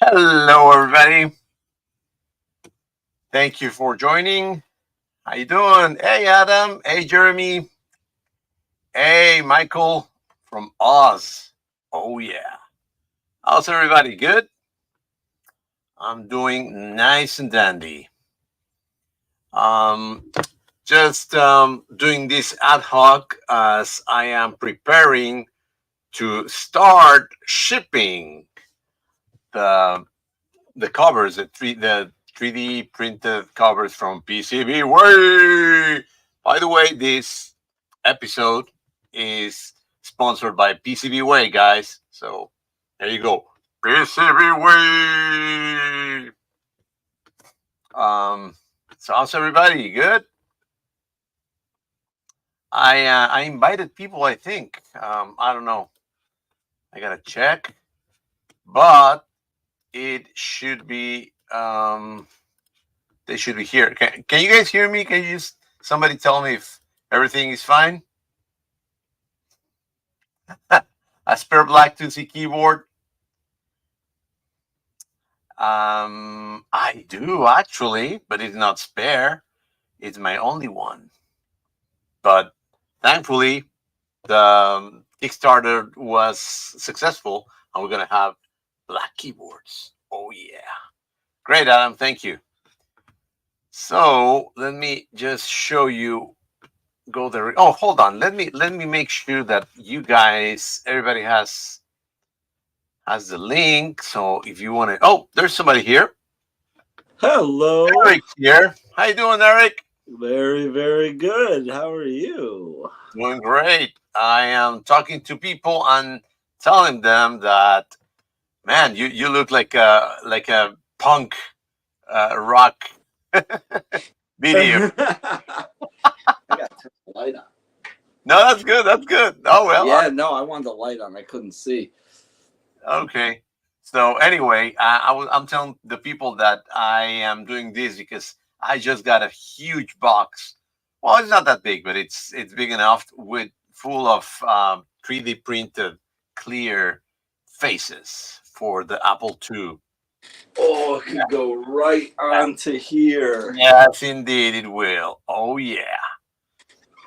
Hello, everybody. Thank you for joining. How you doing? Hey, Adam. Hey, Jeremy. Hey, Michael from Oz. Oh yeah. How's everybody? Good. I'm doing nice and dandy. Um, just doing this ad hoc as I am preparing to start shipping the the covers, the 3D printed covers from PCB Way. By the way, this episode is sponsored by PCB Way, guys. So there you go, PCB Way. Um, so how's everybody? Good. I invited people. I think I don't know. I gotta check, but it should be they should be here. Can you guys hear me? Can you just somebody tell me if everything is fine? A spare black Tusi keyboard. I do actually, but it's not spare. It's my only one. But thankfully, the Kickstarter was successful, and we're gonna have black keyboards. Oh yeah, great, Adam. Thank you. So let me just show you. Go there. Oh, hold on. Let me make sure that you guys, everybody has the link. So if you want to, oh, there's somebody here. Hello. Eric here. How you doing, Eric? Very, very good. How are you? Doing great. I am talking to people and telling them that, man, you look like a punk rock video. I got to turn the light on. No, that's good. That's good. Oh well. Yeah, no, I wanted the light on. I couldn't see. Okay. So anyway, I'm telling the people that I am doing this because I just got a huge box. Well, it's not that big, but it's big enough with full of 3D printed clear faces for the Apple II. Oh, it could go right onto here. Yes, indeed, it will. Oh yeah.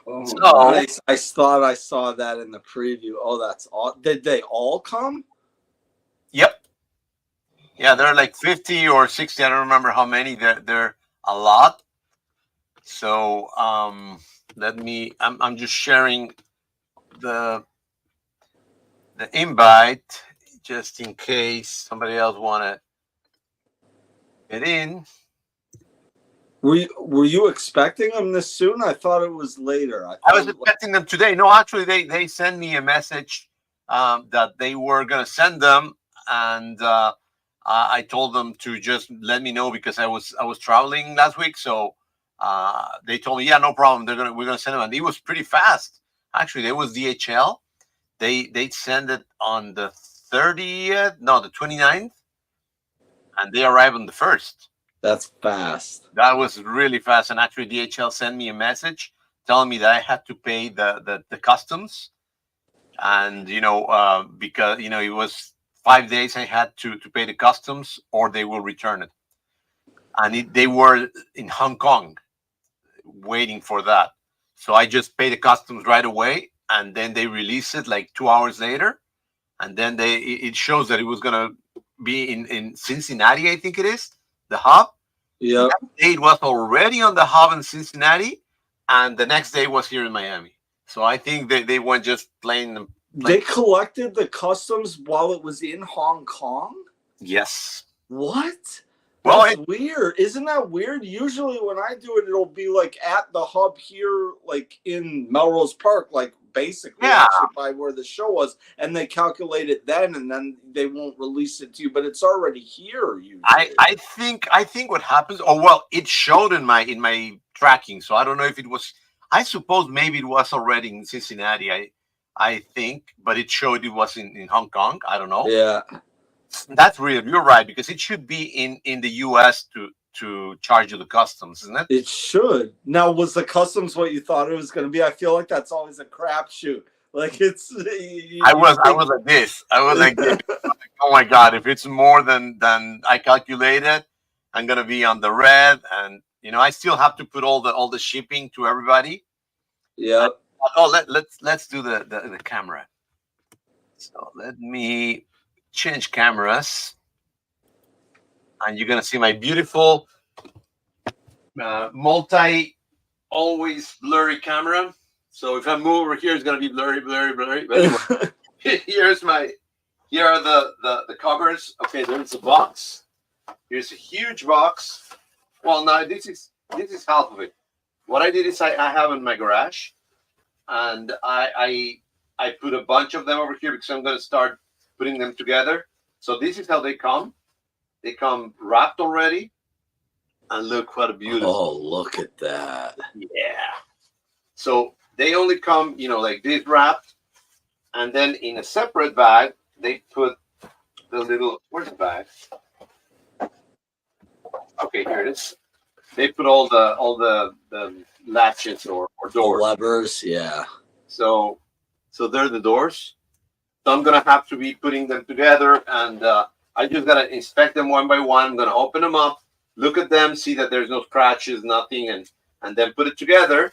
Oh, So nice. I thought I saw that in the preview. Oh, that's all. Did they all come? yep, yeah, they're like 50 or 60. I don't remember how many. They're a lot. So let me. I'm just sharing the the invite just in case somebody else want to get in. Were you expecting them this soon? I thought it was later. I was expecting them today. No, actually, they sent me a message that they were gonna send them, and I told them to just let me know because I was traveling last week. So they told me, yeah, no problem. We're gonna send them, and it was pretty fast. Actually, there was DHL. They send it on the 30th, no, the 29th, and they arrive on the 1st. That's fast. That was really fast. And actually, DHL sent me a message telling me that I had to pay the customs. And, because, it was 5 days I had to pay the customs or they will return it. And they were in Hong Kong waiting for that. So I just paid the customs right away. And then they release it like 2 hours later. And then it shows that it was going to be in Cincinnati, I think it is, the hub. Yeah. It was already on the hub in Cincinnati, and the next day was here in Miami. So I think they went just plain. They collected the customs while it was in Hong Kong? Yes. What? Well, That's weird. Isn't that weird? Usually when I do it, it'll be like at the hub here, like in Melrose Park, like basically actually by where the show was, and they calculate it then, and then they won't release it to you, but it's already here. Usually. I think what happens. Oh well, it showed in my tracking, so I don't know if it was. I suppose maybe it was already in Cincinnati. I think, but it showed it was in Hong Kong. I don't know. Yeah. That's weird. You're right, because it should be in the U.S. to charge you the customs, isn't it? It should. Now, was the customs what you thought it was going to be? I feel like that's always a crapshoot. Like it's I was like this. I was like this. Oh my god! If it's more than I calculated, I'm gonna be on the red, and I still have to put all the shipping to everybody. Yeah. Oh, let's do the camera. So let me change cameras, and you're gonna see my beautiful multi always blurry camera. So if I move over here, it's gonna be blurry. But anyway, here are the covers. Okay, there's a box. Here's a huge box. Well, no, this is half of it. What I did is I have in my garage, and I put a bunch of them over here because I'm gonna start putting them together. So this is how they come. They come wrapped already. And look what a beautiful. Oh, look at that. Yeah. So they only come, like this wrapped. And then in a separate bag, they put the little, where's the bag? Okay, here it is. They put all the latches or doors. The levers, yeah. So they're the doors. So I'm going to have to be putting them together. And I just got to inspect them one by one. I'm going to open them up. Look at them, see that there's no scratches, nothing, and then put it together.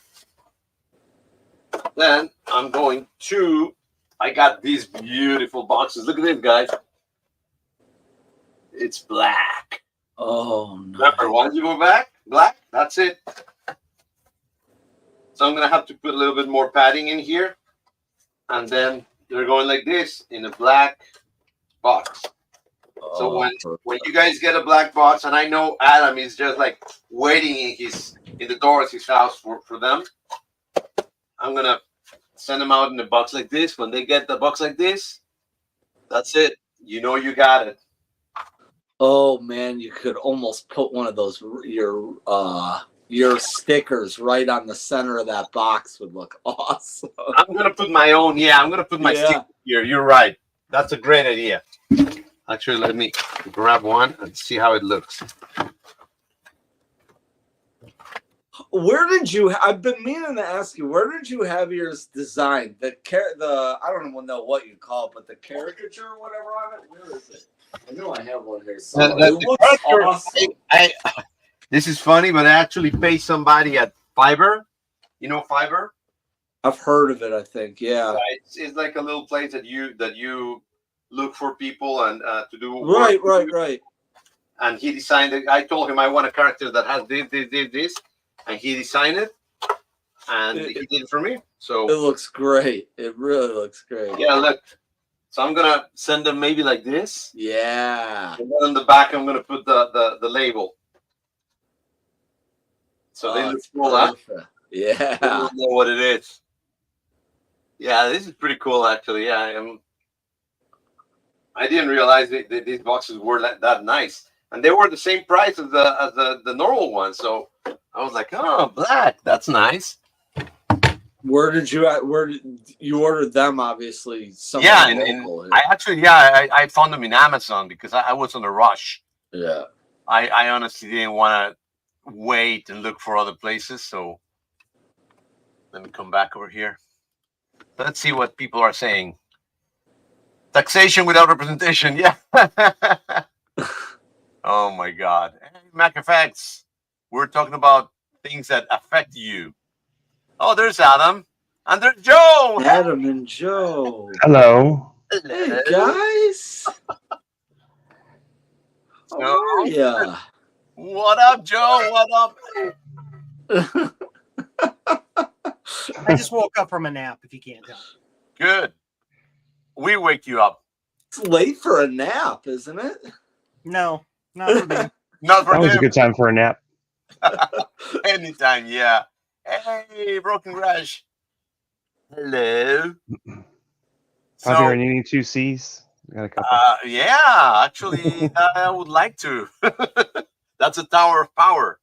Then I'm going to, I got these beautiful boxes. Look at this, guys. It's black. Oh, no. Remember, once you go back, black, that's it. So I'm going to have to put a little bit more padding in here. And then they're going like this in a black box. So when you guys get a black box, and I know Adam is just like waiting in the door of his house for them, I'm gonna send them out in a box like this. When they get the box like this, that's it. You got it. Oh man, you could almost put one of those your stickers right on the center of that box would look awesome. I'm gonna put my own. Yeah, I'm gonna put my sticker here. You're right. That's a great idea. Actually, let me grab one and see how it looks. Where did you? I've been meaning to ask you. Where did you have yours designed? The I don't even know what you call it, but the caricature or whatever on it. Where is it? I know I have one here. It looks awesome. This is funny, but I actually pay somebody at Fiverr. You know Fiverr? I've heard of it. I think, yeah. It's like a little place that you look for people and to do right. And he designed it. I told him I want a character that has this, and he designed it, and he did it for me. So it looks great. It really looks great. Yeah, look. So I'm gonna send them maybe like this. Yeah. And then on the back, I'm gonna put the label. So they look cool, huh? Yeah. I don't know what it is. Yeah, this is pretty cool, actually. Yeah, I didn't realize that these boxes were that nice, and they were the same price as the normal one. So I was like, oh, black, that's nice. Where did you ordered them? Obviously, yeah, I found them in Amazon because I was on a rush. Yeah, I honestly didn't want to wait and look for other places. So let me come back over here. Let's see what people are saying. Taxation without representation. Yeah. Oh my God. Hey, Mac Effects. We're talking about things that affect you. Oh, there's Adam. And there's Joe. Adam and Joe. Hello. Hey, guys. How are ya? What up, Joe? What up? I just woke up from a nap, if you can't tell. Good. We wake you up. It's late for a nap, isn't it? No, not for me. Not for That was him. a good time for a nap. Anytime, yeah. Hey, Broken Rush. Hello. Javier, you need 2 C's? I got a couple. Yeah, actually, I would like to. That's a tower of power.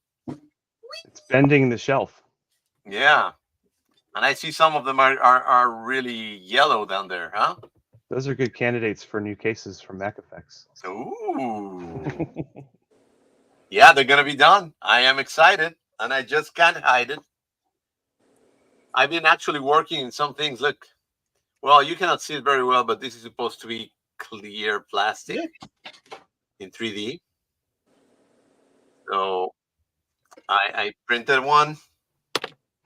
It's bending the shelf. Yeah. And I see some of them are really yellow down there, huh? Those are good candidates for new cases from Mac Effects. Ooh. Yeah, they're going to be done. I am excited, and I just can't hide it. I've been actually working in some things. Look, Well, you cannot see it very well, but this is supposed to be clear plastic in 3D. So I printed one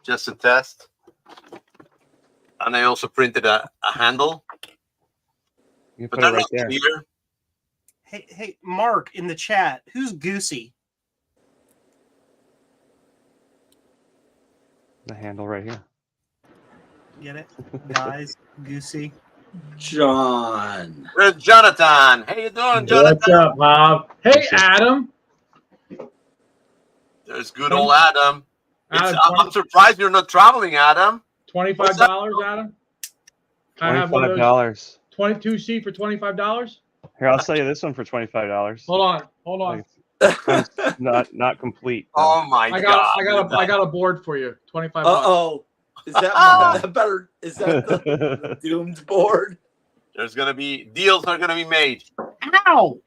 just to test. And I also printed a handle. You But put it they're right not there. clear. Hey, Mark in the chat. Who's Goosey? The handle right here. Get it, guys? Goosey. John. There's Jonathan. How you doing, Jonathan? What's up, Bob? Hey, Adam. There's good old Adam. I'm surprised you're not traveling, Adam. $25, Adam. I have one of those $25. 22C for $25. Here, I'll sell you this one for $25. Hold on. Not complete. Oh my God! I got a board for you. $25. Uh-oh. Is that better? Is that the doomed board? There's gonna be deals are gonna be made. Ow!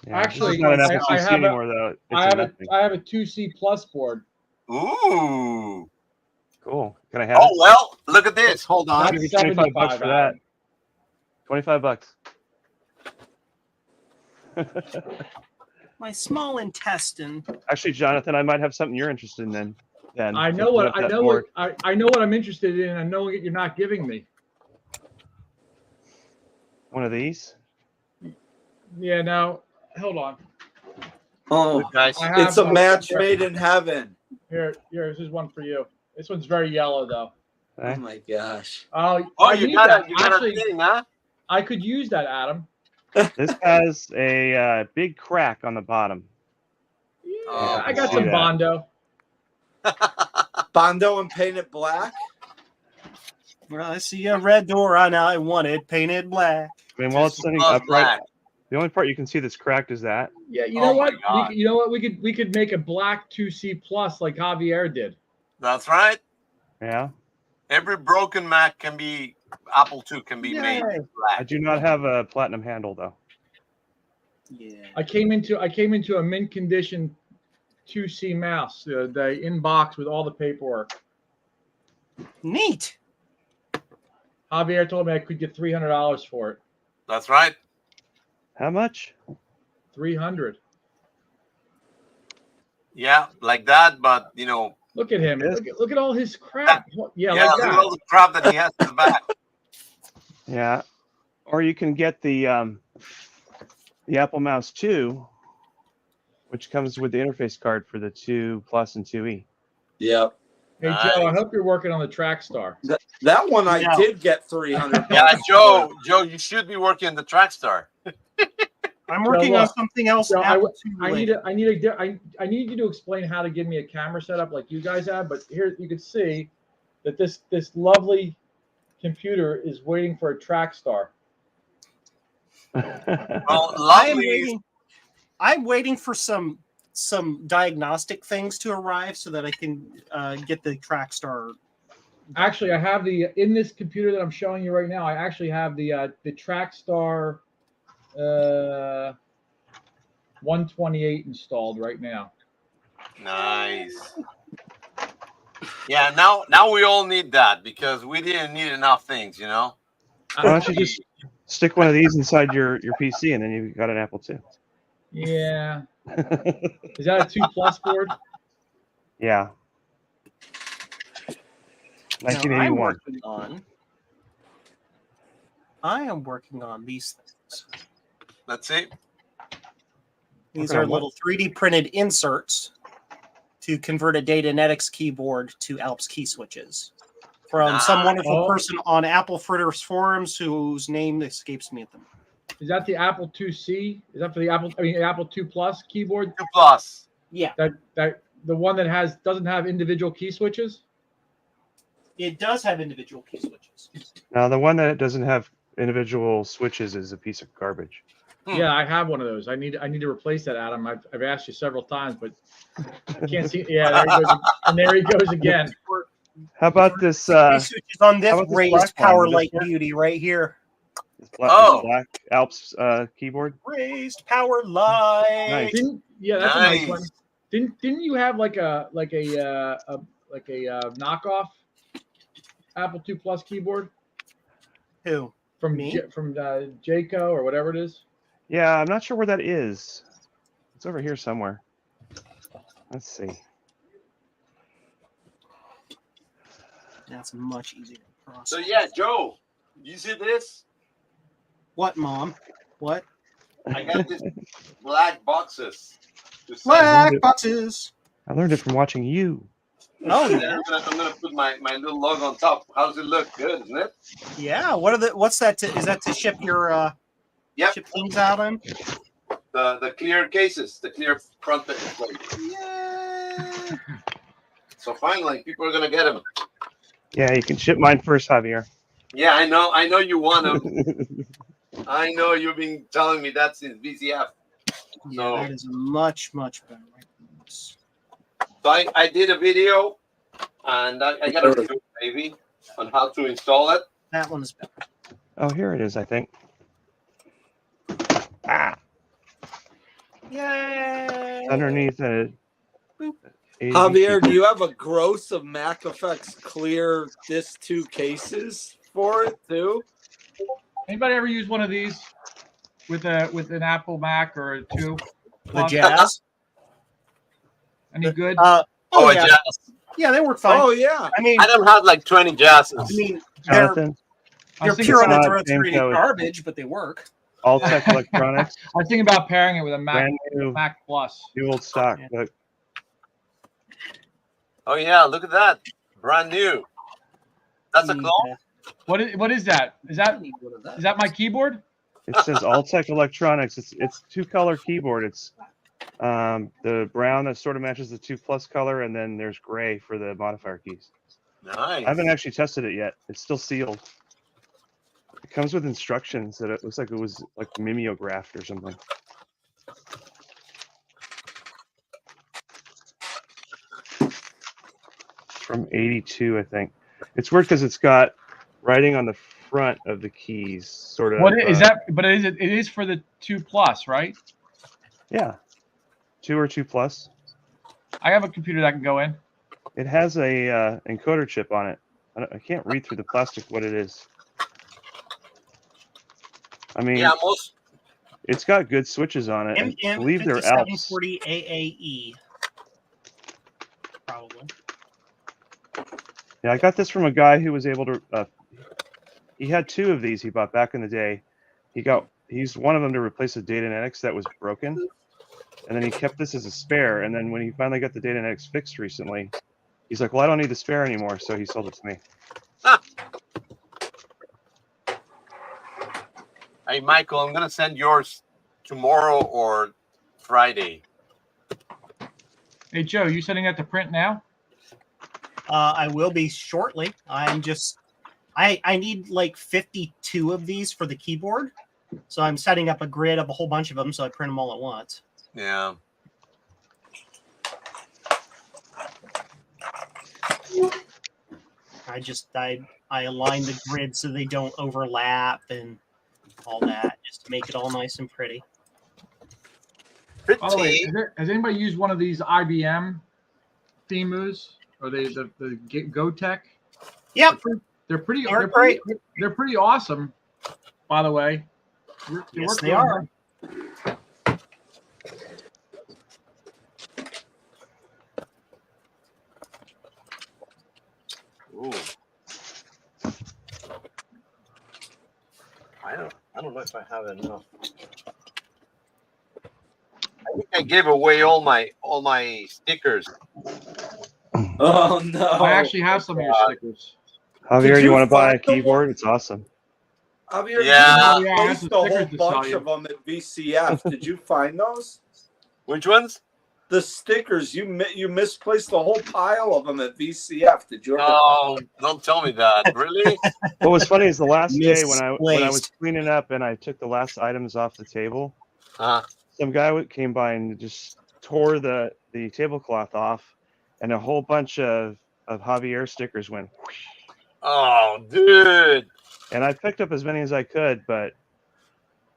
Yeah, Actually, it's not an I FCC have anymore, though. I have a 2C plus board. Ooh. Cool. Can I have Oh it? well, look at this. Hold I'll on. give you $25 for that. Adam. $25. My small intestine. Actually, Jonathan, I might have something you're interested in then. I know what I'm interested in. I know what you're not giving me. One of these? Yeah, now hold on. Oh, Look, guys. it's a match made in heaven. Here, this is one for you. This one's very yellow though. Okay. Oh my gosh. Oh, I you need got that. a Actually, thing, huh? I could use that, Adam. This has a big crack on the bottom. Yeah, Oh, I got see some that. Bondo. Bondo and painted black. Well, I see a red door and I want it painted black. I mean, while it's sitting Love upright, black. the only part you can see that's cracked is that. Yeah, you Oh know my what? God. You know what? We could make a black 2C plus like Javier did. That's right. Yeah. Every broken Mac can be Apple II can be made Yay. I black. do not have a platinum handle though. Yeah. I came into a mint condition 2C mouse, the inbox with all the paperwork. Neat. Javier told me I could get $300 for it. That's right. How much? 300. Yeah, like that. But you know, Look at him. Yes. Look at all his crap. Yeah, yeah, like look at that. all the crap that he has in the back. Yeah. Or you can get the Apple Mouse 2, which comes with the interface card for the 2 Plus and 2E. Yep. Hey Joe, I hope you're working on the Trackstar. That one I No. did get 300. Yeah, Joe, you should be working on the Trackstar. I'm working on look. something else. So Apple II I related. need you to explain how to give me a camera setup like you guys have. But here you can see that this lovely computer is waiting for a Trackstar. Well, I am lovely. waiting. I'm waiting for some diagnostic things to arrive so that I can get the Trackstar. Actually, I have in this computer that I'm showing you right now. I actually have the Trackstar 128 installed right now. Nice. Yeah, now we all need that because we didn't need enough things, you know. Why don't you just stick one of these inside your PC and then you've got an Apple II. Yeah. Is that a 2 Plus board? Yeah. Now, 1981. I am working on these things. Let's see. These Working are on what? little 3D printed inserts to convert a Datanetics keyboard to Alps key switches from some wonderful person on Apple Fritters forums whose name escapes me at the moment. Is that the Apple 2C? Is that for the Apple 2 Plus keyboard? 2 Plus. Yeah, That the one that doesn't have individual key switches? it does have individual key switches. Now the one that doesn't have individual switches is a piece of garbage. Yeah, I have one of those. I need to replace that, Adam. I've asked you several times, but I can't see. Yeah, there he goes. And there he goes again. How about this? Key switches on this how about this raised black power one? light beauty right here. This black, Oh. this black Alps keyboard. Raised power light. Nice. That's a nice Nice. one. Didn't you have like a knockoff Apple 2 Plus keyboard? Who? from Me? Jayco or whatever it is? Yeah, I'm not sure where that is. It's over here somewhere. Let's see. That's much easier to process. So yeah, Joe, you see this? What, Mom? What? I got these black boxes. to send. Black boxes. I learned it from watching you. Oh And yeah. I'm gonna put my little logo on top. How does it look? Good, isn't it? Yeah. What's that? Is that to ship your Yep. ship things out in? The clear cases, the clear front plate. Yeah. So finally, people are gonna get them. Yeah, you can ship mine first, Javier. Yeah, I know you want them. I know you've been telling me that since VCF. Yeah, So- that is much better. So I did a video, and I got a review maybe on how to install it. That one is better. Oh, here it is, I think. Ah, Yay! underneath a. Boop. Javier, do you have a gross of Mac Effects clear disc 2 cases for it too? Anybody ever use one of these with an Apple Mac or a 2? The Jazz. Any good? Oh, yeah. Jazz. Yeah, they work fine. Oh yeah. I mean, I don't have like 20 jazzes. I mean, they're Jonathan, they're thinking pure about- unadulterated Same code. garbage, but they work. Alltech Electronics, I was thinking about pairing it with a Mac brand new, Mac Plus. new old stock. Yeah. Look, Oh yeah, look at that, brand new. That's a Need clone. What is that? Is that- that need one of that. is that my keyboard? it says Alltech Electronics. It's 2-color keyboard. It's the brown that sort of matches the 2+ color, and then there's gray for the modifier keys. Nice. I haven't actually tested it yet. It's still sealed. It comes with instructions that it looks like it was like mimeographed or something. From 82, I think. It's weird because it's got writing on the front of the keys, sort of. What is that? But it is for the 2 Plus, right? Yeah, 2 or 2+. I have a computer that can go in. It has a encoder chip on it. I can't read through the plastic what it is. I mean, Yeah, most. it's got good switches on it. I believe they're Alps. 5740 AAE. Probably. Yeah, I got this from a guy who was able to. He had 2 of these he bought back in the day. He used one of them to replace a Datanetics that was broken, and then he kept this as a spare. And then when he finally got the Datanetics fixed recently, he's like, "Well, I don't need the spare anymore," so he sold it to me. Hey, Michael, I'm gonna send yours tomorrow or Friday. Hey Joe, you sending that to print now? I will be shortly. I'm just, I need like 52 of these for the keyboard, so I'm setting up a grid of a whole bunch of them, so I print them all at once. Yeah. I align the grid so they don't overlap and all that, just to make it all nice and pretty. By the way, Pretty. has anybody used one of these IBM Themus or the GoTech? Yep. They're pretty. They're They're pretty awesome. By the way. Yes, work they really are. good. Ooh. I don't know if I have enough. I think I gave away all my stickers. Oh no! I actually have some of your stickers. Javier, Did you you want to buy a find the one- keyboard? It's awesome. Javier, Yeah. you Yeah, I have placed some a whole stickers to sell bunch you. of them at VCF. Did you find those? Which ones? The stickers you misplaced a whole pile of them at VCF. Did you? No, don't tell me that. Really? What was funny is the last day when I was Misplaced. cleaning up and I took the last items off the table, some guy came by and just tore the tablecloth off, and a whole bunch of Javier stickers went whoosh. Oh, dude. And I picked up as many as I could, but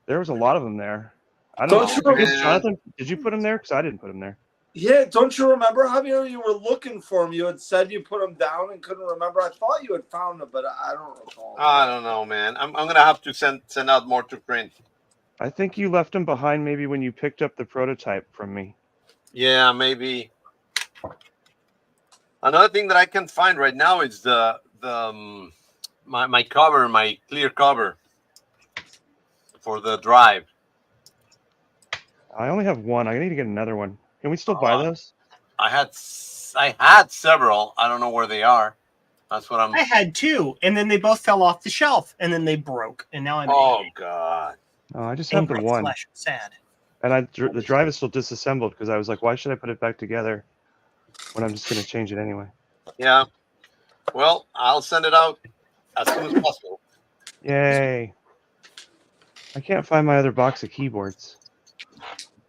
there was a lot of them there. I Don't don't you know. I guess, remember- Jonathan, did you put them there? Because I didn't put them there. Yeah, don't you remember, Javier? You were looking for them. You had said you put them down and couldn't remember. I thought you had found them, but I don't recall. I don't know, man. I'm gonna have to send out more to print. I think you left them behind maybe when you picked up the prototype from me. Yeah, maybe. Another thing that I can find right now is the my cover, my clear cover for the drive. I only have one. I need to get another one. Can we still buy those? I had several. I don't know where they are. That's what I'm. I had 2, and then they both fell off the shelf, and then they broke, and now I'm Oh God. Oh, I just have the angry one. slash sad. And the drive is still disassembled because I was like, why should I put it back together when I'm just going to change it anyway? Yeah. Well, I'll send it out as soon as possible. Yay. I can't find my other box of keyboards.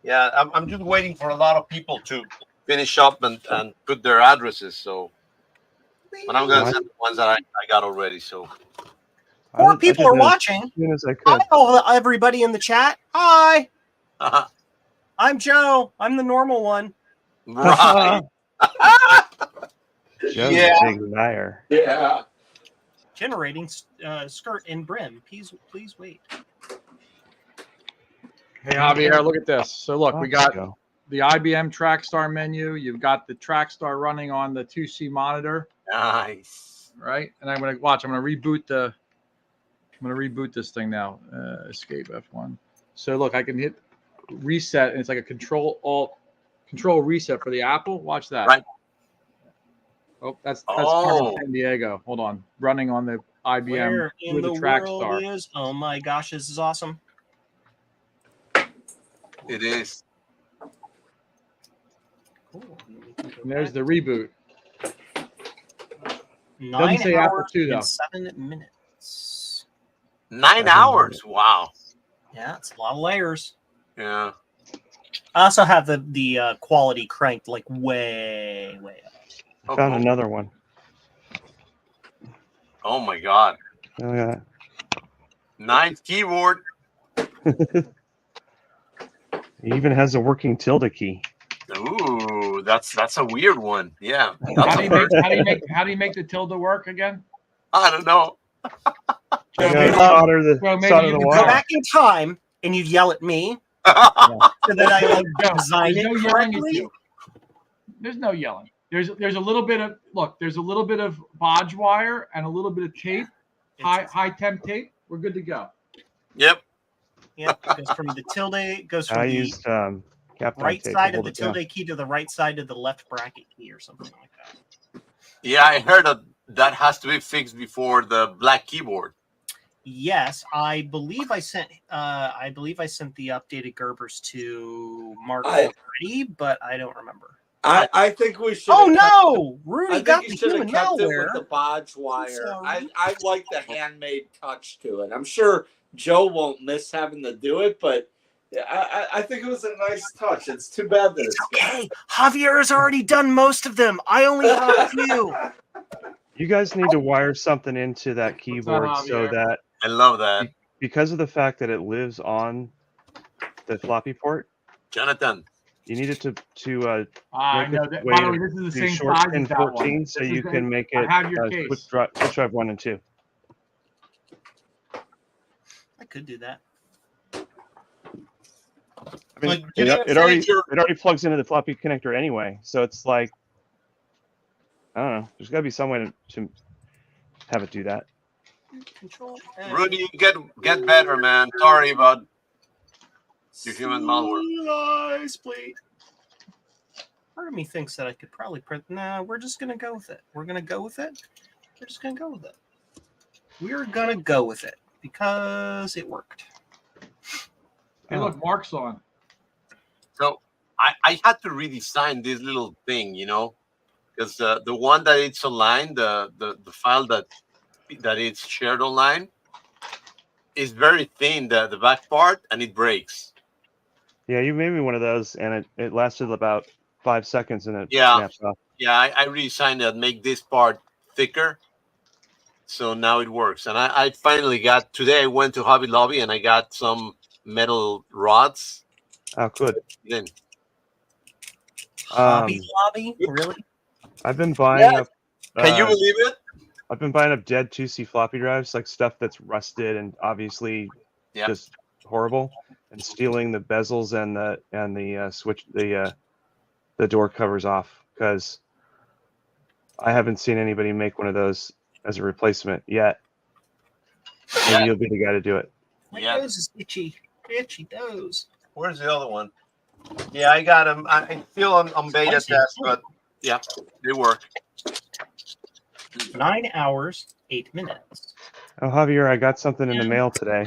Yeah, I'm just waiting for a lot of people to finish up and put their addresses. So, but I'm gonna send the ones that I got already. So, 4 people are watching. As soon as I could. Hi, everybody in the chat. Hi. I'm Joe. I'm the normal one. Right. Joe's Yeah. a big liar. Yeah. Generating skirt and brim. Please wait. Hey Javier, look at this. So look, we got Go. the IBM Trackstar menu. You've got the Trackstar running on the 2C monitor, Nice. right? And I'm gonna watch. I'm gonna reboot this thing now. Escape F1. So look, I can hit reset, and it's like a control reset for the Apple. Watch that. Right. Oh, that's Oh. Carmen San Diego. Hold on, running on the IBM Where in with the the world Trackstar. is? Oh my gosh, this is awesome. It is. Cool. And there's the reboot. 9 say Apple hours II, though. and 7 minutes. 9 hours. Wow. Yeah, it's a lot of layers. Yeah. I also have the quality cranked like way up. I found another one. Oh my God. Oh, yeah. Nice keyboard. It even has a working tilde key. Ooh, that's a weird one. Yeah. How do you make the tilde work again? I don't know. You gotta solder the maybe solder you the can Go wire. back in time and you'd yell at me so that I like design There's it no yelling at correctly. you. There's no yelling. There's a little bit of There's a little bit of bodge wire and a little bit of tape, high temp tape. We're good to go. Yep. Yeah, it goes from the tilde, goes from I the used Kapton right tape to side of hold the it down. tilde key to the right side of the left bracket key or something like that. Yeah, I heard that has to be fixed before the black keyboard. Yes, I believe I sent the updated Gerbers to Mark already, but I don't remember. I think we should. Oh no, I Rudy think got you the should human have kept it malware. with the bodge wire. Sorry. I like the handmade touch to it. I'm sure Joe won't miss having to do it, but I think it was a nice touch. It's too bad that It's okay. Javier has already done most of them. I only have a few. You guys need to wire something into that keyboard so Javier? that I love that. because of the fact that it lives on the floppy port, Jonathan. you need it to I make know it that. way By the way, to this is the do same short size pin as that one. 14 so This you is can make I it have your case. switch drive 1 and 2. I could do that. I mean, But you didn't it say your- already plugs into the floppy connector anyway, so it's like, I don't know. There's got to be some way to have it do that. Control. Rudy, get better, man. Sorry about your human malware. Lies, please. Part of me thinks that I could probably print. Nah, we're just gonna go with it. We're gonna go with it. We're just gonna go with it. We're gonna go with it because it worked. Hey, look, Mark's on. So I had to redesign this little thing, because the one that it's online, the file that it's shared online, is very thin, the back part, and it breaks. Yeah, you made me one of those, and it lasted about 5 seconds, and it Yeah. snaps off. Yeah, I redesigned it, make this part thicker, so now it works. And I finally today I went to Hobby Lobby and I got some metal rods. Oh, good. Then Hobby Lobby, really? I've been buying up. Can you believe it? I've been buying up dead 2C floppy drives, like stuff that's rusted and obviously just horrible, and stealing the bezels and the switch the door covers off, because I haven't seen anybody make one of those as a replacement yet. Maybe you'll be the guy to do it. My nose is itchy. Itchy nose. Where's the other one? Yeah, I got them. I feel on beta test, but yeah, they work. 9 hours, 8 minutes. Oh, Javier, I got something in the mail today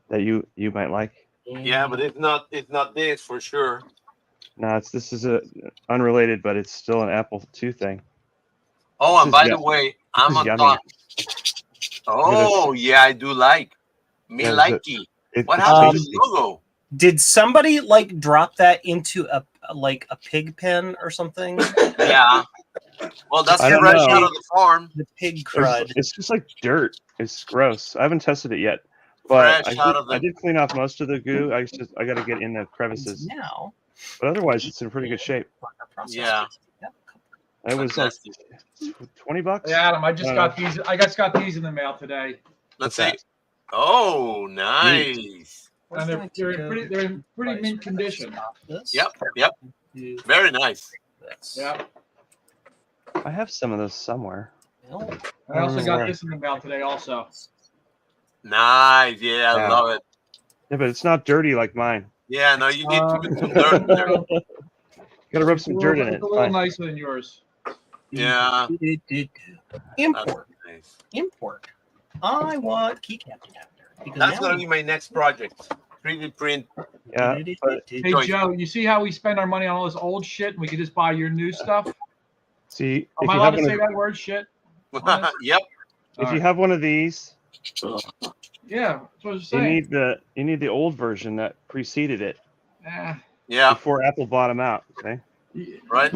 that you might like. Yeah, but it's not this for sure. No, this is a unrelated, but it's still an Apple II thing. Oh, This and is by yum- the way, I'm is on yummy. top. Oh, yeah, I do like. Me Yeah, likey. It- What it's happened to tasty. the logo? Did somebody like drop that into a pig pen or something? Yeah. Well, that's I don't fresh know. out of the farm. The pig crud. It's just like dirt. It's gross. I haven't tested it yet, but Fresh out of the. I did clean off most of the goo. I got to get in the crevices, Now, but otherwise it's in pretty good shape. Yeah. It was like Fantastic. $20. Hey, Adam, I just No, got these. I just got these in the mail today, Let's What's see. Oh, nice. and they're in pretty mint condition. Yep. Very nice. Yeah. I have some of those somewhere. I also got this in the mail today, also. Nice. Yeah, I Yeah. love it. Yeah, but it's not dirty like mine. Yeah, no, you need to put some dirt in there. Got to rub some dirt in it. It's a little Fine. nicer than yours. Yeah. Import. Nice. Import. I want keycap adapter. because That's now gonna we- be my next project. 3D print. Yeah, but Hey Joe, you see how we spend our money on all this old shit and we can just buy your new stuff? see, Am I allowed to say that word, shit? Yep. if you have one of these, Yeah, that's what I was you saying. need the old version that preceded it Yeah. before Apple bought them out. Okay. Right.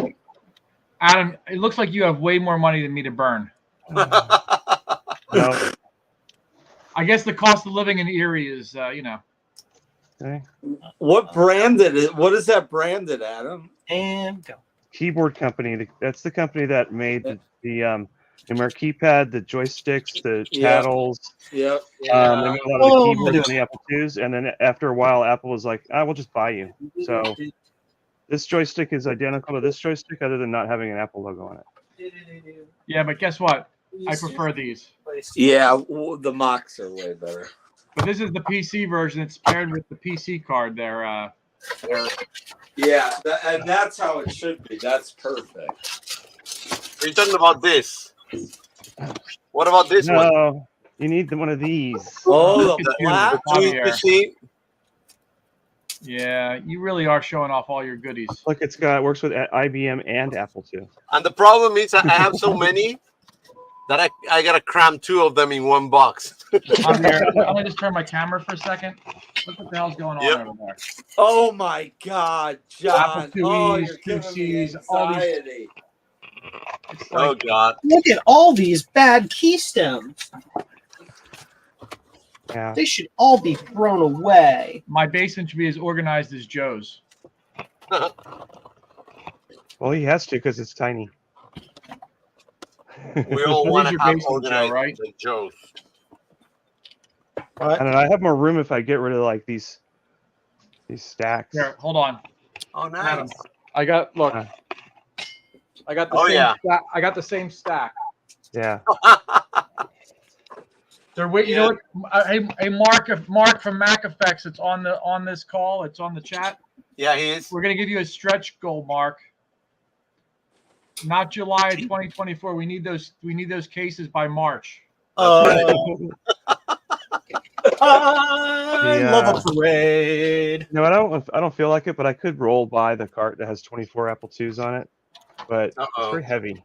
Adam, it looks like you have way more money than me to burn. No. I guess the cost of living in Erie is, Okay. What branded it? What is that branded, Adam? And go. Keyboard company. That's the company that made the numeric keypad, the joysticks, the paddles. Yep. They made a lot of the keyboards on the Apple IIs, and then after a while, Apple was like, "We'll just buy you." So this joystick is identical to this joystick, other than not having an Apple logo on it. Yeah, but guess what? I prefer these. Yeah, the Mocs are way better. But this is the PC version. It's paired with the PC card there. Yeah, and that's how it should be. That's perfect. Are you talking about this? What about this one? No, you need one of these. Oh, Look the at you, black. Javier. You see? Yeah, you really are showing off all your goodies. Look, it works with IBM and Apple too. And the problem is I have so many that I gotta cram 2 of them in one box. Javier, I'm gonna just turn my camera for a second. Look what the hell's going on over there. Oh my God, John! Apple Oh, IIs, you're giving me 2Cs, all these- anxiety. It's Oh like, God. Look at all these bad keystones. Yeah. They should all be thrown away. my basement should be as organized as Joe's. Well, he has to because it's tiny. We all What want is to your have basement, Joe, organized right? like Joe's. I don't know. I have more room if I get rid of like these stacks. Here, hold on. Oh, Adam, nice. I got look. Uh. I got the Oh, same yeah. stack. I got the same stack. Yeah. They're wait. You know what? Hey, Mark from Mac Effects. It's on this call. It's on the chat. Yeah, he is. We're gonna give you a stretch goal, Mark. Not July of 2024. We need those cases by March. I love a parade. No, I don't feel like it, but I could roll by the cart that has 24 Apple IIs on it, but it's very heavy.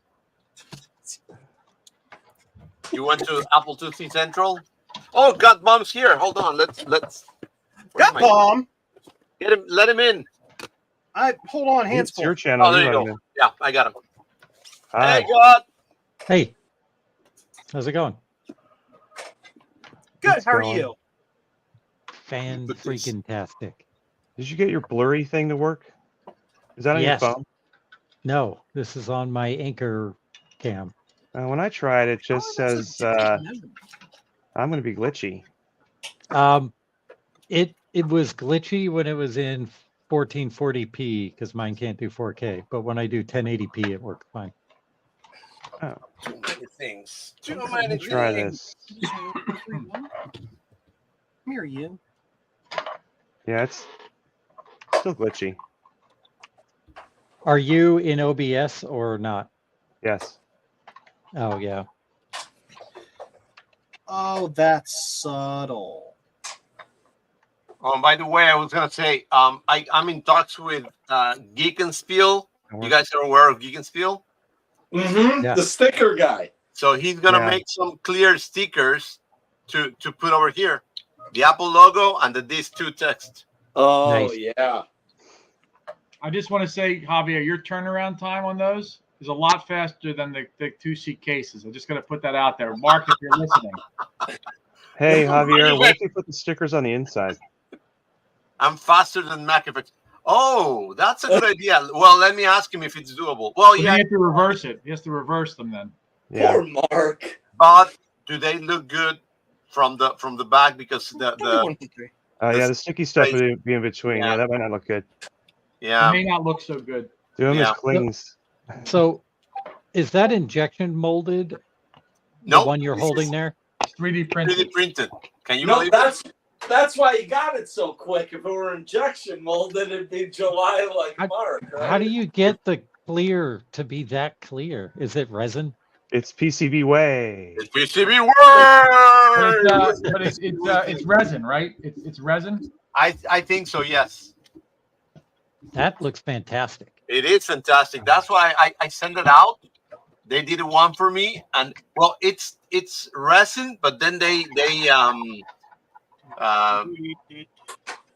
You went to Apple II Central? Oh, God, Mom's here. Hold on. Let's. Got bomb. Get him. Let him in. Hold on, hands It's full. your channel. Oh, there you let go. him in. Yeah, I got him. Hi. Hey, God. Hey, how's it going? Good. It's How are going. you? Fan freaking tastic. Did you get your blurry thing to work? Is that on Yes. your phone? No, this is on my Anchor cam. When I tried, it just Oh, that's a says different measurement. I'm going to be glitchy. It was glitchy when it was in 1440p because mine can't do 4K. But when I do 1080p, it works fine. Oh, Too many things. Too let many me try things. this. Come here, you. Yeah, it's still glitchy. Are you in OBS or not? Yes. Oh yeah. Oh, that's subtle. By the way, I was gonna say, I'm in talks with Geek and Spiel. You guys are aware of Geek and Spiel? Mm-hmm. Yeah. The sticker guy. So he's gonna Yeah. make some clear stickers to put over here, the Apple logo and these two text. Oh, Nice. yeah. I just want to say, Javier, your turnaround time on those is a lot faster than the 2-seat cases. I'm just going to put that out there. Mark, if you're listening. Hey, Javier, what if you put the stickers on the inside? I'm faster than McAfee. Oh, that's a good idea. Well, let me ask him if it's doable. Well, But yeah, he has to reverse it. He has to reverse them then. Yeah. Poor Mark. but do they look good from the back? Because Give me 1, 2, 3. Yeah, the sticky stuff space- would be in between. Yeah. Yeah, that might not look good. It yeah. may not look so good. Do them Yeah. as clings. So, is that injection molded? No, The one you're this holding is there? It's 3D printed. 3D printed. Can you No, believe it? that's why he got it so quick. If it were injection molded, it'd be July like I- Mark. Right? How do you get the clear to be that clear? Is it resin? It's PCB way. It's PCB But it's resin, right? It's resin. I think so. Yes, That looks fantastic. it is fantastic. That's why I sent it out. They did one for me, and well, it's resin, but then they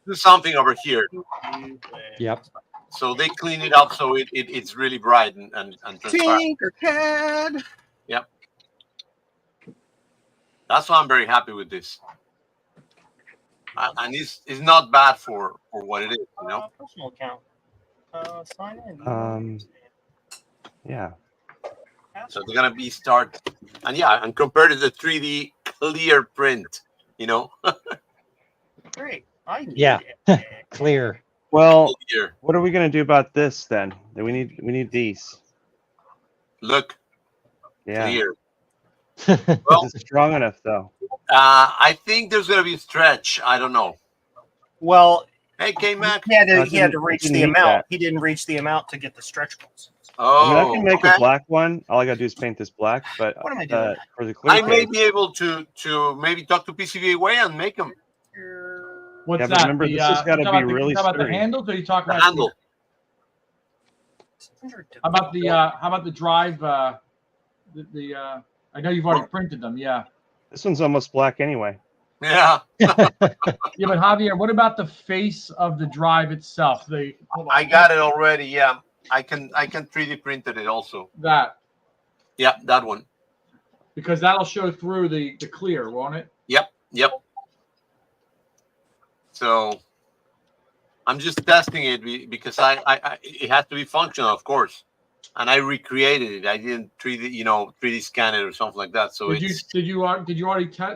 do something over here. Yep. So they clean it up so it's really bright and transparent. Tinkercad. That's why I'm very happy with this. And it's not bad for what it is, you know. Personal account. Sign in. Yeah. So they're gonna be start, and compared to the 3D clear print, you know. Great. I need Yeah. it. Clear. Well, Here, what are we going to do about this then? We need these. look, Yeah. clear. Well, Is it strong enough though? I think there's gonna be a stretch. I don't know. Well, Hey, K Mac. he had to didn't reach the need amount. that. He didn't reach the amount to get the stretchables. I mean, I Oh, can make okay. a black one. All I got to do is paint this black. But What am I doing? for the clear I may case, be able to maybe talk to PCB Way and make them What's Yeah, but that? remember, this has gotta you talking be about really you talking about the sturdy. handles, or are you talking the about handle. How about the drive? I know you've already printed them. Yeah. this one's almost black anyway. Yeah, Yeah, but Javier, what about the face of the drive itself? I got it already. Yeah, I can 3D printed it also. that Yeah, that one. because that'll show through the clear, won't it? Yep. So I'm just testing it because I it has to be functional, of course, and I recreated it. I didn't 3D scan it or something like that. So Did you already try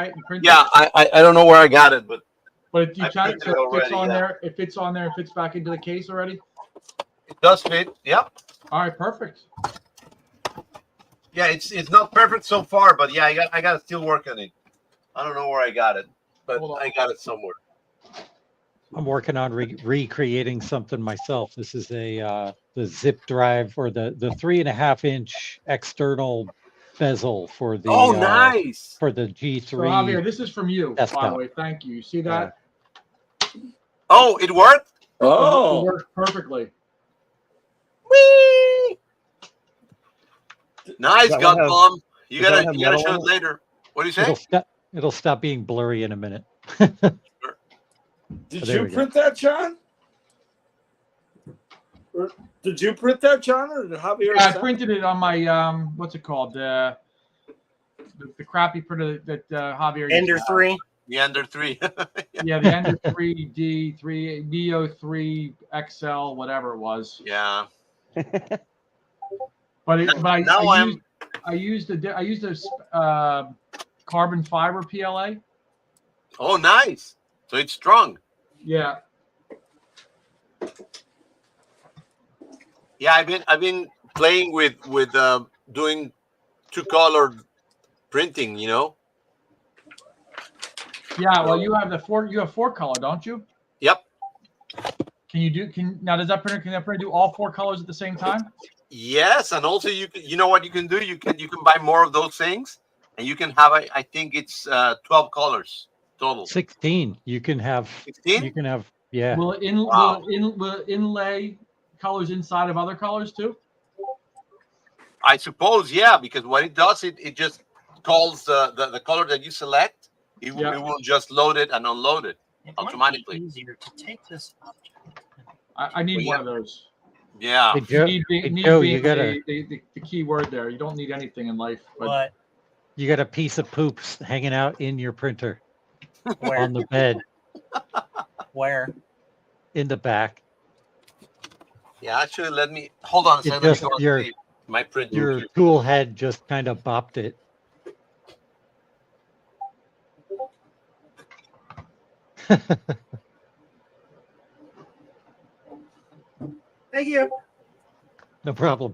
it and print yeah, it? I don't know where I got it, but But if you I try it, printed so it it fits already, on yeah. there. It fits on there. It fits back into the case already. it does fit. Yep. All right, perfect. Yeah, it's not perfect so far, but yeah, I got to still work on it. I don't know where I got it, but Hold on. I got it somewhere. I'm working on recreating something myself. This is the zip drive or the 3.5-inch external bezel for the Oh, nice. for the G3. So Javier, this is from you, by Desktop. the way. Thank you. You see that? Oh, it worked. It Oh, works perfectly. Whee! Nice, Does that God one have- Bomb. You does that gotta have you gotta metal show in it it? later. What do you say? It'll stop being blurry in a minute. did there you we go. print that, John? Or did you print that, John, or did Javier? Yeah, I send printed it on my what's it called? The crappy printer that Javier used. Ender 3. The Ender 3. Yeah, the Ender 3D, 3 Neo 3 XL, whatever it was. Yeah. But Now I used a carbon fiber PLA. Oh, nice. So it's strong. Yeah. Yeah, I've been playing with doing 2-color printing. Yeah. Well, you have 4-color, don't you? Yep. Now does that printer can that printer do all 4 colors at the same time? Yes, and also you know what you can do? You can buy more of those things, and you can have I think it's 12 colors total. 16. You can have. 16? You can have. Yeah. Will it inlay colors inside of other colors too? I suppose, yeah, because what it does, it just calls the color that you select. It will just load it and unload it automatically. Might be easier to take this object. I need one of those. Yeah. Hey, Joe, Need you got the key word there. You don't need anything in life, but you got a piece of poops hanging out in your printer Where? on the bed Where? in the back. Yeah, actually, let me hold on a second. just Let me go your- and see my printer. Your tool head just kind of bopped it. Thank you. No problem.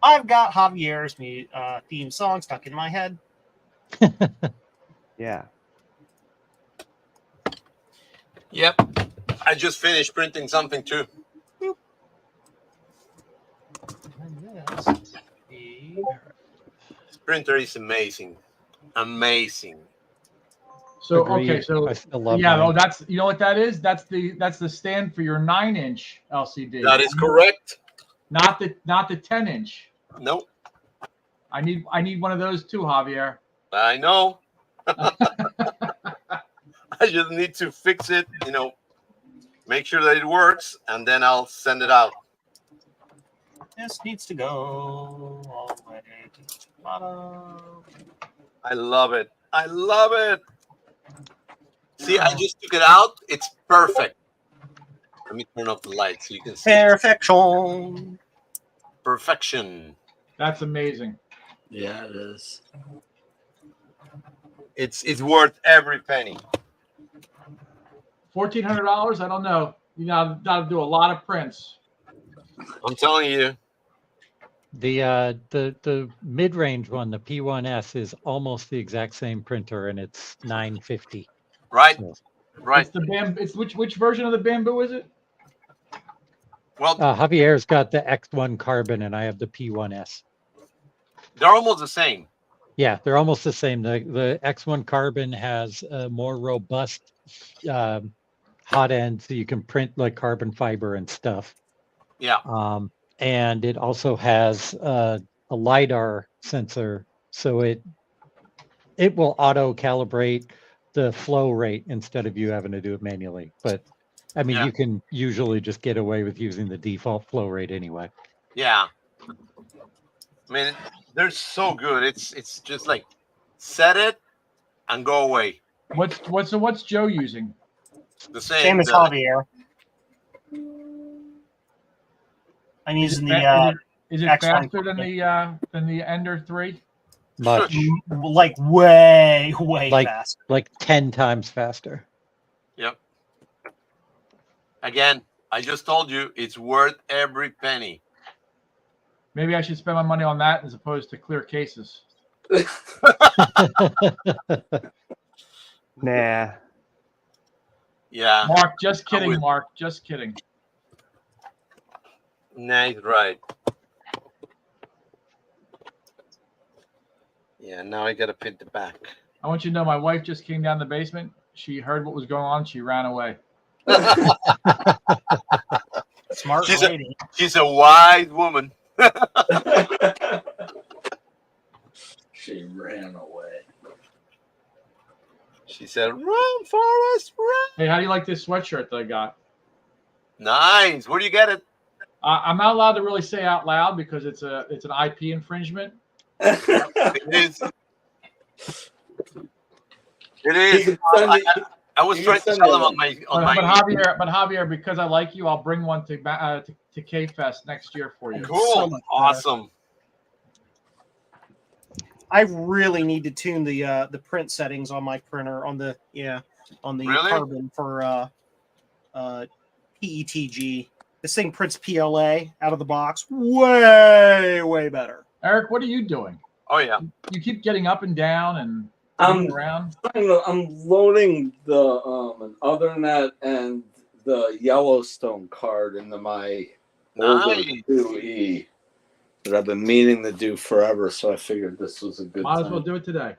I've got Javier's theme song stuck in my head. Yeah. Yep. I just finished printing something too. This printer is amazing. Amazing. so Agreed. okay, so I still love yeah, mine. that's you know what that is? That's the stand for your 9-inch LCD. That is correct. Not the 10-inch. Nope. I need one of those too, Javier. I know. I just need to fix it, make sure that it works, and then I'll send it out. This needs to go all the way to the bottom. I love it. I love it. See, I just took it out. It's perfect. Let me turn off the light so you can see. Perfection. Perfection. That's amazing. Yeah, it is. It's worth every penny. $1,400. I don't know. You got to do a lot of prints. I'm telling you. The mid-range one, the P1S, is almost the exact same printer, and it's $950. Right. So, Right. It's the bamboo. It's which version of the bamboo is it? Well, Javier's got the X1 Carbon, and I have the P1S. they're almost the same. Yeah, they're almost the same. The X1 Carbon has a more robust hot end, so you can print like carbon fiber and stuff. Yeah. And it also has a LiDAR sensor, so it will auto calibrate the flow rate instead of you having to do it manually. But I mean, you can usually just get away with using the default flow rate anyway. Yeah. I mean, they're so good. It's just like set it and go away. What's Joe using? The same. Same as Javier. I'm using the Is it X1 faster than the Ender 3? Much, like way faster. like 10 times faster. Yep. Again, I just told you it's worth every penny. Maybe I should spend my money on that as opposed to clear cases. Nah. Yeah. Mark, just I kidding, would. Mark. Just kidding. Nah, he's right. Yeah, now I gotta pin the back. I want you to know my wife just came down the basement. She heard what was going on. She ran away. Smart She's lady. She's a wise woman. She ran away. She said, "Run, Forrest, run!" Hey, how do you like this sweatshirt that I got? Nice. Where do you get it? I'm not allowed to really say out loud because it's an IP infringement. It is. It He is. can send me- I was he trying can to send tell me him a on But my Javier, because I like you, I'll bring one to K Fest next year for you. So cool, much better. awesome. I really need to tune the print settings on my printer on the Really? carbon for PETG. This thing prints PLA out of the box way better. Eric, what are you doing? Oh yeah. You keep getting up and down and I'm moving around. I'm loading the an Ethernet and the Yellowstone card into my older Nice. 2E that I've been meaning to do forever. So I figured this was a good Might time. as well do it today.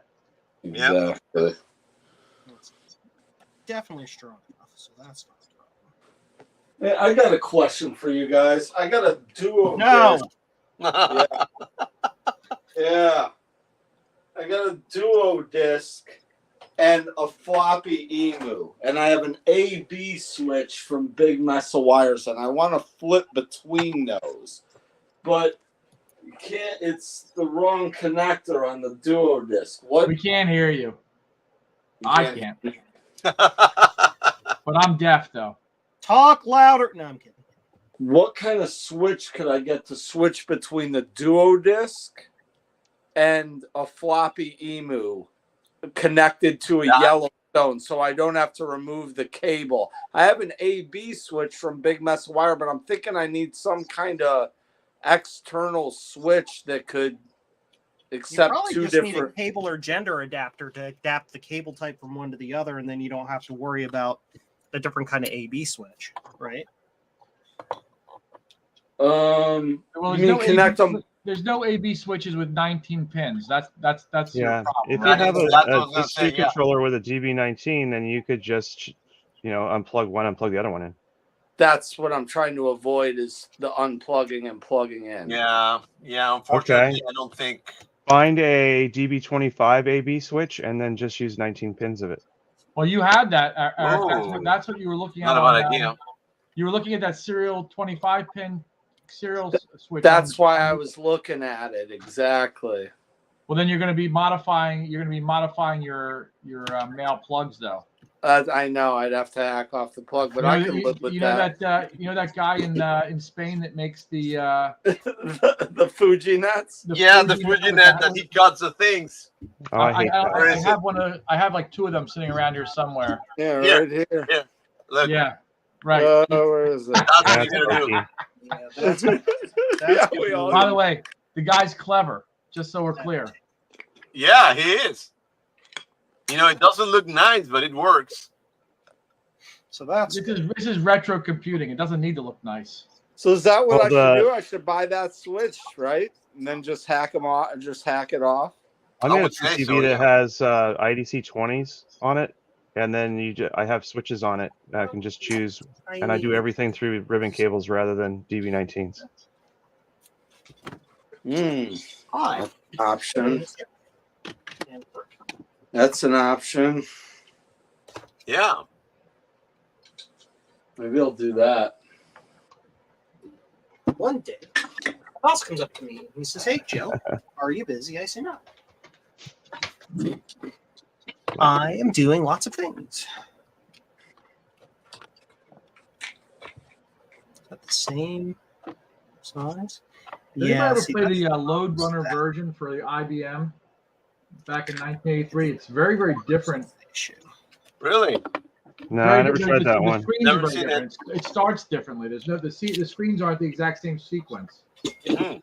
Exactly. It's definitely strong enough, so that's not a problem. Hey, I got a question for you guys. I got a duo. No, Yeah. Yeah. I got a duo disc and a floppy emu, and I have an A/B switch from Big Mess of Wires, and I want to flip between those, but you can't. It's the wrong connector on the duo disc. What? We can't hear you. You I can't. But I'm deaf though. talk louder. No, I'm kidding. What kind of switch could I get to switch between the duo disc and a floppy emu connected to a Yellowstone, so I don't have to remove the cable? I have an A/B switch from Big Mess of Wire, but I'm thinking I need some kind of external switch that could You accept probably two just need a different. cable or gender adapter to adapt the cable type from one to the other, and then you don't have to worry about a different kind of A/B switch, right? Well, You there's mean no connect AB them? There's no AB switches with 19 pins. That's your Yeah. problem. If you right? have That's what I a was gonna DC say, yeah. controller with a GB19, then you could just, unplug one, unplug the other one in. That's what I'm trying to avoid is the unplugging and plugging in. Yeah. Unfortunately, Okay. I don't think. Find a DB25 AB switch and then just use 19 pins of it. Well, you had that, Eric. Ooh. That's what you were looking at. Not a bad idea. You were looking at that serial 25 pin serial switch. That's why I was looking at it exactly. Well, then you're going to be modifying. You're going to be modifying your male plugs though. I know I'd have to hack off the plug, but I can live with that. You know that guy in Spain that makes the the Fuji nets. The FujiNet that he cuts the things. Oh, I hate that. I have one of. I have like two of them sitting around here somewhere. Yeah, Here. right here. Yeah. Look, Yeah, right. Where is it? that's what That's you're gonna do. lucky. Yeah, that's, Yeah, we all By the way, the guy's clever. Just so we're clear. Yeah, he is. It doesn't look nice, but it works. so that's This is retro computing. It doesn't need to look nice. So is that what Well, I should do? I should buy that switch, right? And then just hack them off and just hack it off. I'm I in a would say PCB so, that yeah. has IDC 20s on it, and then I have switches on it. I can just choose, and I do everything through ribbon cables rather than DB19s. Hi. Option. That's an option. Yeah. Maybe I'll do that. One day, a boss comes up to me and he says, "Hey, Joe, are you busy?" I say, "No. I am doing lots of things." Is that the same size? Did Yeah. anybody See, ever play the that's- load runner version for the IBM back in 1983? It's very, very different. Really? No, I never tried that one. The screens Never are very seen different. It starts differently. There's no the screens aren't the exact same sequence. Mm.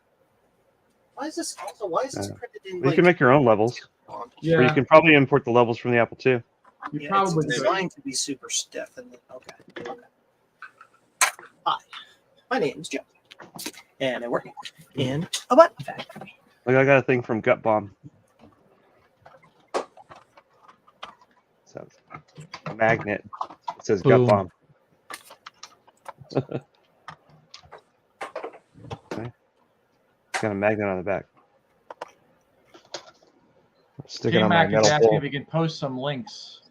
Why is this printed in? You can make your own levels, or you Yeah, can probably import the levels from the Apple II. you Yeah, probably it's could. designed to be super stiff. And okay. Hi, my name's Joe, and I work in a button factory. Like I got a thing from Gut Bomb. So a magnet. It says Gut Boom. Bomb. Okay. It's got a magnet on the back. Stick it on my K-Mac is metal asking bowl. if he can post some links.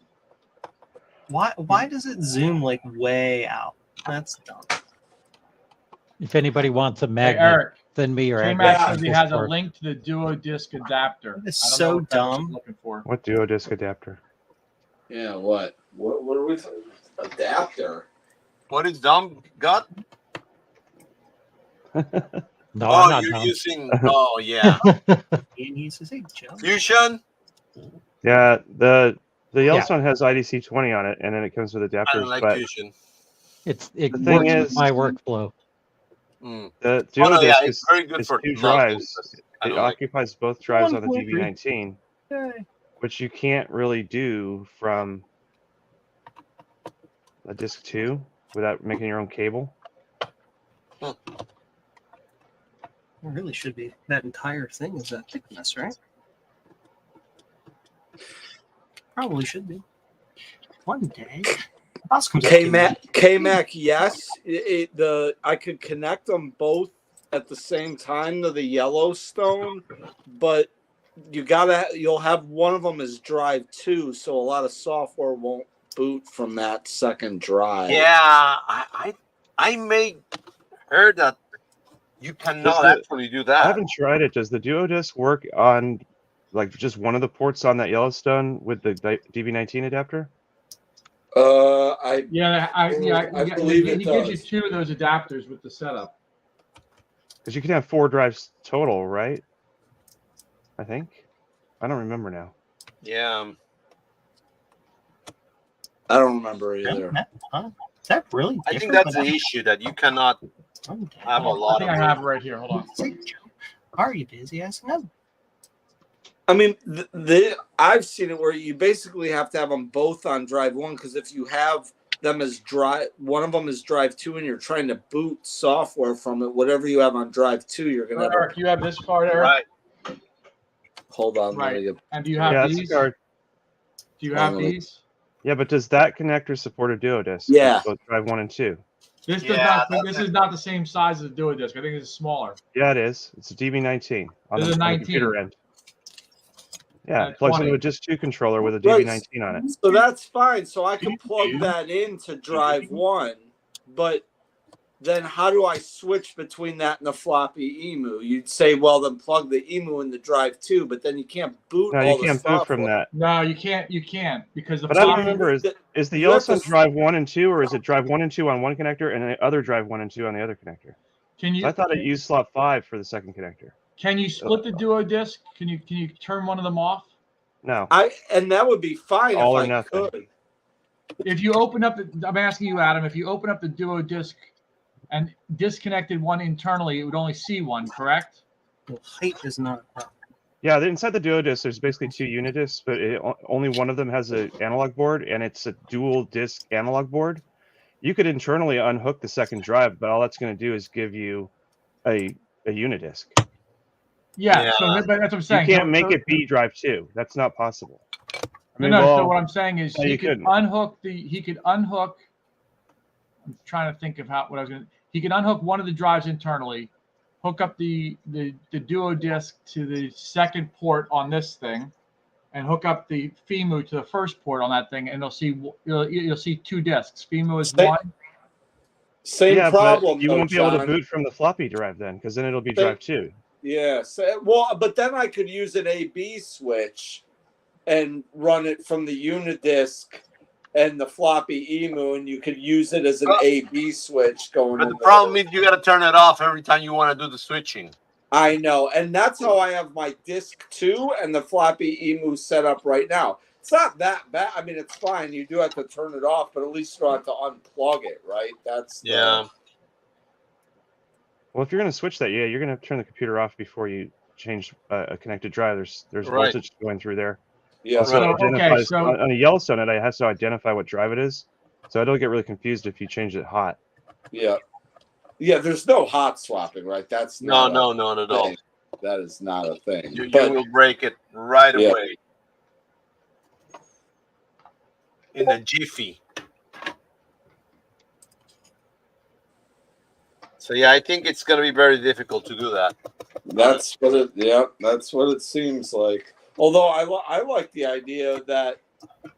Why does it zoom like way out? That's dumb. If anybody wants a Hey, magnet, Eric, send me your K-Max address. says on he has a Discord. link to the duo disc adapter. That is I don't so know what that's dumb. looking for. What duo disc adapter? Yeah, what? What are we talking? Adapter. What is dumb got? No, Oh, I'm not you're dumb. using. Oh, yeah. He needs to say jump. Fusion. Yeah, the Yellowstone has IDC 20 on it, and then it comes with I adapters. don't like But Fusion. It The works thing with is- my workflow. Mm. the Oh, duo no, yeah, disc it's very good is for 2 long drives. uses. I It don't like. occupies both drives on the 1.3. DB19, Yay. which you can't really do from a disc 2 without making your own cable. It really should be. That entire thing is that thickness, right? Probably should be. One day. Boss comes up to me. K-Mac, yes. I could connect them both at the same time to the Yellowstone, but you'll have one of them as drive 2, so a lot of software won't boot from that second drive. Yeah, I may heard that you cannot actually do I that. haven't tried it. Does the duo disc work on like just one of the ports on that Yellowstone with the DB19 adapter? I believe He it gives you does. 2 of those adapters with the setup. Because you can have 4 drives total, right? I think. I don't remember now. Yeah. I don't remember either. Is that really I think different that's the issue that you cannot have a I lot think of. I have it right here. Hold on. Are you busy? I said, no. I mean, I've seen it where you basically have to have them both on drive 1, because if you have them as one of them is drive 2 and you're trying to boot software from it, whatever you have on drive 2, you're going to have Eric, you have this card, Eric? Right. hold on. Right. Let me get, And do you have Yeah, that's a these? card. Do you have Let me- these? Yeah, but does that connector support a duo disc? Yeah. Both drive 1 and 2. This does Yeah, not. that's This it. is not the same size as a duo disc. I think it's smaller. Yeah, it is. It's a DB19 on This is the 19. computer end. Yeah, And it plugs 20. into a disc 2 controller with a Right. DB19 on it. so that's fine. So I can plug that into drive 1, but then how do I switch between that and the floppy emu? You'd say, well, then plug the emu in the drive 2, but then you can't boot No, all you the can't software. boot from that. No, you can't. You can't because the But I don't floppy. remember, is the You have to Yellowstone drive 1 and 2, or is it drive 1 and 2 on one connector and the other drive 1 and 2 on the other connector? Can you? I thought it used slot 5 for the second connector. Can you split the duo disc? Can you turn one of them off? No. And that would be fine All if or I nothing. could. If you open up I'm asking you, Adam. If you open up the duo disc and disconnected one internally, it would only see one, correct? Well, height is not a problem. Yeah, inside the duo disc, there's basically 2 unit discs, but only one of them has an analog board, and it's a dual disc analog board. You could internally unhook the second drive, but all that's going to do is give you a unit disc. Yeah. So but that's what I'm You saying. can't make it be drive 2. That's not possible. I mean, No. well, So what I'm saying is no, he you could couldn't. unhook He could unhook. I'm trying to think of what I was going to. He could unhook one of the drives internally, hook up the duo disc to the second port on this thing, and hook up the FEMU to the first port on that thing, and you'll see 2 discs. FEMU is one. Same yeah, problem. but you though, won't be able to John. boot from the floppy drive then, because then it'll be Same- drive 2. Yeah. Well, but then I could use an AB switch and run it from the Unidisc and the floppy emu, and you could use it as an AB switch going. But the problem is you got to turn it off every time you want to do the switching. I know, and that's how I have my disc 2 and the floppy emu set up right now. It's not that bad. I mean, it's fine. You do have to turn it off, but at least you don't have to unplug it, right? That's Yeah. Well, if you're going to switch that, yeah, you're going to have to turn the computer off before you change a connected drive. There's Right. voltage going through there. Yeah. Also, Right. it identifies, So- on a Yellowstone, it has to identify what drive it is. So it'll get really confused if you change it hot. Yeah. Yeah, there's no hot swapping, right? That's No, not not a at all. thing. That is not a thing. You But will break it right Yeah. away. In a jiffy. So yeah, I think it's going to be very difficult to do that. that's what it seems like. Although I like the idea that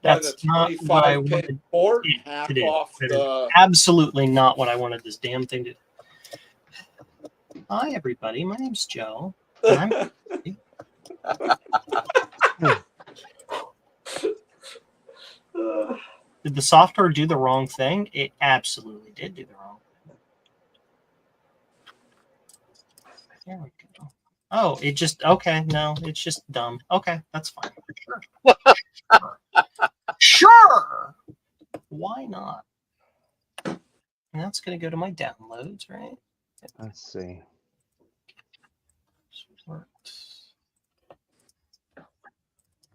by the That's not what I 25 pin wanted port, it half to do. off That is the absolutely not what I wanted this damn thing to do. Hi, everybody. My name's Joe. And I'm Did the software do the wrong thing? It absolutely did do the wrong thing. There we go. Oh, it just, okay, no, it's just dumb. Okay, that's fine. Sure. Sure. Why not? And that's going to go to my downloads, right? Let's see.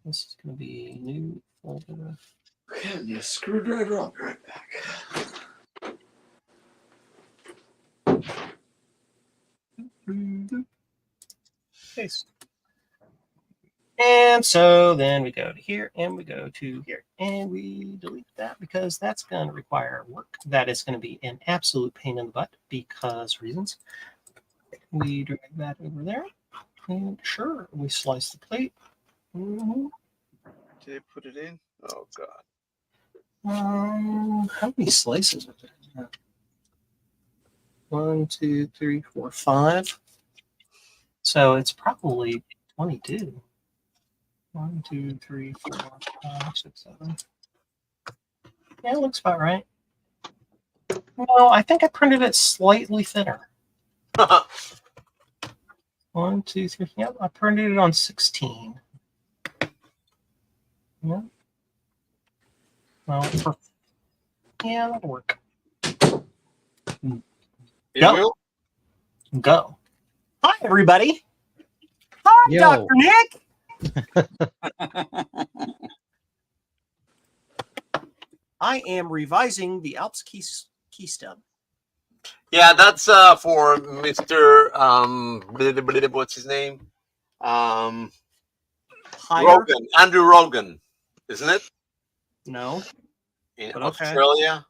This is going to be new folder. Okay, need a screwdriver. I'll be right back. Paste. And so then we go to here and we go to here and we delete that because that's going to require work. That is going to be an absolute pain in the butt because reasons. We drag that over there. And sure, we slice the plate. Did I put it in? Oh God. How many slices are there? 1, 2, 3, 4, 5. So it's probably 22. 1, 2, 3, 4, 5, 6, 7. Yeah, it looks about right. No, I think I printed it slightly thinner. 1, 2, 3. Yep, I printed it on 16. Yeah. Well, yeah, that'll work. Go. Go. Hi, everybody. Hi, Yo. Dr. Nick. I am revising the Alps key stub. Yeah, that's for Mr. What's his name? Higher? Rogan, Andrew Rogan, isn't it? No. In But okay. Australia.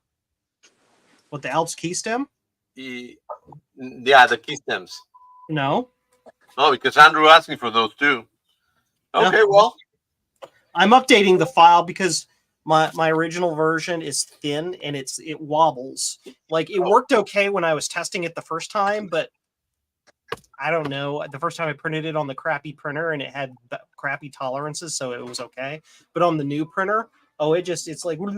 What, the Alps key stem? Yeah, the key stems. No. Oh, because Andrew asked me for those too. Okay, No. well. I'm updating the file because my original version is thin and it wobbles. Like it worked okay when I was testing it the first time, but I don't know. The first time I printed it on the crappy printer and it had crappy tolerances, so it was okay. But on the new printer, it's like so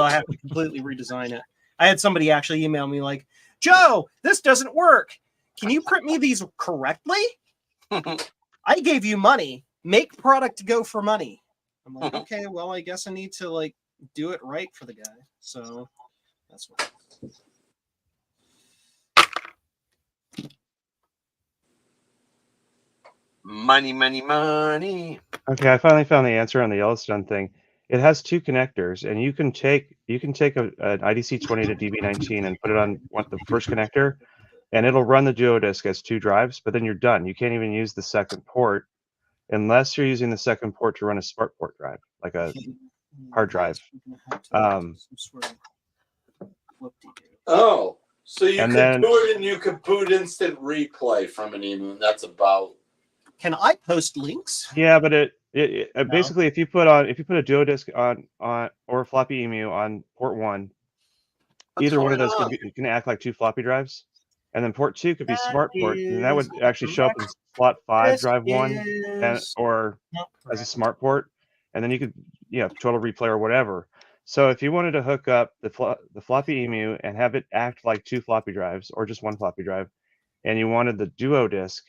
I have to completely redesign it. I had somebody actually email me like, Joe, this doesn't work. Can you print me these correctly? I gave you money. Make product go for money. I'm like, okay, well, I guess I need to like do it right for the guy. So that's what. Money, money, money. Okay, I finally found the answer on the Yellowstone thing. It has 2 connectors, and you can take an IDC20 to DB19 and put it on the first connector, and it'll run the duodisc as 2 drives. But then you're done. You can't even use the second port unless you're using the second port to run a smart port drive, like a hard drive. Oh, so you And could then- do it and you could boot instant replay from an email. That's about. Can I post links? Yeah, but basically if you put a duodisc on or a floppy emu on port 1, either one of those can act like 2 floppy drives, and then port 2 could be smart port, and that would actually show up in slot 5 drive 1 or as a smart port, and then you could total replay or whatever. So if you wanted to hook up the floppy emu and have it act like 2 floppy drives or just 1 floppy drive, and you wanted the duodisc,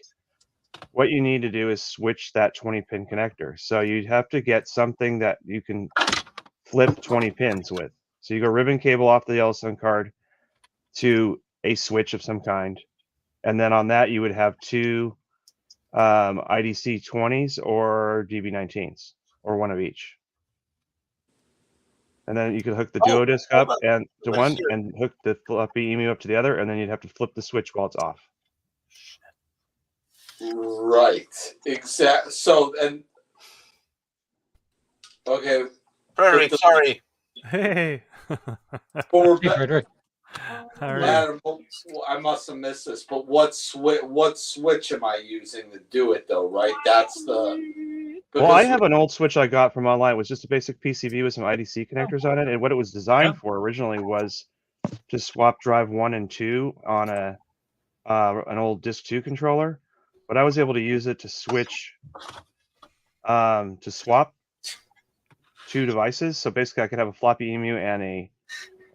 what you need to do is switch that 20-pin connector. So you'd have to get something that you can flip 20 pins with. So you go ribbon cable off the Yellowstone card to a switch of some kind, and then on that you would have 2 IDC 20s or DB19s or one of each. And then you could hook the duodisc up and to one and hook the floppy emu up to the other, and then you'd have to flip the switch while it's off. Right. Exactly. So, and okay. Frederick, sorry. Hey. For Hey, Frederick. How are you? Adam, I must have missed this, but what switch am I using to do it though? Right. That's the. Well, I have an old switch I got from online. It was just a basic PCB with some IDC connectors on it, and what it was designed for originally was to swap drive 1 and 2 on a an old Disk 2 controller, but I was able to use it to switch, to swap two devices. So basically, I could have a floppy EMU and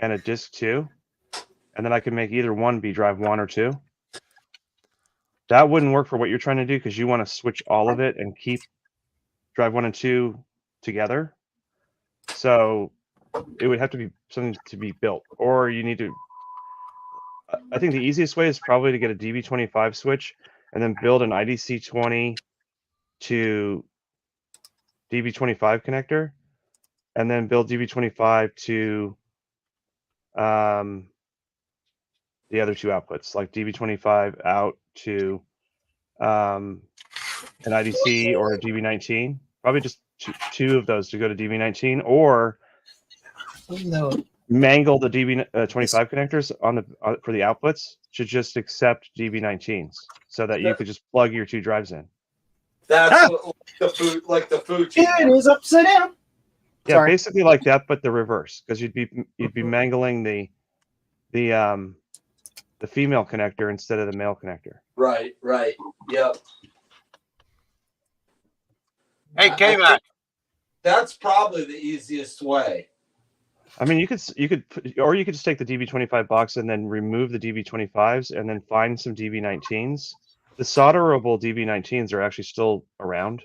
a Disk 2, and then I could make either one be drive 1 or 2. That wouldn't work for what you're trying to do because you want to switch all of it and keep drive 1 and 2 together. So it would have to be something to be built, or you need to. I think the easiest way is probably to get a DB25 switch and then build an IDC20 to DB25 connector, and then build DB25 to the other two outputs, like DB25 out to an IDC or a DB19. Probably just two of those to go to DB19, or mangle the DB25 connectors on the for the outputs to just accept DB19s, so that you could just plug your two drives in. That's like the food. It is upside down. Yeah, Sorry. basically like that, but the reverse, because you'd be mangling the female connector instead of the male connector. Right. Yep. Hey, K-Mac. That's probably the easiest way. I mean, you could just take the DB25 box and then remove the DB25s and then find some DB19s. The solderable DB19s are actually still around,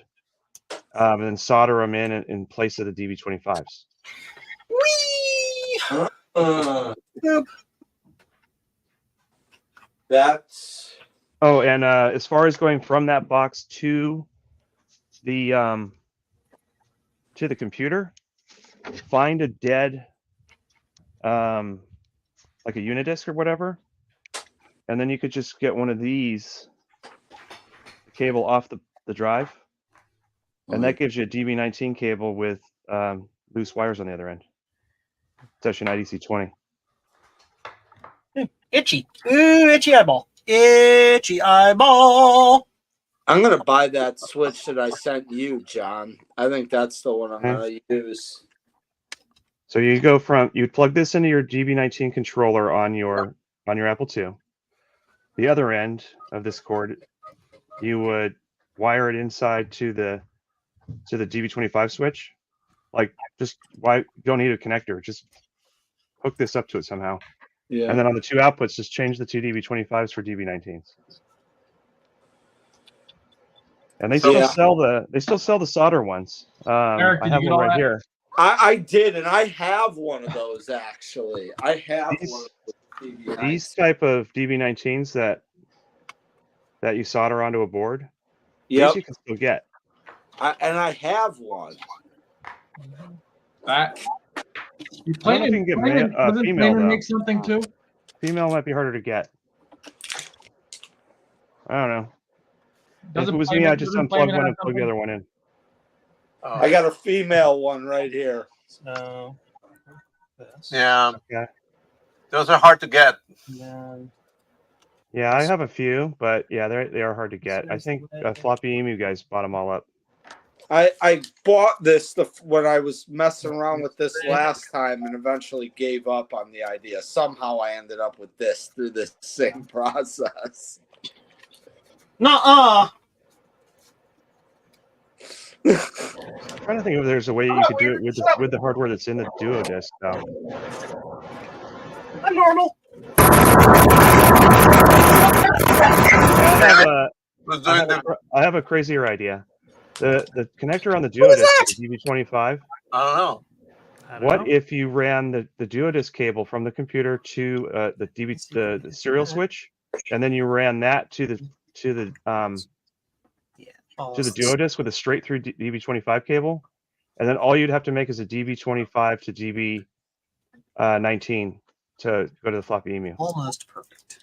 and then solder them in place of the DB25s. Yep. That's. Oh, and as far as going from that box to the computer, find a dead like a Unidisc or whatever, and then you could just get one of these cable off the drive, and that gives you a DB19 cable with loose wires on the other end. It's actually an IDC20. Itchy. Ooh, itchy eyeball. Itchy eyeball. I'm gonna buy that switch that I sent you, John. I think that's the one I'm gonna use. So you'd plug this into your DB19 controller on your Apple II. The other end of this cord, you would wire it inside to the DB25 switch. Like, you don't need a connector, just hook this up to it somehow. Yeah. And then on the two outputs, just change the two DB25s for DB19s. And they still sell the solder ones. Eric, I have one right here. I did, and I have one of those actually. I have one of those DB19s. These type of DB19s that you solder onto a board, these you can still get. I have one. You planning to female though. make something too? Female might be harder to get. I don't know. If it was me, I'd just unplug one and plug the other one in. I got a female one right here. So, Yeah. Yeah. Those are hard to get. Yeah, I have a few, but yeah, they are hard to get. I think Floppy Emu guys bought them all up. I bought this when I was messing around with this last time and eventually gave up on the idea. Somehow I ended up with this through this same process. Nuh-uh. I'm trying to think if there's a way you could do it with the hardware that's in the Duo Disc, though. I'm normal. I have a crazier idea. The connector on the Duo Disc is DB25. I don't know. What if you ran the Duo Disc cable from the computer to the serial switch, and then you ran that to the Duo Disc with a straight through DB25 cable, and then all you'd have to make is a DB25 to DB19 to go to the floppy EMU. Almost perfect.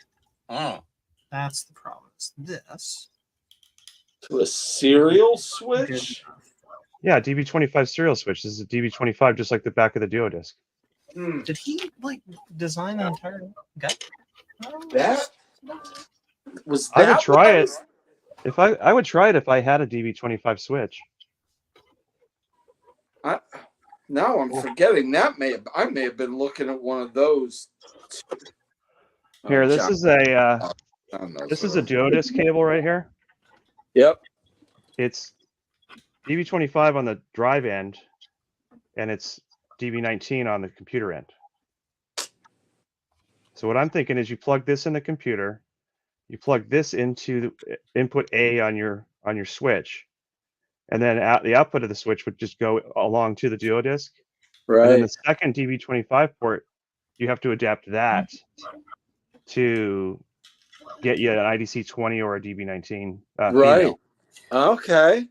Oh. That's the problem. It's this. To a serial switch? Yeah, DB25 serial switch. This is a DB25, just like the back of the Duo Disc. Did he design the entire guy? That was. I would try it. If I would try it if I had a DB25 switch. Now I'm forgetting that I may have been looking at one of those. Here, this is a This is a duodisc cable right here. Yep. It's DB25 on the drive end, and it's DB19 on the computer end. So what I'm thinking is you plug this in the computer, you plug this into the input A on your switch, and then the output of the switch would just go along to the duodisc. Right. And then the second DB25 port, you have to adapt that to get you an IDC 20 or a DB19 right. female. Okay.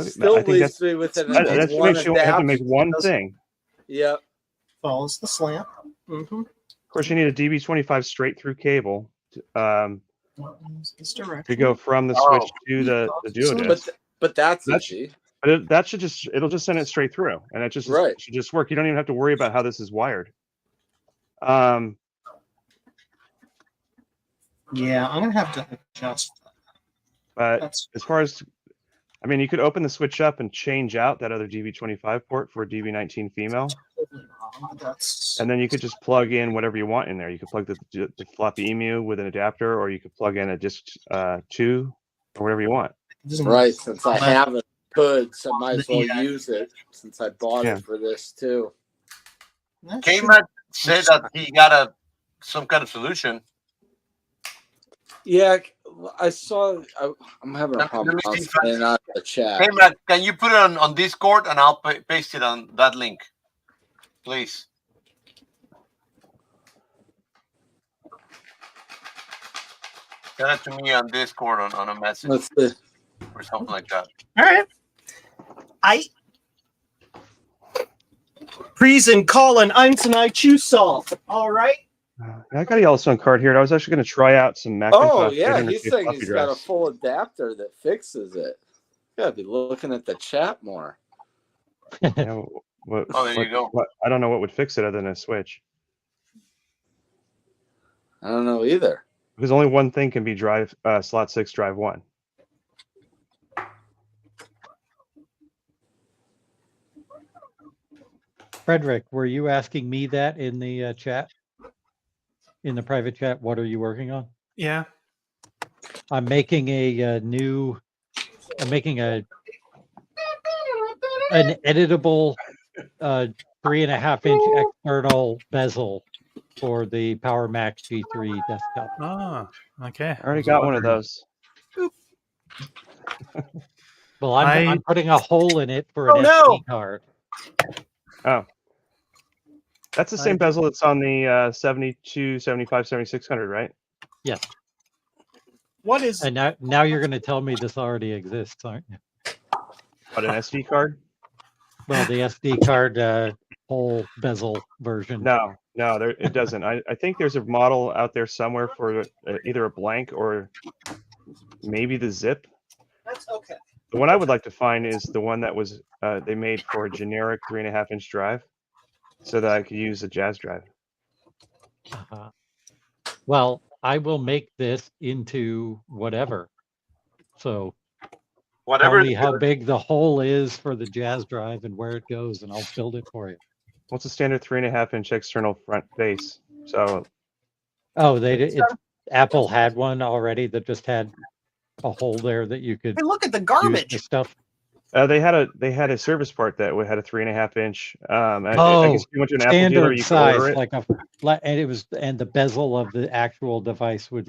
Still I think leaves me with an that makes you have to make one thing. Yep. Follows the slant. Mm-hmm. Of course, you need a DB25 straight through cable to go from the switch to the duodisc. But that's easy. But that should it'll just send it straight through, and it just should just work. You don't even have to worry about how this is wired. Yeah, I'm gonna have to adjust. But as far as, I mean, you could open the switch up and change out that other DB25 port for a DB19 female, and then you could just plug in whatever you want in there. You could plug the floppy EMU with an adapter, or you could plug in a disk 2 or whatever you want. Right, since I have it good, so I might as well use it since I bought it for this too. K-Mac said that he got some kind of solution. Yeah, I saw. I'm having a problem finding out the chat. K-Mac, can you put it on Discord and I'll paste it on that link, please? Send it to me on Discord on a message or something like that. All right. Priesen, Colin, eins und I choose solve. All right. I got a Yellowstone card here. I was actually going to try out some Macintosh. Oh yeah, he's saying he's got a full adapter that fixes it. You gotta be looking at the chat more. Yeah, there you go. I don't know what would fix it other than a switch. I don't know either. Because only one thing can be slot 6, drive 1. Frederick, were you asking me that in the chat? In the private chat, what are you working on? Yeah. I'm making an editable 3.5-inch external bezel for the Power Mac G3 desktop. Oh, okay. I already got one of those. Well, I'm putting a hole in it for an SD card. Oh. That's the same bezel that's on the 72, 75, 7600, right? Yes. What is? And now you're going to tell me this already exists, aren't you? What, an SD card? Well, the SD card whole bezel version. No, it doesn't. I think there's a model out there somewhere for either a blank or maybe the zip. That's okay. The one I would like to find is the one that was they made for a generic 3.5-inch drive, so that I could use a Jazz drive. Well, I will make this into whatever. So tell me how big the hole is for the Jazz drive and where it goes, and I'll build it for you. What's a standard 3.5-inch external front face? So, Apple had one already that just had a hole there that you could. Hey, look at the garbage stuff. They had a service part that had a 3.5-inch. I guess if you went to an Apple standard dealer, you size, could order it. like and the bezel of the actual device would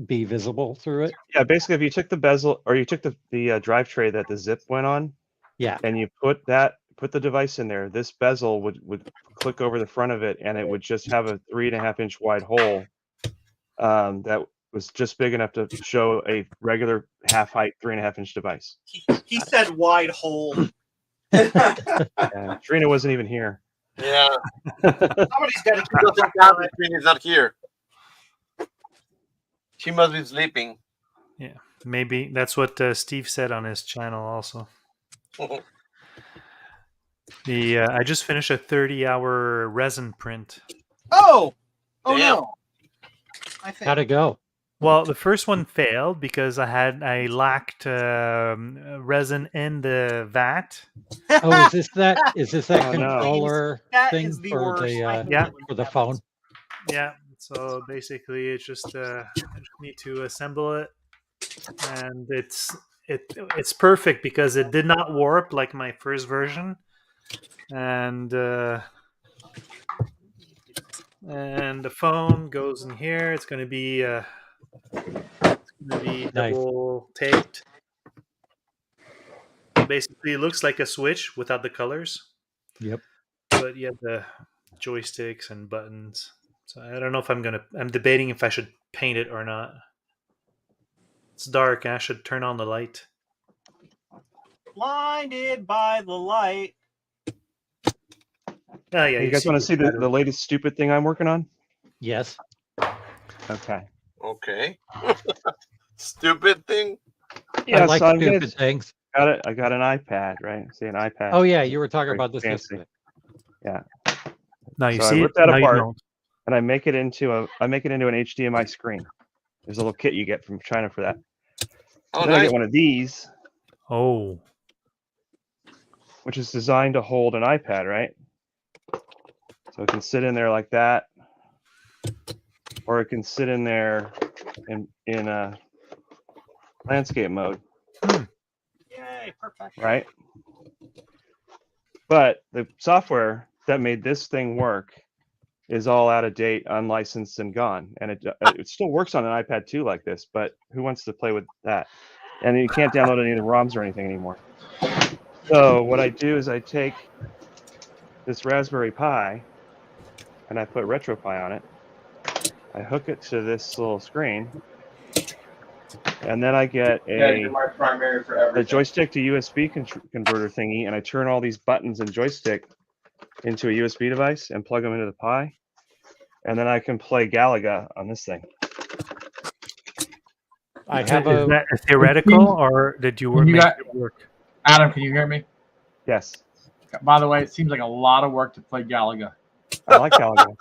be visible through it. Yeah, basically, if you took the bezel or you took the drive tray that the zip went on, and you put the device in there, this bezel would click over the front of it, and it would just have a 3.5-inch wide hole that was just big enough to show a regular half-height 3.5-inch device. He said wide hole. Trina wasn't even here. Yeah. Somebody's got to keep Trina's not here. She must be sleeping. Yeah, maybe that's what Steve said on his channel also. I just finished a 30-hour resin print. Oh Damn. No! How'd it go? Well, the first one failed because I lacked resin in the vat. Oh, is this that controller thing the for worst. for the phone? Yeah. So basically, it's just I just need to assemble it, and it's perfect because it did not warp like my first version, and the phone goes in here. It's going to be Nice. double taped. So basically, it looks like a Switch without the colors. Yep. But you have the joysticks and buttons. So I don't know if I'm debating if I should paint it or not. It's dark. I should turn on the light. Blinded by the light. Oh yeah, You guys want to see the latest stupid thing I'm working on? Yes. Okay. Okay. Stupid thing. I like stupid things. Got it. I got an iPad, right? See an iPad. Oh yeah, you were talking Very about this fancy. yesterday. Yeah. Now you So I see rip it. that Now you apart. don't. And I make it into an HDMI screen. There's a little kit you get from China for that. Oh, Then I nice. get one of these, Oh, which is designed to hold an iPad, right? So it can sit in there like that, or it can sit in there in a landscape mode, Yay, perfect. right? But the software that made this thing work is all out of date, unlicensed, and gone. And it still works on an iPad 2 like this, but who wants to play with that? And you can't download any of the ROMs or anything anymore. So what I do is I take this Raspberry Pi and I put RetroPie on it. I hook it to this little screen, and then I get a joystick to USB converter thingy, and I turn all these buttons and joystick into a USB device and plug them into the Pi, and then I can play Galaga on this thing. I have is that a theoretical, or did you work? Work? Adam, can you hear me? Yes. By the way, it seems like a lot of work to play Galaga. I like Galaga.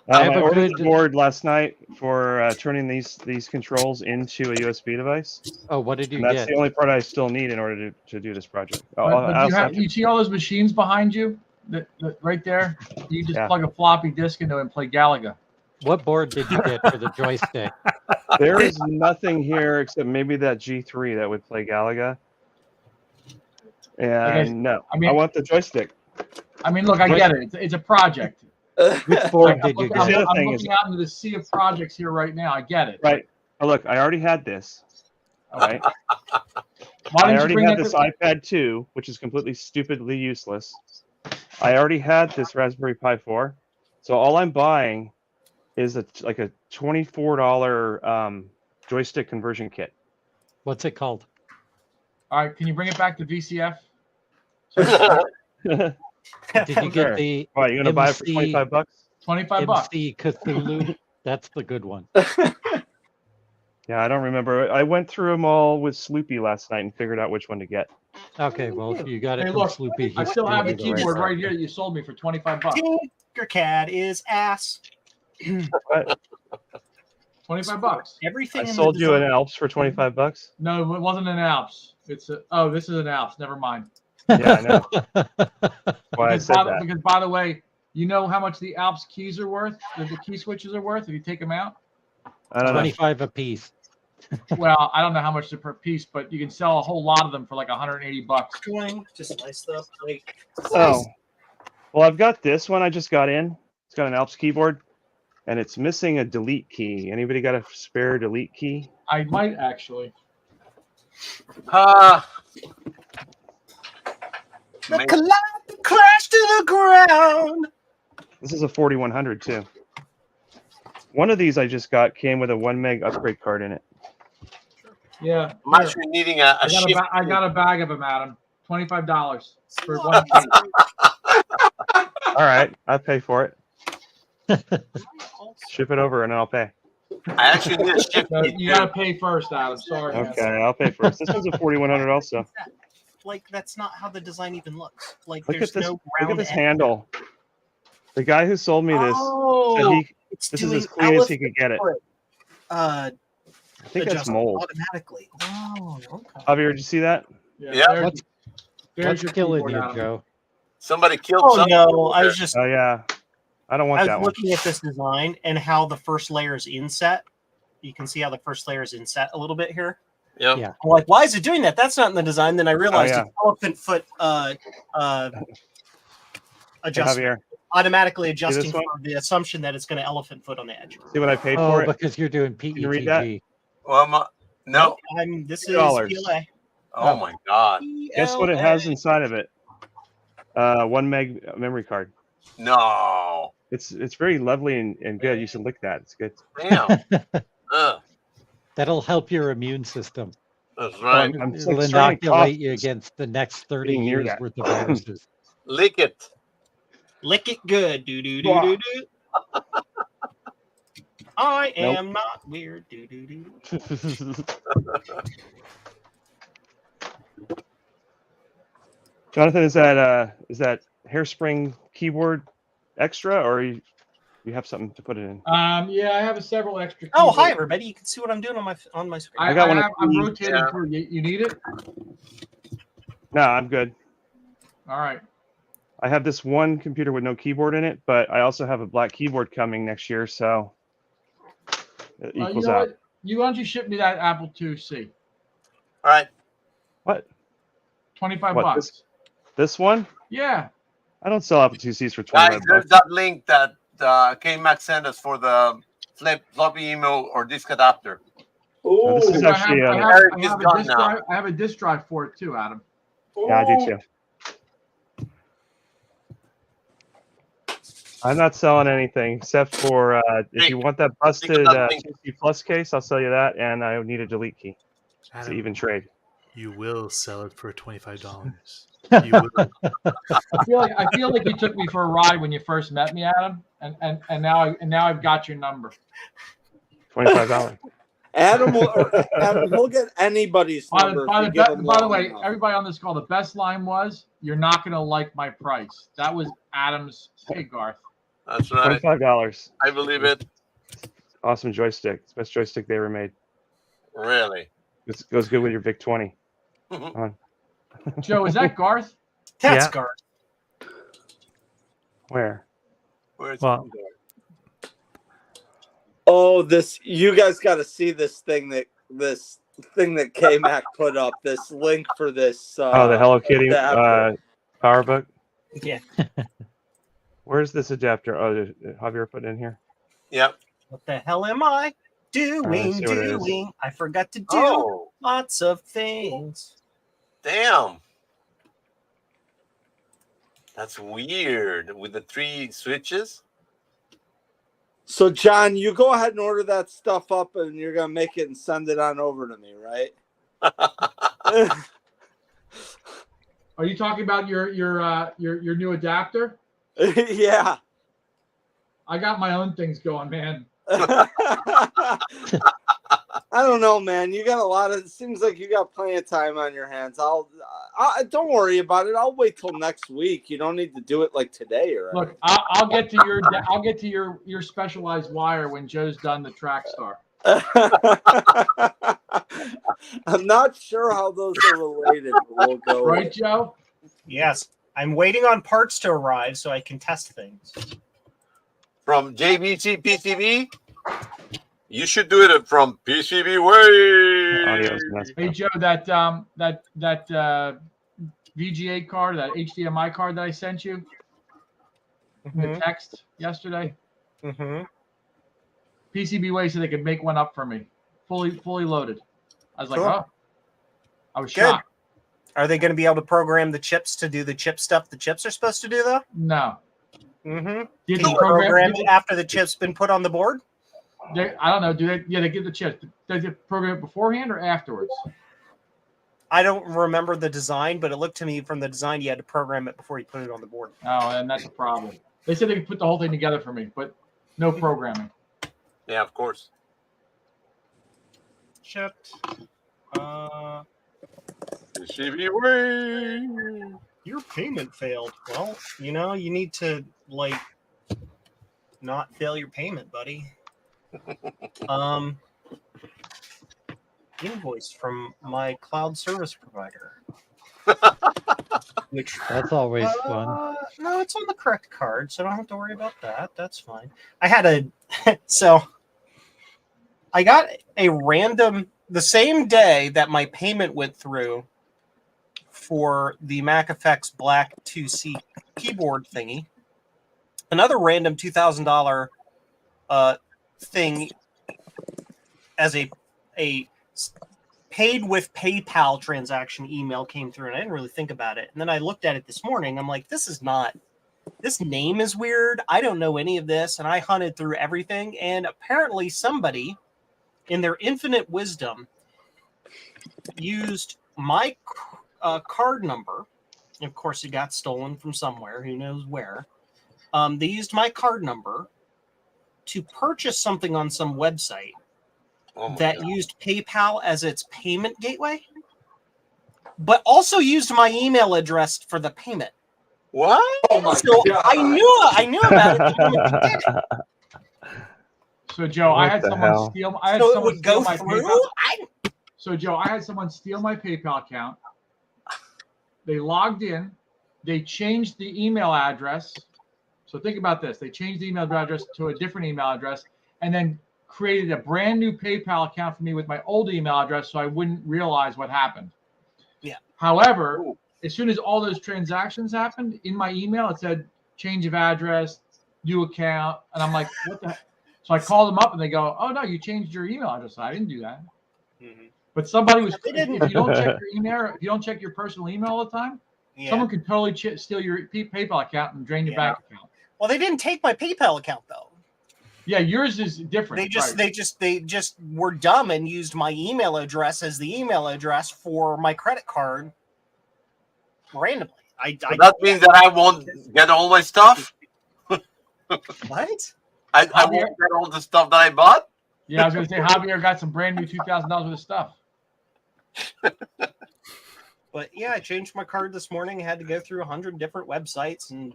I a ordered good- the board last night for turning these controls into a USB device. Oh, what did you And that's get? the only part I still need in order to do this project. But you see all those machines behind you, that right there? You just plug a floppy disk into it and play Galaga. What board did you get for the joystick? There is nothing here except maybe that G3 that would play Galaga. And no, I want the joystick. I mean, look, I get it. It's a project. Which board did you I'm get? looking out into the sea of projects here right now. I get it. Right. Oh, look, I already had this. All right. Why I didn't you already bring had that this to- iPad 2, which is completely stupidly useless. I already had this Raspberry Pi 4. So all I'm buying is like a $24 joystick conversion kit. What's it called? All right, can you bring it back to VCF? Did you get the Why, you gonna buy it for MC $25? $25. MC Cthulhu? That's the good one. Yeah, I don't remember. I went through them all with Sloopy last night and figured out which one to get. Okay, well, if you got it Hey, from look, Sloopy, I he's still have the gave you right keyboard price. right here that you sold me for $25. Tinkercad is ass. What? $25. Everything I in sold the you an design- Alps for $25. No, it wasn't an Alps. It's a, this is an Alps. Never mind. Yeah, I know. Why I said that. Because by the way, you know how much the Alps keys are worth? The key switches are worth if you take them out? I don't know. 25 a piece. Well, I don't know how much they're per piece, but you can sell a whole lot of them for like $180. Going to slice the plate. Oh, well, I've got this one I just got in. It's got an Alps keyboard, and it's missing a delete key. Anybody got a spare delete key? I might actually. The collide crash to the ground. This is a 4100 too. One of these I just got came with a 1 meg upgrade card in it. Yeah. I'm actually needing a shift. I got a bag of them, Adam. $25 for one key. All right, I'll pay for it. Ship it over and I'll pay. I actually need a shift. No, you gotta pay first, Adam. Sorry. man. Okay, I'll pay first. This one's a 4100 also. Like, that's not how the design even looks. Like, Look there's at this. no Look round at this edge. handle. The guy who sold me this said It's this is doing as clean as he could get it. I think that's mold. automatically. Oh, okay. Javier, did you see that? Yeah. There's What's your killing keyboard, you, Adam. Joe? Somebody killed Oh something. no, I was just Oh yeah. I don't want I that was one. looking at this design and how the first layer is inset. You can see how the first layer is inset. You can see how the first layer is inset a little bit here. Yep. Yeah. I'm like, why is it doing that? That's not in the design. Then I realized yeah. it's elephant foot Hey, adjustment, Javier, automatically this adjusting for one? the assumption that it's going to elephant foot on the edge. See what I paid Oh, for it? because you're doing Can you read that? PETG. Well, no. Nope, this is $2. PLA. Oh my God. Guess what it has inside of it? 1 meg memory card. No. It's very lovely and good. You should lick that. It's good. Damn. That'll help your immune system. That's right. I'm It'll like starting to cough inoculate you against the next 30 being near years that. worth of viruses. Lick it. Lick it good. Do do do do do. I am not weird. Do do do. Jonathan, is that hairspring keyboard extra, or you have something to put it in? Yeah, I have several extra. Oh, keyboards. hi everybody! You can see what I'm doing on my screen. I got one of I'm these. rotating through. You need it? No, I'm good. All right. I have this one computer with no keyboard in it, but I also have a black keyboard coming next year, so it You equals know out. what? Why don't you ship me that Apple IIc? All right. What? 25 What, bucks. This one? Yeah. I don't sell Apple IIcs for Guys, 25 there's bucks. that link that K-Mac sent us for the floppy email or disk adapter. No, this is Ooh. actually I Eric is have a gone disk now. drive. I have a disk drive for it too, Adam. yeah, I do too. I'm not selling anything except for if you want that busted that thing. TC Plus case, I'll sell you that, and I need a delete key. It's an Adam, even trade. you will sell it for $25. You will. I feel like you took me for a ride when you first met me, Adam, and now I've got your number. $25. Adam will get anybody's number. By if you give him the long way, enough. everybody on this call, the best line was, "You're not gonna like my price." That was Adam's. Hey, Garth. That's right. $25. I believe it. Awesome joystick. It's the best joystick they ever made. Really. It goes good with your VIC 20. Joe, is that Garth? That's Yeah. Garth. Where? Where's Well, Oh, this you guys got to see this thing that K-Mac put up. This link for this. the Hello Kitty adapter. power book. Yeah. Where's this adapter? Oh, did Javier put it in here? Yep. What the hell am I doing? see what it is. Doing? I forgot to do Oh, lots of things. damn. That's weird with the 3 switches. So, John, you go ahead and order that stuff up, and you're gonna make it and send it on over to me, right? Are you talking about your new adapter? Yeah. I got my own things going, man. I don't know, man. You got a lot of. It seems like you got plenty of time on your hands. I don't worry about it. I'll wait till next week. You don't need to do it like today, or Look, I'll get to your specialized wire when Joe's done the track star. I'm not sure how those are related. But we'll go. Right, Joe? Yes. I'm waiting on parts to arrive so I can test things. From JVC PCB, you should do it from PCB way. Audio's messed Hey up. Joe, that VGA card, that HDMI card that I sent you in the text yesterday, Mm-hmm. PCB way so they could make one up for me, fully loaded. I was like, Cool. oh, I was Good. shocked. Are they going to be able to program the chips to do the chip stuff the chips are supposed to do, though? No, Mm-hmm. did Can you program it after the chip's been put on the board? I don't know. Do they? Yeah, they give the chips. Does it program it beforehand or afterwards? I don't remember the design, but it looked to me from the design you had to program it before you put it on the board. Oh, and that's a problem. They said they could put the whole thing together for me, but no programming. Yeah, of course. Shipped. PCB way. Your payment failed. Well, you need to not fail your payment, buddy. Invoice from my cloud service provider. Which That's always fun. no, it's on the correct card, so I don't have to worry about that. That's fine. I had a so I got a random the same day that my payment went through for the Mac Effects Black 2C keyboard thingy. Another random $2,000 thing as a paid with PayPal transaction email came through, and I didn't really think about it. And then I looked at it this morning. I'm like, this name is weird. I don't know any of this. And I hunted through everything. And apparently somebody in their infinite wisdom used my card number. Of course, it got stolen from somewhere. Who knows where? They used my card number to purchase something on some website that used PayPal as its payment gateway, but also used my email address for the payment. What? Oh my So God. I knew about it the moment they did it. So Joe, I What had the someone hell? steal. I had So it someone would go steal my through. PayPal. So Joe, I had someone steal my PayPal account. They logged in. They changed the email address. So think about this. They changed the email address to a different email address, and then created a brand new PayPal account for me with my old email address, so I wouldn't realize what happened. Yeah. However, as soon as all those transactions happened, in my email it said change of address, new account, and I'm like, what the heck? So I called them up, and they go, "Oh no, you changed your email address." I didn't do that. Mm-hmm. But somebody was. They didn't. If you don't check your email, if you don't check your personal email all the time, someone could totally steal your PayPal account and drain your bank account. Well, they didn't take my PayPal account though. Yeah, yours is different. They just were dumb and used my email address as the email address for my credit card randomly. So that means that I won't get all my stuff. What? I won't get all the stuff that I bought. Yeah, I was going to say Javier got some brand new $2,000 worth of stuff. But yeah, I changed my card this morning. I had to go through 100 different websites and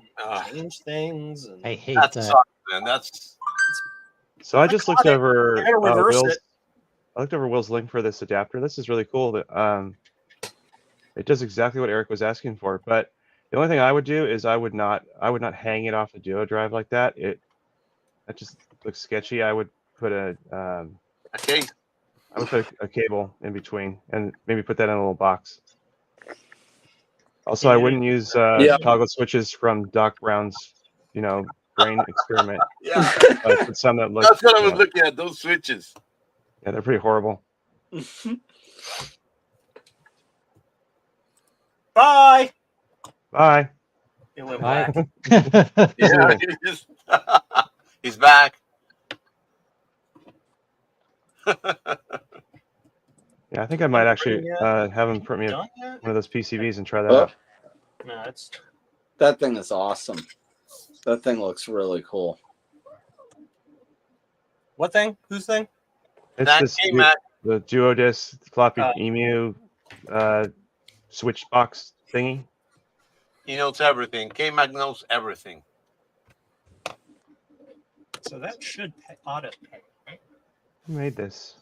change things. And I hate that that. sucks, man. That's So I just looked over I gotta reverse Will's. it. I looked over Will's link for this adapter. This is really cool. That it does exactly what Eric was asking for. But the only thing I would do is I would not hang it off the Duo drive like that. That just looks sketchy. I would put a okay. I would put a cable in between and maybe put that in a little box. Also, I wouldn't use toggle switches from Doc Brown's, brain experiment. Yeah, But some that look. that's what I was looking at. Those switches. Yeah, they're pretty horrible. Bye. Bye. It went Bye. black. Yeah, he's back. Yeah, I think I might actually have him print me Done yet? one of those PCBs and try that out. No, it's That thing is awesome. That thing looks really cool. what thing? Whose thing? It's That this came at the Duodisc floppy Oh. emu switch box thingy. he knows everything. K-Mac knows everything. So that should auto pay, right? Who made this?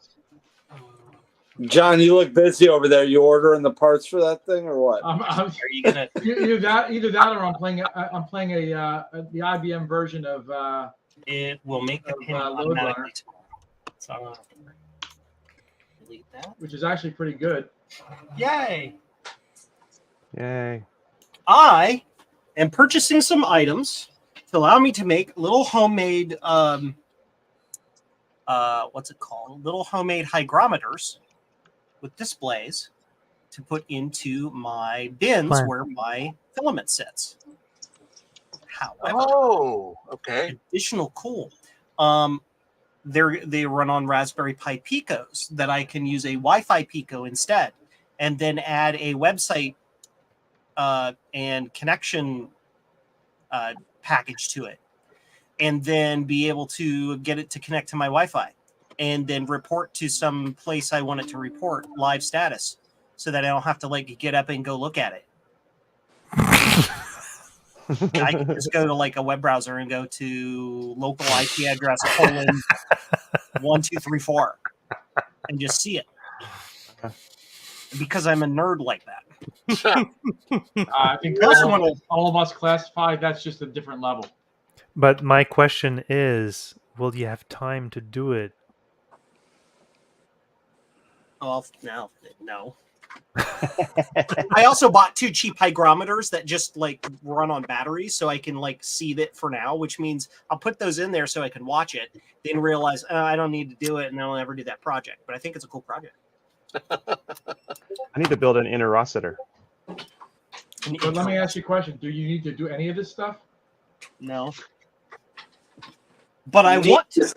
John, you look busy over there. You ordering the parts for that thing or what? Are you gonna? Either that, or I'm playing the IBM version of. It will make the pin Load automatically. runner. So I'm gonna have to delete that. Which is actually pretty good. Yay! Yay! I am purchasing some items to allow me to make little homemade what's it called? Little homemade hygrometers with displays to put into my bins Fine. where my filament sits. However, Oh, okay. additional cool. They run on Raspberry Pi Picos that I can use a Wi-Fi Pico instead, and then add a website and connection package to it, and then be able to get it to connect to my Wi-Fi, and then report to some place I want it to report live status, so that I don't have to get up and go look at it. I can just go to a web browser and go to local IP address :1234 and just see it. Because I'm a nerd like that. I think Also all of us classify that's just a different level. But my question is, will you have time to do it? Oh, no. I also bought 2 cheap hygrometers that just like run on batteries, so I can like see that for now, which means I'll put those in there so I can watch it, then realize I don't need to do it, and I'll never do that project. But I think it's a cool project. I need to build an interocitor. But let me ask you a question: do you need to do any of this stuff? No, but I want to.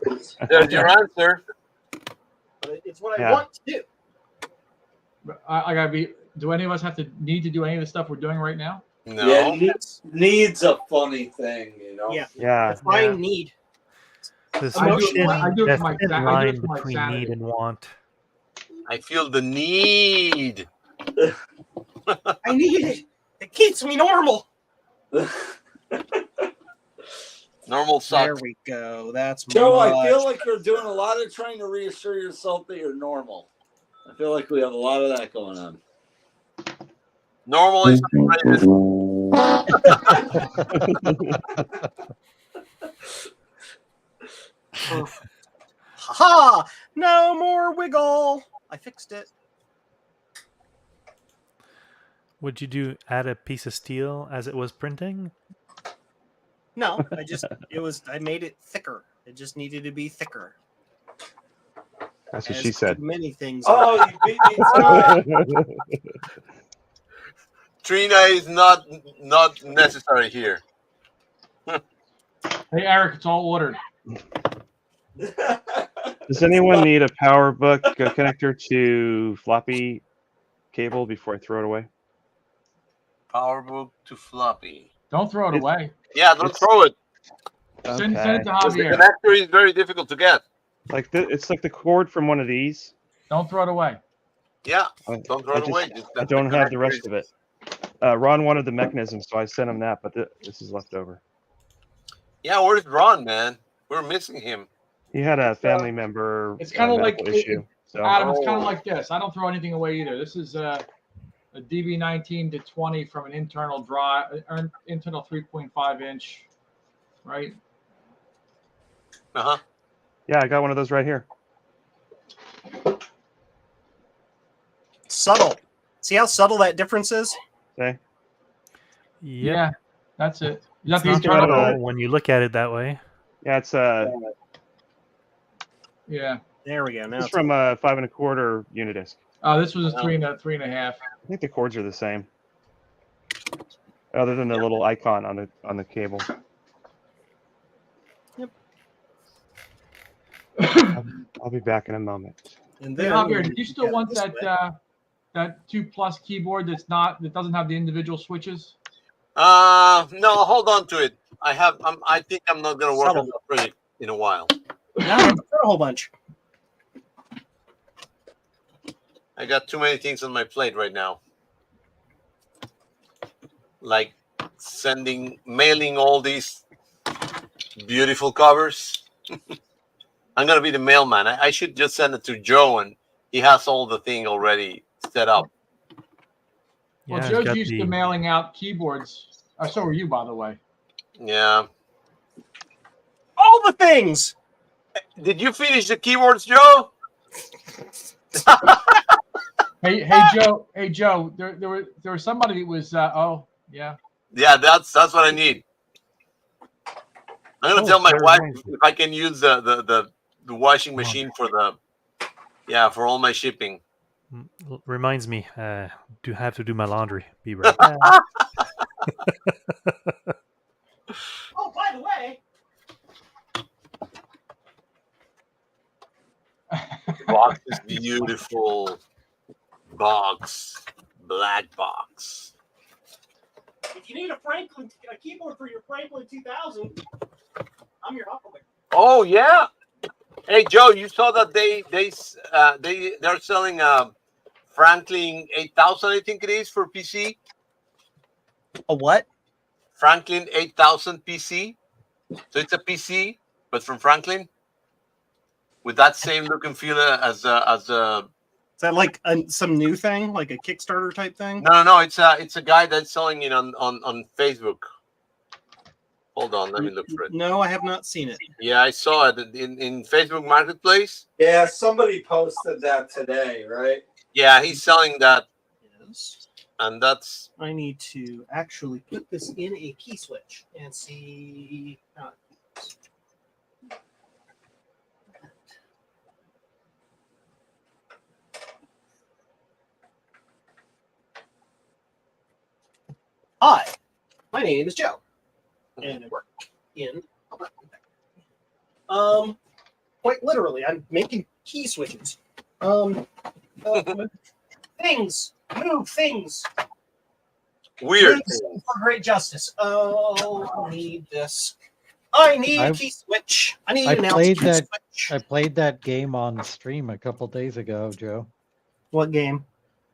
There's your answer. But it's what I Yeah. want to do. But I gotta be. Do any of us need to do any of the stuff we're doing right now? No. Yeah, needs a funny thing, you know. Yeah, Yeah. define need. This I do it- thin, I do it that for my thin sa- I do it line for my between sanity. need and want. I feel the need. I need it. It keeps me normal. Normal There sucks. we go. That's Joe, I much feel like you're doing a lot of trying to reassure yourself that you're normal. I feel like we have a lot of that going on. Normal is Ha! No more wiggle. I fixed it. Would you do add a piece of steel as it was printing? No, I made it thicker. It just needed to be thicker. That's what As she said. Many things. Oh, you beat me to it. Trina is not necessary here. Hey, Eric, it's all ordered. Does anyone need a PowerBook connector to floppy cable before I throw it away? PowerBook to floppy. Don't throw it It's- away. Yeah, don't It's- throw it. Send Okay. it to The Javier. connector is very difficult to get. It's like the cord from one of these. Don't throw it away. Yeah, I- don't throw I it just- away. I don't have the rest of it. Ron wanted the mechanism, so I sent him that, but this is left over. Yeah, where's Ron, man? We're missing him. He had a family member It's kinda like- medical issue. So Adam, it's kind Oh. of like this. I don't throw anything away either. This is a DB19 to 20 from an internal drive, internal 3.5 inch, right? Uh-huh. yeah, I got one of those right here. Subtle. See how subtle that difference is? Okay. Yep. Yeah, that's it. Is that It's the not internal? got a- subtle when you look at it that way. Yeah, it's Yeah. There we go. Now it's it's from a 5 1/4 Unidisc. Oh, this was a 3.5. I think the cords are the same, other than the little icon on the cable. I'll be back in a moment. and Hey, then Javier, do you still want this that way. that 2+ keyboard that doesn't have the individual switches? No, hold on to it. I think I'm not gonna work on Subtle. that project in a while. Now I have to throw a whole bunch. I got too many things on my plate right now. Like mailing all these beautiful covers. I'm gonna be the mailman. I should just send it to Joe, and he has all the thing already set up. Well, it's Joe's got used to the- mailing out keyboards. So are you, by the way. Yeah. All the things. Did you finish the keyboards, Joe? Hey, Joe. There was somebody that was. Oh, yeah. Yeah, that's what I need. I'm gonna tell my very wife nice. if I can use the washing machine for for all my shipping. Reminds me, do have to do my laundry. Be right back. Oh, by the way, Box is beautiful. Box, black box. if you need a keyboard for your Franklin 2000, I'm your huckleberry. Oh yeah. Hey Joe, you saw that they're selling Franklin 8000, I think it is, for PC. A what? Franklin 8000 PC. So it's a PC, but from Franklin, with that same look and feel as Is that like some new thing, like a Kickstarter type thing? No. It's a guy that's selling it on Facebook. Hold on, let me look for it. No, I have not seen it. Yeah, I saw it in Facebook Marketplace. Yeah, somebody posted that today, right? Yeah, he's selling that, Yes. and that's I need to actually put this in a key switch and see. Hi, my name is Joe, and I work in. Quite literally, I'm making key switches. Things move things. weird. Moves for great justice. Oh, I need this. I need a key switch. I need an played key that. switch. I played that game on stream a couple days ago, Joe. What game?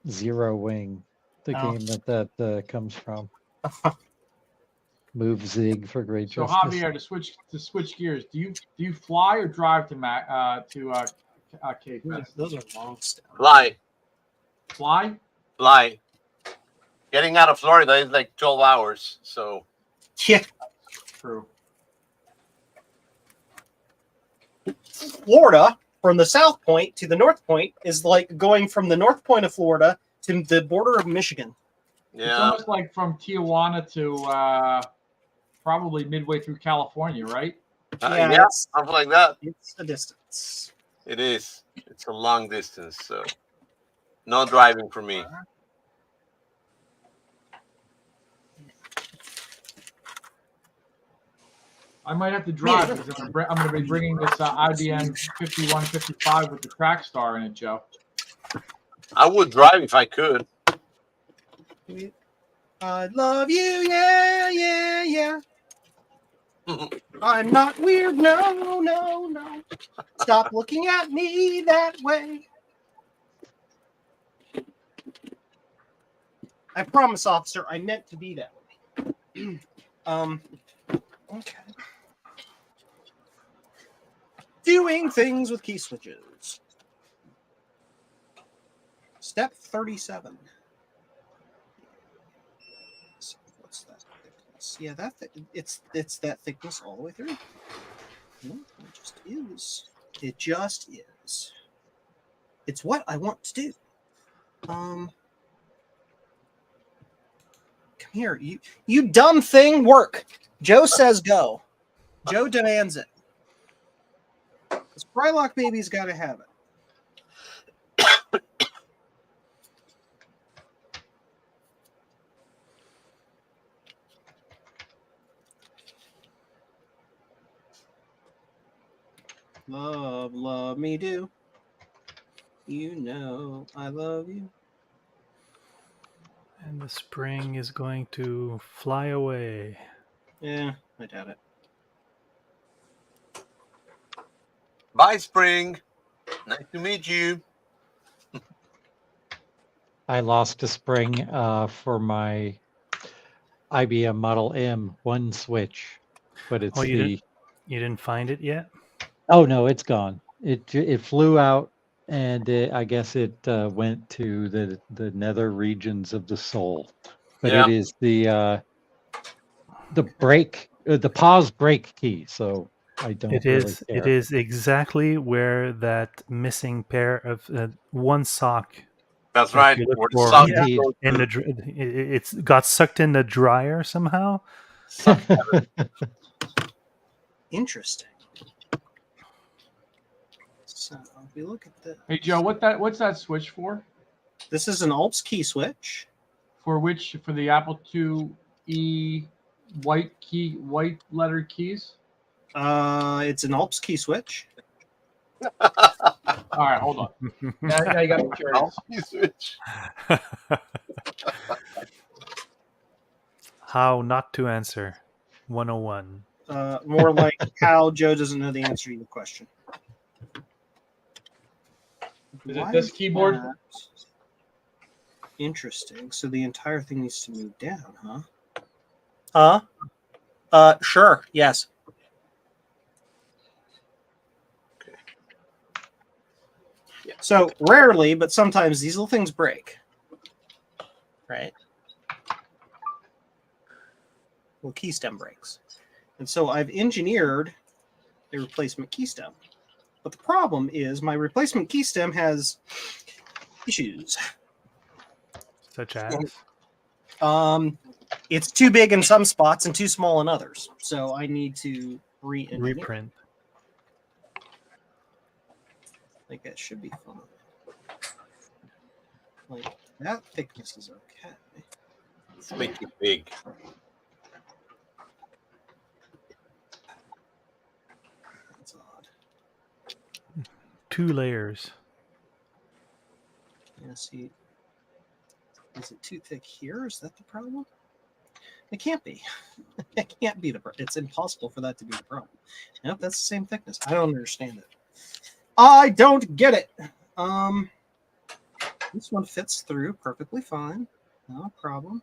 Zero Wing, the game that comes from. Move zig for great So justice. Javier, to switch gears, do you fly or drive to Cape Fest? Those are long steps. Fly? Fly. Getting out of Florida is like 12 hours. So Yeah. True. Florida, from the south point to the north point, is like going from the north point of Florida to the border of Michigan. It's yeah, almost like from Tijuana to probably midway through California, right? yeah, something like that. It's a distance. It is. It's a long distance, so no driving for me. I might have to drive because I'm going to be bringing this IBM 5155 with the track star in it, Joe. I would drive if I could. I love you, yeah. I'm not weird, no. Stop looking at me that way. I promise, officer, I meant to be that way. Okay. Doing things with key switches. Step 37. What's that thickness? Yeah, it's that thickness all the way through. No, it just is. It just is. It's what I want to do. Come here, you dumb thing. Work. Joe says go. Joe demands it. This Frylock baby's got to have it. Love me do. You know I love you. And the spring is going to fly away. Yeah, I doubt it. Bye, Spring. Nice to meet you. I lost a spring for my IBM Model M one switch, but it's You didn't find it yet? Oh no, it's gone. It flew out, and I guess it went to the nether regions of the soul. But Yeah. it is the break, the pause break key. So I don't. It is. Really It care. is exactly where that missing pair of one sock. That's that right. you look Where the for sock Indeed. goes in to. it's got sucked in the dryer somehow. Interesting. So we look at this. Hey, Joe, what's that switch for? This is an Alps key switch. For the Apple IIe white letter keys? It's an Alps key switch. All right, hold on. Now you got me curious. You switch. How not to answer 101. More like how Joe doesn't know the answer to your question. Is it this keyboard? that interesting? So the entire thing needs to move down, huh? Sure. Yes. So rarely, but sometimes these little things break. Right? Well, key stem breaks. And so I've engineered a replacement key stem. But the problem is my replacement key stem has issues. Such as? It's too big in some spots and too small in others. So I need to re-engineer. Reprint. Like that should be fun. Like that thickness is okay. Let's make it big. That's odd. 2 layers. Yeah, see. Is it too thick here? Is that the problem? It can't be. It can't be the problem. It's impossible for that to be the problem. Nope, that's the same thickness. I don't understand it. I don't get it. This one fits through perfectly fine. No problem.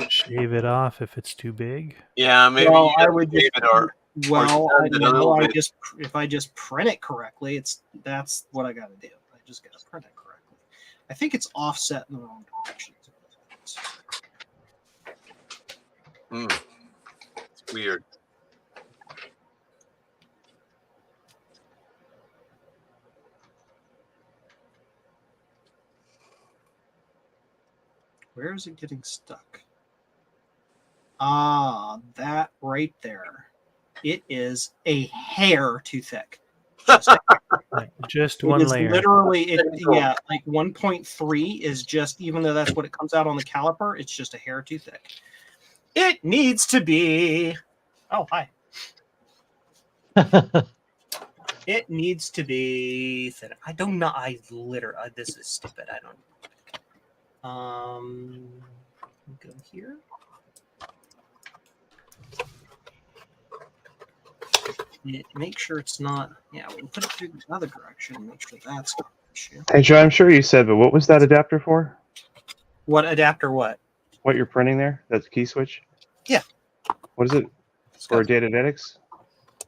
Shave it off if it's too big. Yeah, maybe Well, you I would shave it or Well, I extend it a little know. bit. If I just print it correctly, that's what I got to do. I just got to print it correctly. I think it's offset in the wrong direction. It's weird. Where is it getting stuck? Ah, that right there. It is a hair too thick. Just It one is layer. literally, yeah, like 1.3 is just, even though that's what it comes out on the caliper, it's just a hair too thick. It needs to be. Oh, hi. It needs to be thinner. I don't know. I literally, this is stupid. I don't. Go here. Make sure it's not. Yeah, we'll put it through the other direction. Make sure that's not an issue. Hey, Joe, I'm sure you said, but what was that adapter for? What adapter? What? What you're printing there? That's key switch? Yeah. What is it? For Datanetics?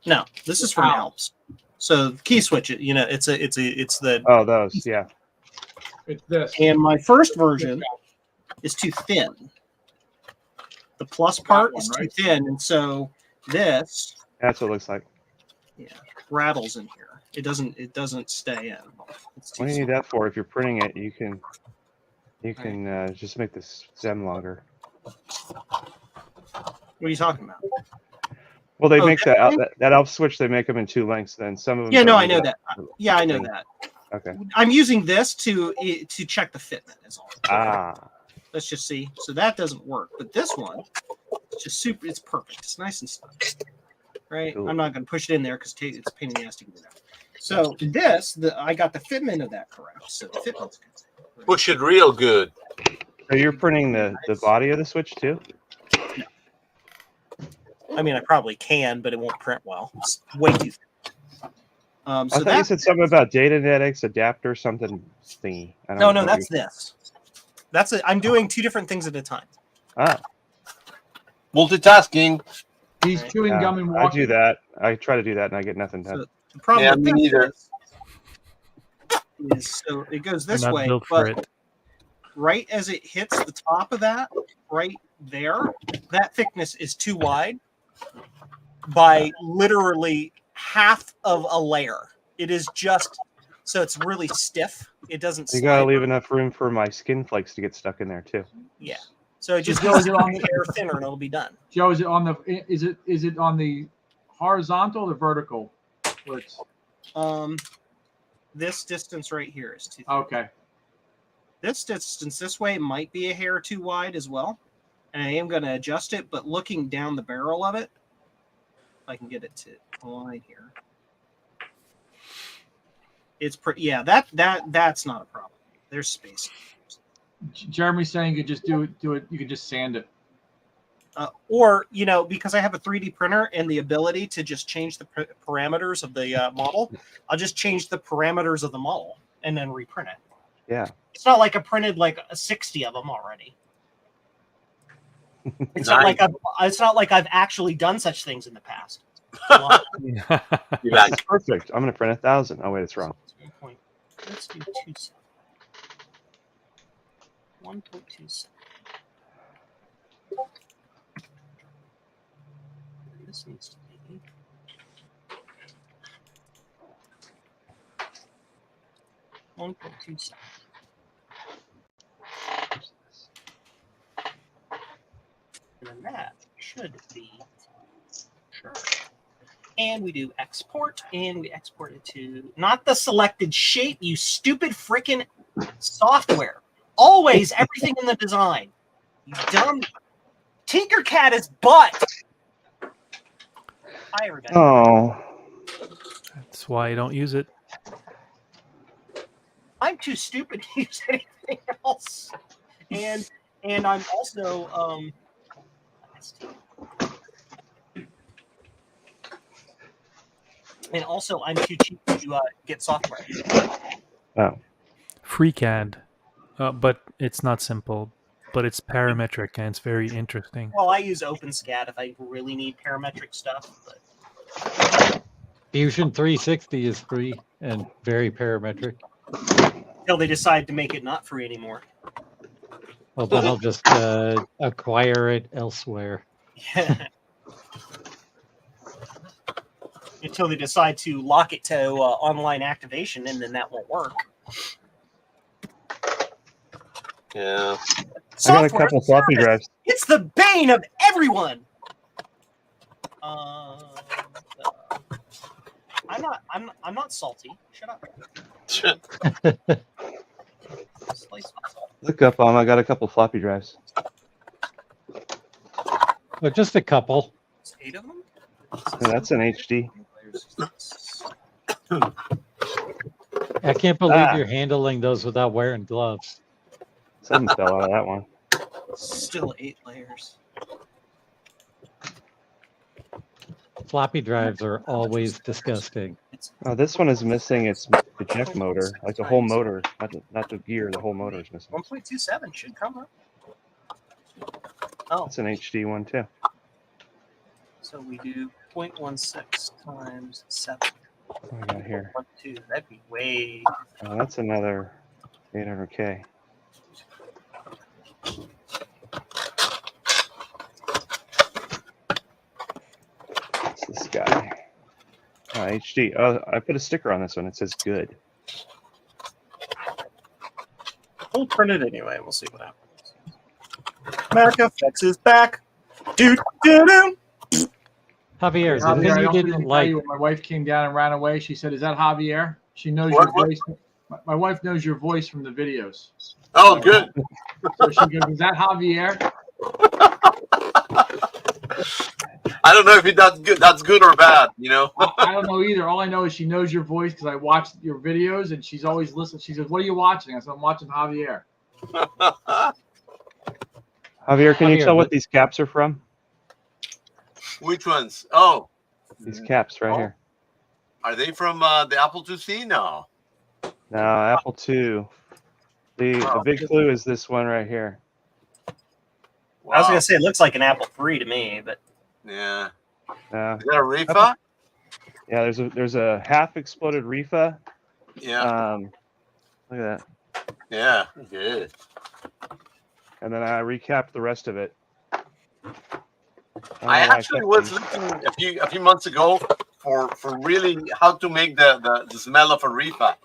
No, this is from Alps. So the key switch, it's the. Oh, those, yeah. It's this. And my first version is too thin. The plus part is too thin, and so this. That's what it looks like. Yeah, rattles in here. It doesn't stay in. What do you need that for? If you're printing it, you can just make the stem longer. What are you talking about? Well, they make that Alps switch. They make them in 2 lengths. Then some of them. Yeah, no, I know that. Yeah, I know that. Okay. I'm using this to check the fitment. Is all. Ah. Let's just see. So that doesn't work, but this one, it's just super. It's perfect. It's nice and snug. Right. Cool. I'm not going to push it in there because it's a pain in the ass to get it out. So this, I got the fitment of that correct. So the fitment's good. Push it real good. So you're printing the body of the switch too? I mean, I probably can, but it won't print well. It's way too thick. I thought you said something about Datanetics adapter something thingy. No, that's this. That's it. I'm doing 2 different things at a time. Ah. Multitasking. He's chewing gum and I walking. do that. I try to do that and I get nothing done. So the problem with me neither. is so it goes this I'm not way, built for but it. right as it hits the top of that, right there, that thickness is too wide by literally half of a layer. It is just so it's really stiff. It doesn't. You gotta leave enough room for my skin flakes to get stuck in there too. Yeah. So it just Joe, goes is it on the hair thinner and it'll be done. Joe, is it on the horizontal or vertical? Where it's, This distance right here is too. okay. This distance this way might be a hair too wide as well, and I am going to adjust it. But looking down the barrel of it, if I can get it to align here, it's pretty. Yeah, that's not a problem. There's space. Jeremy's saying you could just do it. You could just sand it. Or, because I have a 3D printer and the ability to just change the parameters of the model, I'll just change the parameters of the model and then reprint it. Yeah. It's not like I printed like 60 of them already. It's not like I've actually done such things in the past. That's perfect. I'm gonna print 1,000. Oh wait, it's wrong. Let's do 2.7. 1.27. This needs to be 1.27. And then that should be sure. And we do export, and we export it to not the selected shape, you stupid freaking software. Always everything in the design. You dumb Tinkercad is butt. Oh, That's why I don't use it. I'm too stupid to use anything else. And I'm also and also I'm too cheap to get software. oh. FreeCAD, but it's not simple. But it's parametric and it's very interesting. Well, I use OpenSCAD if I really need parametric stuff. But Fusion 360 is free and very parametric. until they decide to make it not free anymore. Well, then I'll just acquire it elsewhere. Yeah. Until they decide to lock it to online activation, and then that won't work. Yeah. I got a couple floppy drives. It's the bane of everyone. I'm not salty. Shut up. Look up, I got a couple floppy drives. Oh, just a couple. It's 8 of them. Yeah, that's an HD. I can't believe you're handling those without wearing gloves. Something fell out of that one. Still 8 layers. Floppy drives are always disgusting. Oh, this one is missing its eject motor. Like the whole motor, not the gear, the whole motor is missing. 1.27 should come up. Oh, It's an HD one too. so we do 0.16 times 7. What do we got here? 1.2. That'd be way. Oh, that's another 800K. What's this guy? Oh, HD. Oh, I put a sticker on this one. It says good. We'll print it anyway. We'll see what happens. America Flex is back. Dude, Javier, the Javier, I thing you don't didn't even like. tell you when my wife came down and ran away. She said, "Is that Javier?" She knows What? your voice. My wife knows your voice from the videos. Oh, good. So she goes, "Is that Javier?" I don't know if that's good or bad, you know. I don't know either. All I know is she knows your voice because I watched your videos and she's always listening. She says, "What are you watching?" I said, "I'm watching Javier." Javier, can you Javier, tell what but- these caps are from? Which ones? Oh, These caps right here. are they from the Apple IIc? No. No, Apple II. The big clue is this one right here. Wow. I was gonna say it looks like an Apple III to me, but Yeah. No. Is that a Rifa? Yeah, there's a half exploded Rifa. Yeah. Look at that. Yeah. Good. And then I recapped the rest of it. I actually was looking a few months ago for really how to make the smell of a Rifa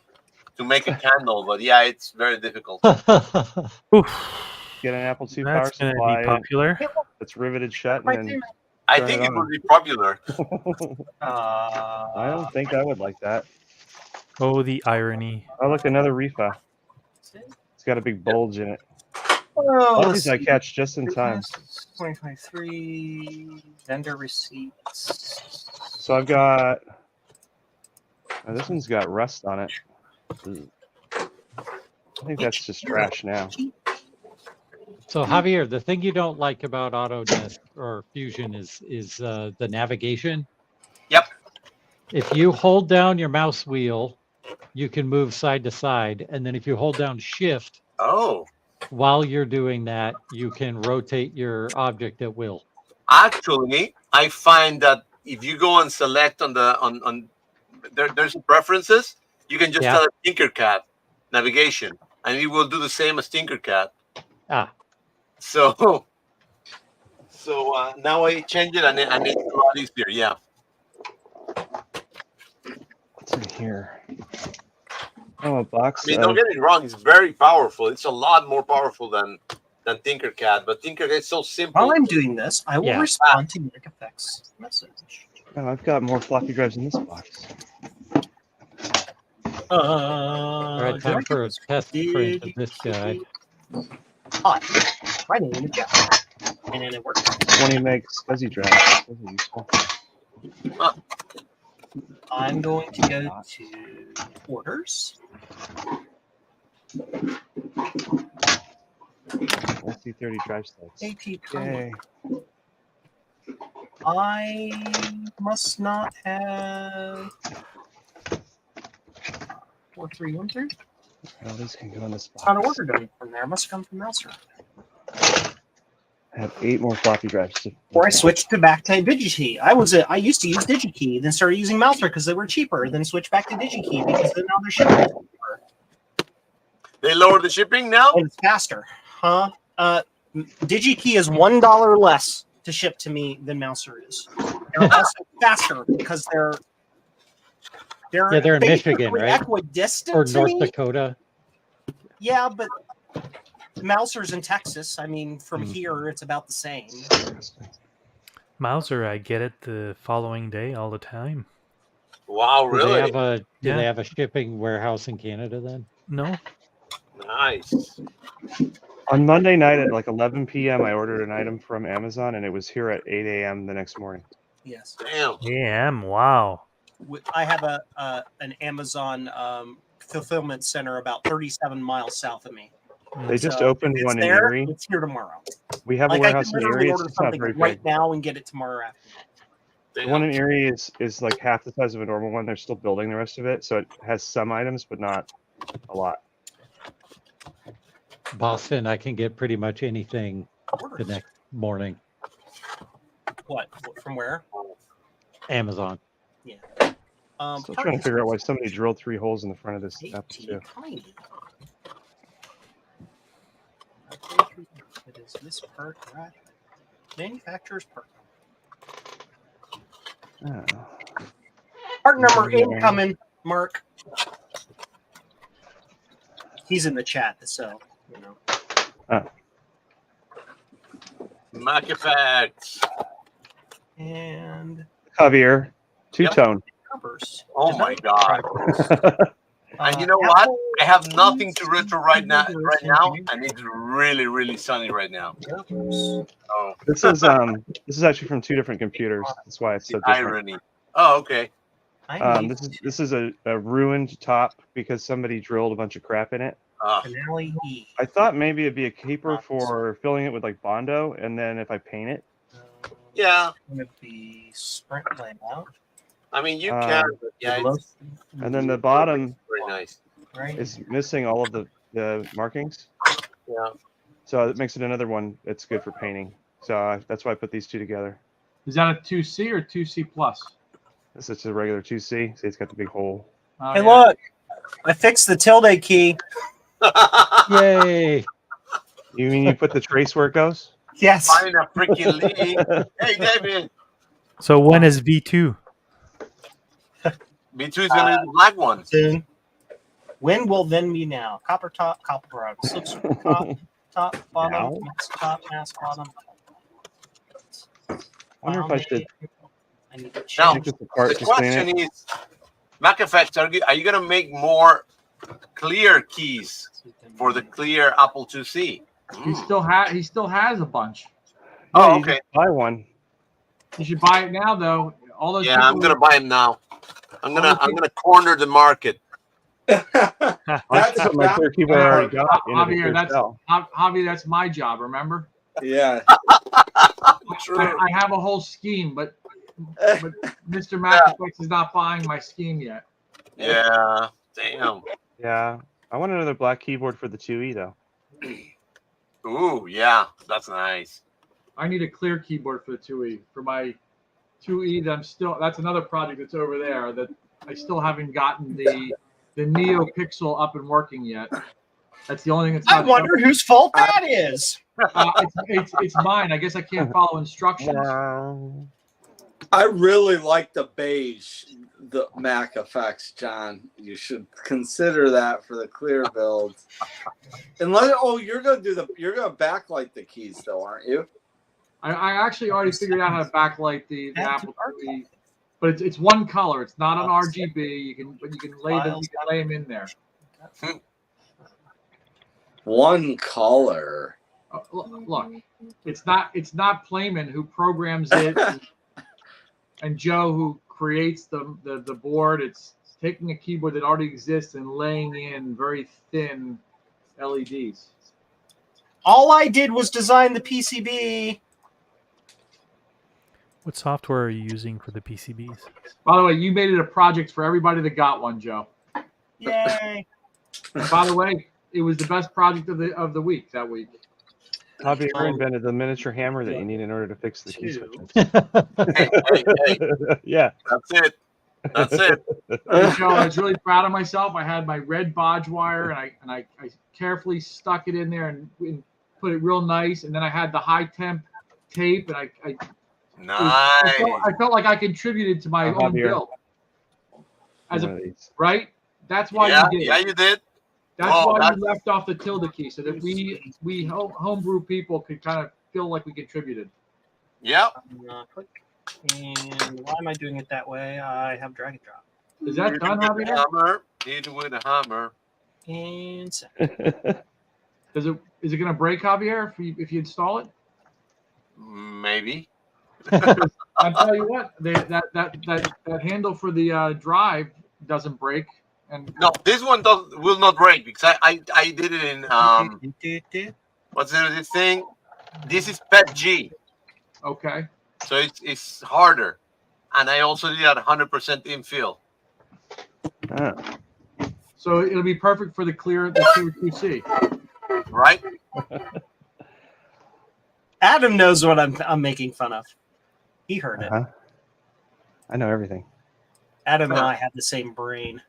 to make a candle, but yeah, it's very difficult. Oof, Get an Apple II power that's gonna be supply popular. that's riveted shut, and then I Turn think it it on. would be popular. I don't think I would like that. Oh, the irony. Oh, look, another Rifa. It's got a big bulge in it. oh, All let's these I see. catch just in time. 2023 vendor receipts. So I've got. Oh, this one's got rust on it. I think that's just trash now. So Javier, the thing you don't like about Autodesk or Fusion is the navigation. Yep. If you hold down your mouse wheel, you can move side to side, and then if you hold down Shift Oh, while you're doing that, you can rotate your object at will. actually, I find that if you go and select on the on there's preferences, you can just Yeah. tell it Tinkercad navigation, and it will do the same as Tinkercad. Ah, So now I change it, and it's a lot easier. Yeah. What's in here? Oh, a box. I mean, don't get me wrong; it's very powerful. It's a lot more powerful than Tinkercad, but Tinkercad is so simple. While I'm doing this, I will Yeah. respond to Nick Effects' message. Oh, I've got more floppy drives in this box. all right, time for a test print of this guy. Hi, my name is Jeff, and it works. 20 meg SCSI drive. Those are useful. I'm going to go to orders. LC30 drive slots. AP Yay. I must not have 4313. Oh, this can go in this It's not box. ordered from there. It must come from Mouser. I have 8 more floppy drives. Or I switched back to DigiKey. I used to use DigiKey, then started using Mouser because they were cheaper. Then switched back to DigiKey because now they're shipping cheaper. They lowered the shipping now. And it's faster, huh? DigiKey is $1 less to ship to me than Mouser is. They're also faster because they're Yeah, they're in Michigan, basically right? equidistant Or to North me. Dakota. Yeah, but Mouser's in Texas. I mean, from here it's about the same. Mouser, I get it the following day all the time. Wow, Do they really? have a Yeah. they have a shipping warehouse in Canada then? No, Nice. On Monday night at like 11 p.m., I ordered an item from Amazon, and it was here at 8 a.m. the next morning. Yes, Damn. AM. Wow. I have an Amazon fulfillment center about 37 miles south of me. They just So opened if it's one in there, Erie. It's here tomorrow. We have a Like I warehouse can in literally Erie. It's order just not something very right big. now and get it tomorrow afternoon. The Damn. one in Erie is like half the size of a normal one. They're still building the rest of it, so it has some items, but not a lot. Boston, I can get pretty much anything the Orders. next morning. What? From where? Amazon. Still trying to figure out why somebody drilled 3 holes in the front of this Apple II. Tiny. It is this part, right? Manufacturer's part. Oh. Part number Yeah. incoming, Mark. He's in the chat, so you know. Mac Effects. And Javier, two-tone. numbers. Oh my God. And you know Apple- what? I have nothing to retro right now, and it's really, really sunny right now. Oh, This is actually from 2 different computers. That's why it's so the different. irony. Oh, okay. This is a ruined top because somebody drilled a bunch of crap in it. Finale E. I thought maybe it'd be a keeper for filling it with like Bondo, and then if I paint it. Yeah. With the sprint layout. I mean, you can, but yeah, it's And then the bottom very nice. Right. is missing all of the markings. Yeah. So it makes it another one that's good for painting. So that's why I put these 2 together. Is that a 2C or 2C plus? This is a regular 2C. See, it's got the big hole. Oh, Hey, yeah. look! I fixed the tilde key. Yay! You mean you put the trace where it goes? Yes. Find a freaking lead. Hey, David. So when is V2? B2 is gonna be the black one. Soon. When will then be now? Copper top, copper bottom. Silk screen top, bottom, Now? mask top, mask bottom. I wonder if I should I need to Now, take this apart. The Just clean it. question is, Mac Effects, are you gonna make more clear keys for the clear Apple IIc? He still has a bunch. Oh, Yeah, you okay. just buy one. You should buy it now, though. All those. Yeah, people I'm gonna buy them now. I'm gonna corner the market. That's put my clear keyboard I already got into the Javier, clear that's cell. Javi. That's my job. Remember? yeah. I have a whole scheme, but Mr. Mac Effects is not buying my scheme yet. Yeah. Damn. Yeah, I want another black keyboard for the 2E though. Ooh, yeah, that's nice. I need a clear keyboard for the 2E for my 2E that I'm still. That's another project that's over there that I still haven't gotten the Neo Pixel up and working yet. That's the only thing that's I not. wonder whose fault that is. It's mine. I guess I can't follow instructions. I really like the beige, the Mac effects, John. You should consider that for the clear build. Unless, you're gonna backlight the keys though, aren't you? I actually already figured out how to backlight the Apple TV, but it's one color. It's not an RGB. You can lay them in there. One color. Look, it's not Playman who programs it, and Joe who creates the board. It's taking a keyboard that already exists and laying in very thin LEDs. All I did was design the PCB. What software are you using for the PCBs? By the way, you made it a project for everybody that got one, Joe. Yay! And by the way, it was the best project of the week that week. Javier invented the miniature hammer that you need in order to fix the key switches. Hey, Yeah. that's it. Joe, I was really proud of myself. I had my red bodge wire, and I carefully stuck it in there and put it real nice. And then I had the high temp tape, and I felt like I contributed to my own build. Right? That's why you did. Yeah, you did. That's why we left off the tilde key, so that we homebrew people could kind of feel like we contributed. Yep. And why am I doing it that way? I have drag and drop. Is that done, Javier? Hammer. Hit it with a hammer. And set. Is it going to break, Javier, if you install it? Maybe. I'll tell you what, that handle for the drive doesn't break. And No, this one will not break because I did it in what's this thing? This is PET-G, okay. so it's harder, and I also did at 100% infill. So it'll be perfect for the clear QC. Right? Adam knows what I'm making fun of. He heard it. I know everything. Adam and I have the same brain.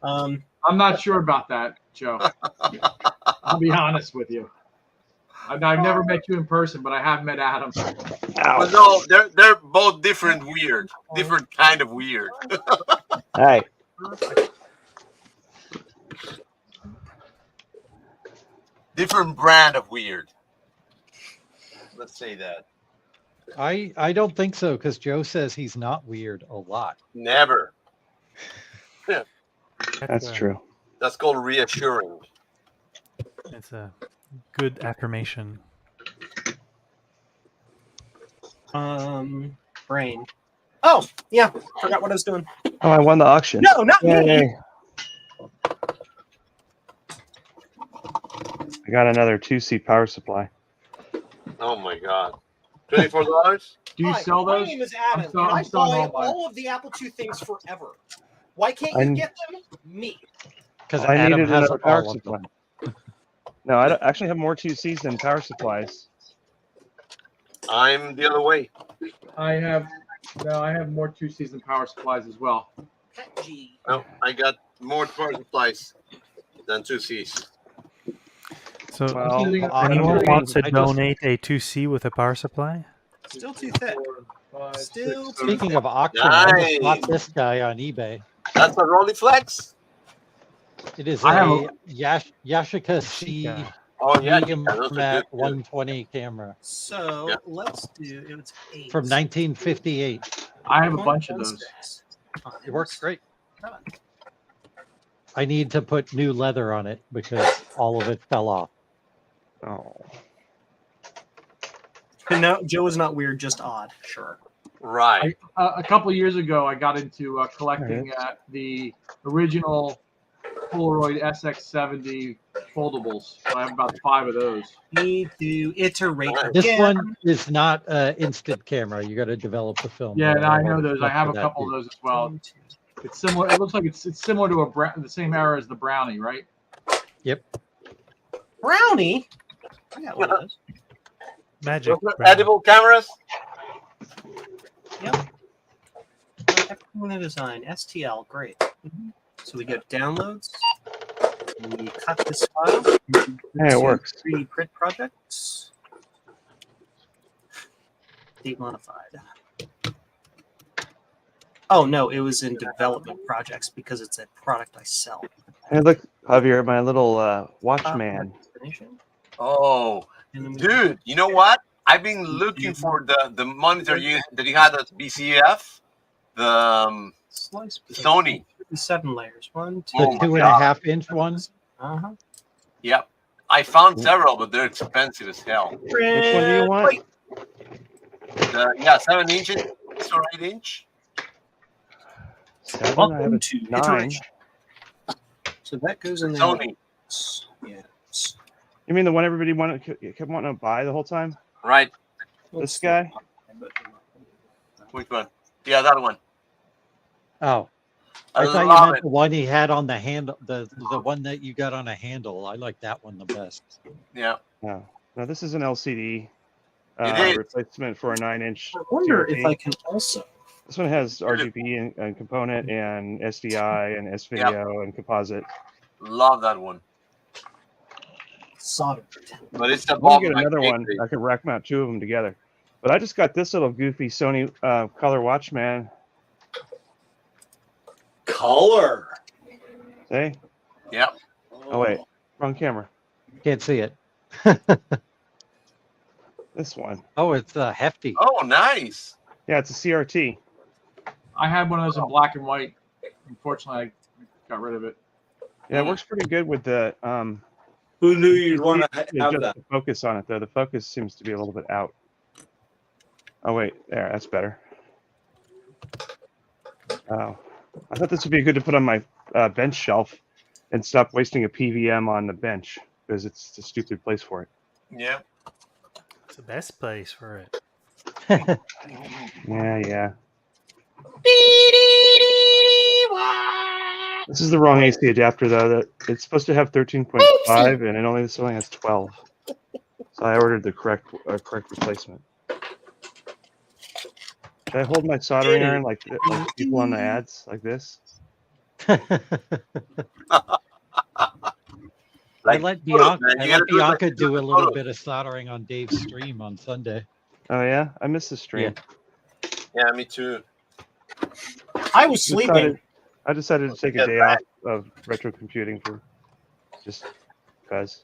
I'm not sure about that, Joe. I'll be honest with you. I've never met you in person, but I have met Adam. Well, no, they're both different kind of weird. Hey. Different brand of weird. Let's say that. I don't think so, because Joe says he's not weird a lot. Never. That's true. That's called reassuring. It's a good affirmation. Brain. Oh, yeah. Forgot what I was doing. Oh, I won the auction. No, not me. Yay. I got another 2C power supply. Oh my God. $24? Do you sell those? My name is Adam, and I buy all of the Apple II things forever. Why can't you get them? Me. Because I Adam needed has another power all of supply. them. No, I actually have more 2Cs than power supplies. I'm the other way. I have more 2-season power supplies as well. No, I got more power supplies than 2Cs. So, Well, anyone wants to I just- donate a 2C with a power supply? Still too thick. Still too Speaking of auction, I Nice. just bought this guy on eBay. That's a Rolleiflex. It is I have a Yashica C Oh yeah, medium those are format good. 120 camera So Yeah. let's do it's 8. from 1958. I have a bunch of those. It works great. I need to put new leather on it because all of it fell off. Oh. No, Joe is not weird, just odd. Sure. Right. A couple of years ago, I got into collecting the original Polaroid SX70 foldables. I have about 5 of those. Need to iterate. This again. one is not an instant camera. You got to develop the film. Yeah, But I know won't those. I look have for a that couple of too. those as well. It's similar. It looks like it's similar to the same era as the Brownie, right? Yep. Brownie. I got one of those. Magic. Edible cameras. Yep. Everyone design STL, great. So we go to downloads. We cut this file. Hey, it works. 3D print projects. Date modified. Oh no, it was in development projects because it's a product I sell. Hey, look, Javier, my little Watchman. Oh, dude, you know what? I've been looking for the monitor that you had at BCF, the Sony. 7 layers. 1, 2. The Oh my 2.5 inch one. Uh-huh. Yep. I found several, but they're expensive as hell. Which one do you want? 7 inches or 8 inch. 7, I have Welcome a to 9. iteration. So that goes in there. Sony. Yes. You mean the one everybody kept wanting to buy the whole time? Right. This guy? Which one? Yeah, that one. Oh, I thought you love meant it. the one he had on the handle, the one that you got on a handle. I like that one the best. Yeah. No. No, this is an LCD It is. replacement for a 9-inch. I wonder CRT. if I can also. This one has RGB and component and SDI and S-video and composite. Love that one. Soldered. But it's I'm above gonna get my another pay one. grade. I could rack mount 2 of them together. But I just got this little goofy Sony color Watchman. Color. Hey? Yep. Oh, wait. Wrong camera. Can't see it. This one. Oh, it's hefty. Oh, nice. Yeah, it's a CRT. I had one of those in black and white. Unfortunately, I got rid of it. Yeah, it works pretty good with the Who knew you'd want to have adjust that? the focus on it though. The focus seems to be a little bit out. Oh wait, there, that's better. Oh, I thought this would be good to put on my bench shelf and stop wasting a PVM on the bench because it's a stupid place for it. Yeah. It's the best place for it. Yeah. This is the wrong AC adapter though. That it's supposed to have 13.5 and this only has 12. So I ordered the correct replacement. Should I hold my soldering iron like the people on the ads like this? I let Bianca, man. You gotta do it like you do do a the little photos. bit of soldering on Dave's stream on Sunday. Oh yeah, I missed the stream. Yeah, me too. I was sleeping. I decided to take a Get day back. off of retro computing for just because.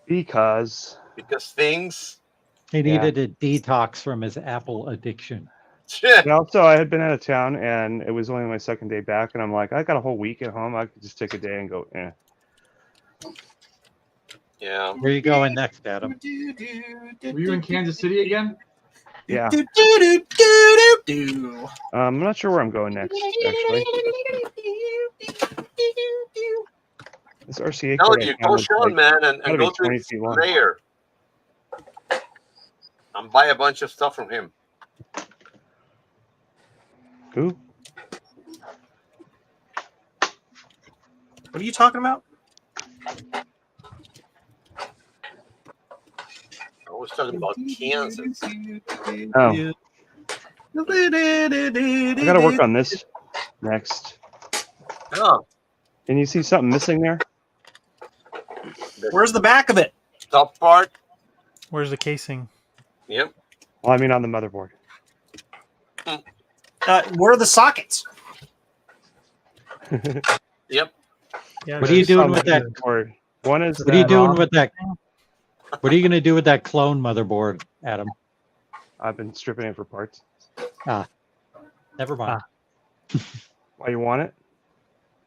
Because things. He needed a detox from his Apple addiction. And also, I had been out of town, and it was only my second day back, and I'm like, I got a whole week at home. I could just take a day and go. Yeah. Where are you going next, Adam? Were you in Kansas City again? Yeah. I'm not sure where I'm going next, actually. This RCA Tell card I you, found go was, Sean, like, man, and gotta go be to 20 his feet long. layer and buy a bunch of stuff from him. Who? What are you talking about? I was talking about Kansas. Oh, I gotta work on this next. Oh, Can you see something missing there? Where's the back of it? top part. Where's the casing? Yep. Well, I mean on the motherboard. Where are the sockets? Yep. Yeah, What are you there's- doing with that? Motherboard. One is. What are you that, doing with that? What are you going to do with that clone motherboard, Adam? I've been stripping it for parts. Never mind. Why you want it?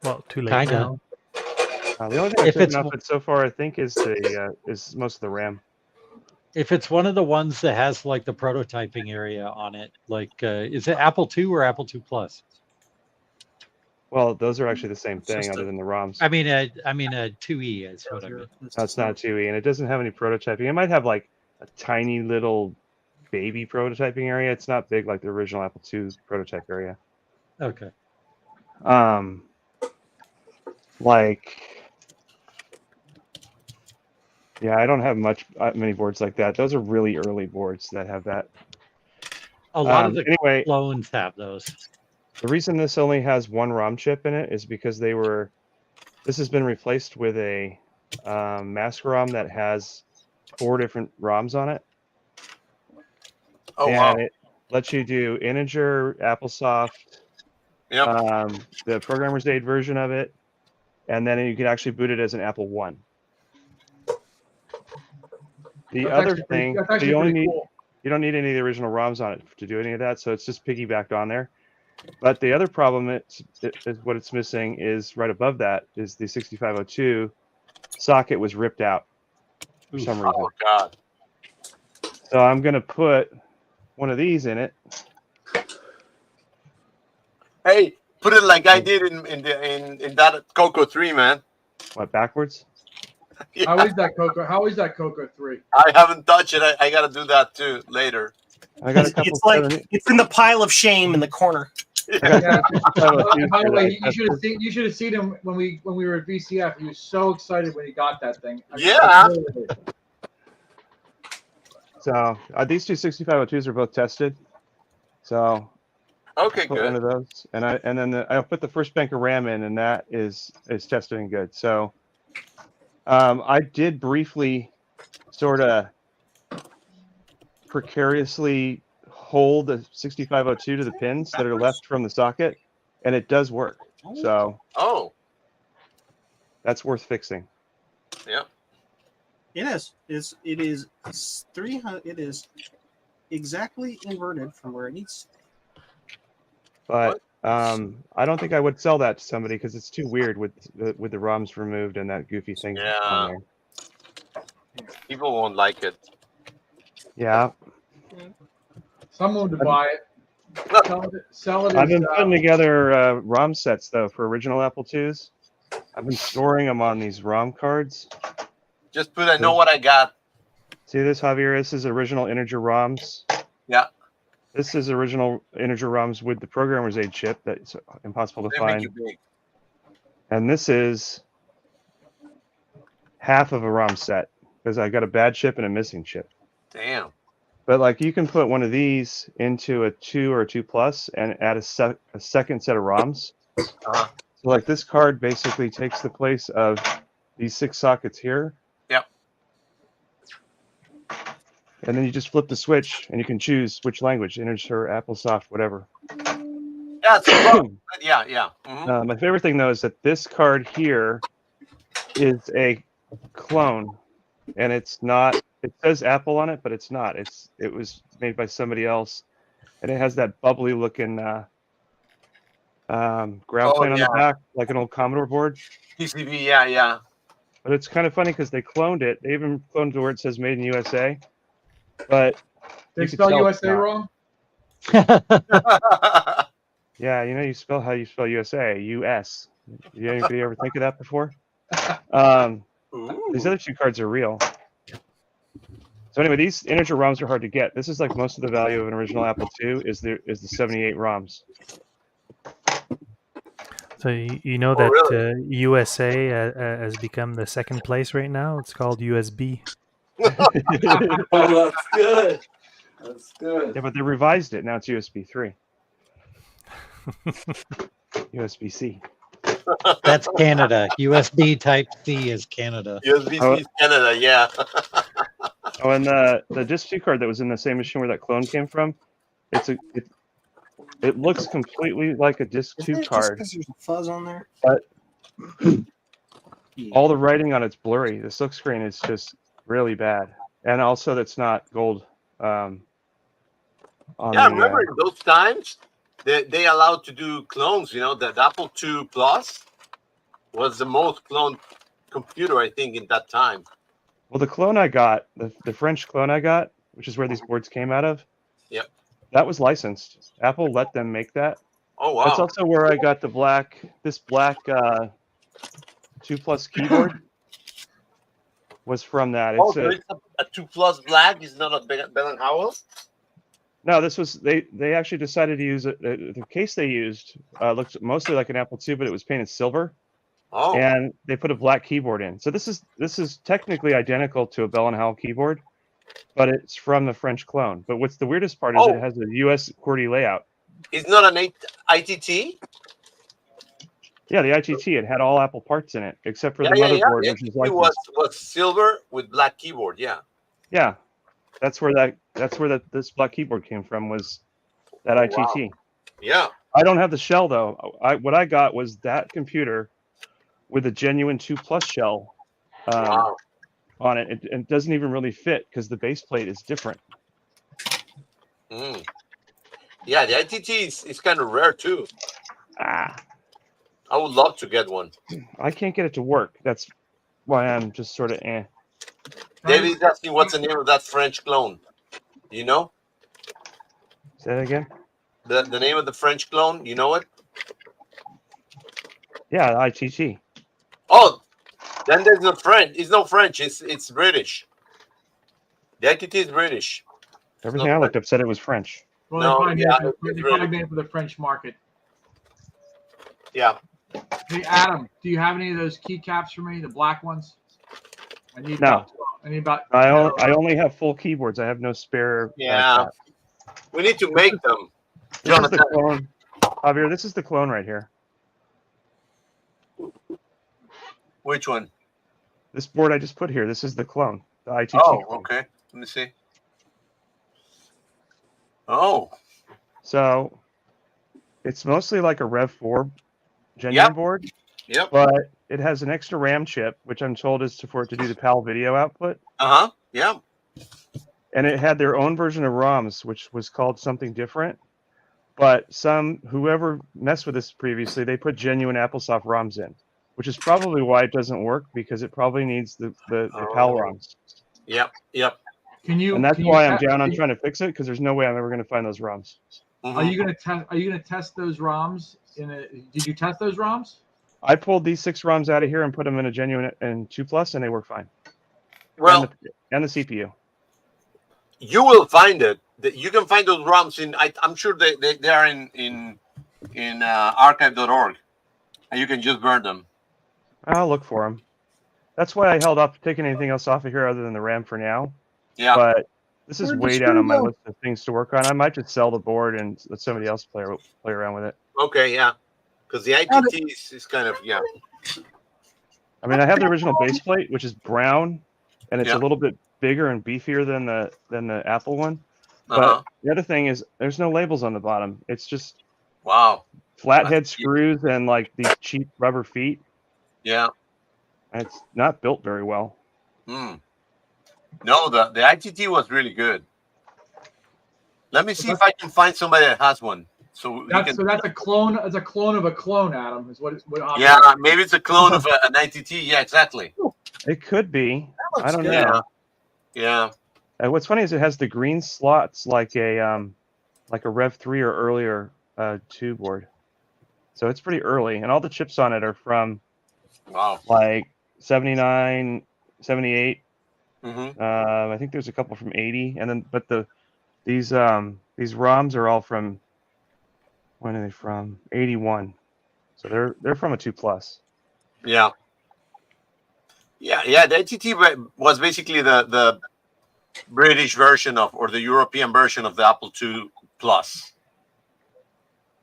Well, too late Kinda. now. The only thing I've If taken it's- off it so far, I think, is is most of the RAM. If it's one of the ones that has like the prototyping area on it, like is it Apple II or Apple II Plus? Well, those are actually the same It's thing, just other a- than the ROMs. I mean a 2E is what I mean. No, it's not a 2E, and it doesn't have any prototyping. It might have like a tiny little baby prototyping area. It's not big like the original Apple II prototype area. Okay. Like Yeah, I don't have many boards like that. Those are really early boards that have that. A lot of the Anyway, clones have those. the reason this only has one ROM chip in it is because this has been replaced with a master ROM that has 4 different ROMs on it. Oh And wow. it lets you do integer, AppleSoft, Yep. the programmer's aid version of it, and then you can actually boot it as an Apple One. The other thing, that's actually you only pretty need cool. you don't need any of the original ROMs on it to do any of that, so it's just piggybacked on there. But the other problem is what it's missing is right above that is the 6502 socket was ripped out for some reason. Oh God. So I'm gonna put one of these in it. Hey, put it like I did in that Coco 3, man. What, backwards? Yeah. How is that Coco? How is that Coco 3? I haven't touched it. I got to do that too later. I got a couple. It's like it's in the pile of shame in the corner. I got Yeah. 6502s By the here way, that I you should have seen him when we were at VCF. He was so excited when he got that thing. Yeah. So these two 6502s are both tested. So Okay, put one good. of those, and I'll put the first bank of RAM in, and that is tested and good. So I did briefly sort of precariously hold the 6502 to the pins that are left from the socket, and it does work. So that's worth fixing. Yep. It is. It is 300. It is exactly inverted from where it needs. But I don't think I would sell that to somebody because it's too weird with the ROMs removed and that goofy thing on there. People won't like it. Yeah. Someone to buy it. Sell it. I've been putting together ROM sets though for original Apple IIs. I've been storing them on these ROM cards. Just put. I know what I got. See this, Javier? This is original integer ROMs. Yeah. This is original integer ROMs with the programmer's aid chip that's impossible to They find. make you big. And this is half of a ROM set because I got a bad chip and a missing chip. Damn. But like you can put one of these into a 2 or a 2 plus and add a second set of ROMs. Uh-huh. So like this card basically takes the place of these 6 sockets here. Yep. And then you just flip the switch and you can choose which language, integer, AppleSoft, whatever. Yeah, it's fun. Yeah. Mm-hmm. My favorite thing though is that this card here is a clone, and it's not. It says Apple on it, but it's not. It was made by somebody else, and it has that bubbly looking ground plane on the back, like an old Commodore board. PCB, yeah. But it's kind of funny because they cloned it. They even cloned to where it says "Made in USA," but they spell USA wrong. Yeah, you spell how you spell USA, U.S. Did anybody ever think of that before? These other 2 cards are real. So anyway, these integer ROMs are hard to get. This is like most of the value of an original Apple II is the 78 ROMs. So you know that really? USA has become the second place right now. It's called USB. Oh, that's good. That's good. Yeah, but they revised it. Now it's USB 3. USB-C. That's Canada. USB Type C is Canada. USB-C is Canada, yeah. Oh, and the Disc 2 card that was in the same machine where that clone came from, it looks completely like a Disc 2 card. Just there's a fuzz on there. But all the writing on it's blurry. The silk screen is just really bad, and also that's not gold. I remember in those times they allowed to do clones. The Apple II Plus was the most cloned computer, I think, in that time. Well, the clone I got, the French clone I got, which is where these boards came out of. Yep. That was licensed. Apple let them make that. Oh wow. That's also where I got this black 2 plus keyboard was from that. It's a 2 plus black. Is not a Bell & Howell? No, this was they actually decided to use it. The case they used looked mostly like an Apple II, but it was painted silver. Oh, and they put a black keyboard in. So this is technically identical to a Bell and Howell keyboard, but it's from the French clone. But what's the weirdest part is it oh, has a US QWERTY layout. it's not an ITT. Yeah, the ITT, it had all Apple parts in it, except for Yeah, the yeah, yeah. motherboard, The which is ITT like was this. was silver with black keyboard. Yeah. Yeah, that's where this black keyboard came from, was that Oh, ITT. wow. Yeah. I don't have the shell though. What I got was that computer with a genuine 2 Plus shell Wow. on it. It doesn't even really fit because the base plate is different. Mm. Yeah, the ITT is kind of rare too. Ah, I would love to get one. I can't get it to work. That's why I'm just sort of eh. David is asking what's the name of that French clone. Do you know Say that again? the name of the French clone? You know it? Yeah, the ITT. Oh, then there's no French. It's no French. It's British. The ITT is British. Everything I looked up said it was French. Well, No, they yeah, probably, it's made, they really- probably made it for the French market. Yeah. Hey, Adam, do you have any of those keycaps for me, the black ones? I need No. about. I need about. I only have full keyboards. I have no spare. Yeah. We need to make them. This is Jonathan. the clone. Javier, this is the clone right here. Which one? This board I just put here. This is the clone. The ITT. Oh, clone. okay. Let me see. Oh, So it's mostly like a Rev 4 genuine Yep. board, yep. but it has an extra RAM chip, which I'm told is for it to do the PAL video output. Uh huh. Yeah. And it had their own version of ROMs, which was called something different. But whoever messed with this previously, they put genuine AppleSoft ROMs in, which is probably why it doesn't work, because it probably needs the PAL Oh. ROMs. Yep. Yep. Can you? And that's can you why I'm te- down on are you- trying to fix it, because there's no way I'm ever going to find those ROMs. Mhm. Are you gonna test? Are you gonna test those ROMs? Did you test those ROMs? I pulled these 6 ROMs out of here and put them in a genuine and 2 Plus, and they work fine. Well, and the CPU. you will find it. You can find those ROMs in. I'm sure they are in archive.org, and you can just burn them. I'll look for them. That's why I held off taking anything else off of here other than the RAM for now. Yeah. But this is Where'd the way down on my screw go? list of things to work on. I might just sell the board and let somebody else play around with it. Okay. Yeah. Because the ITT is kind of I mean, I have the original base plate, which is brown, and it's Yeah. a little bit bigger and beefier than the Apple one. Uh-huh. But the other thing is, there's no labels on the bottom. It's just Wow. flathead That's- screws and like these cheap rubber feet. Yeah. And it's not built very well. Hmm. No, the ITT was really good. Let me see if I can find somebody that has one. So That's a clone. It's a clone of a clone, Adam. Is what. yeah, maybe it's a clone of an ITT. Yeah, exactly. It could be. I don't good. know. Yeah. What's funny is it has the green slots like a Rev 3 or earlier 2 board. So it's pretty early, and all the chips on it are from Wow. like 79, 78. Mm-hmm. I think there's a couple from 80, and then these ROMs are all from, when are they from? 81. So they're from a 2 Plus. Yeah. Yeah. The ITT was basically the British version of, or the European version of the Apple II Plus.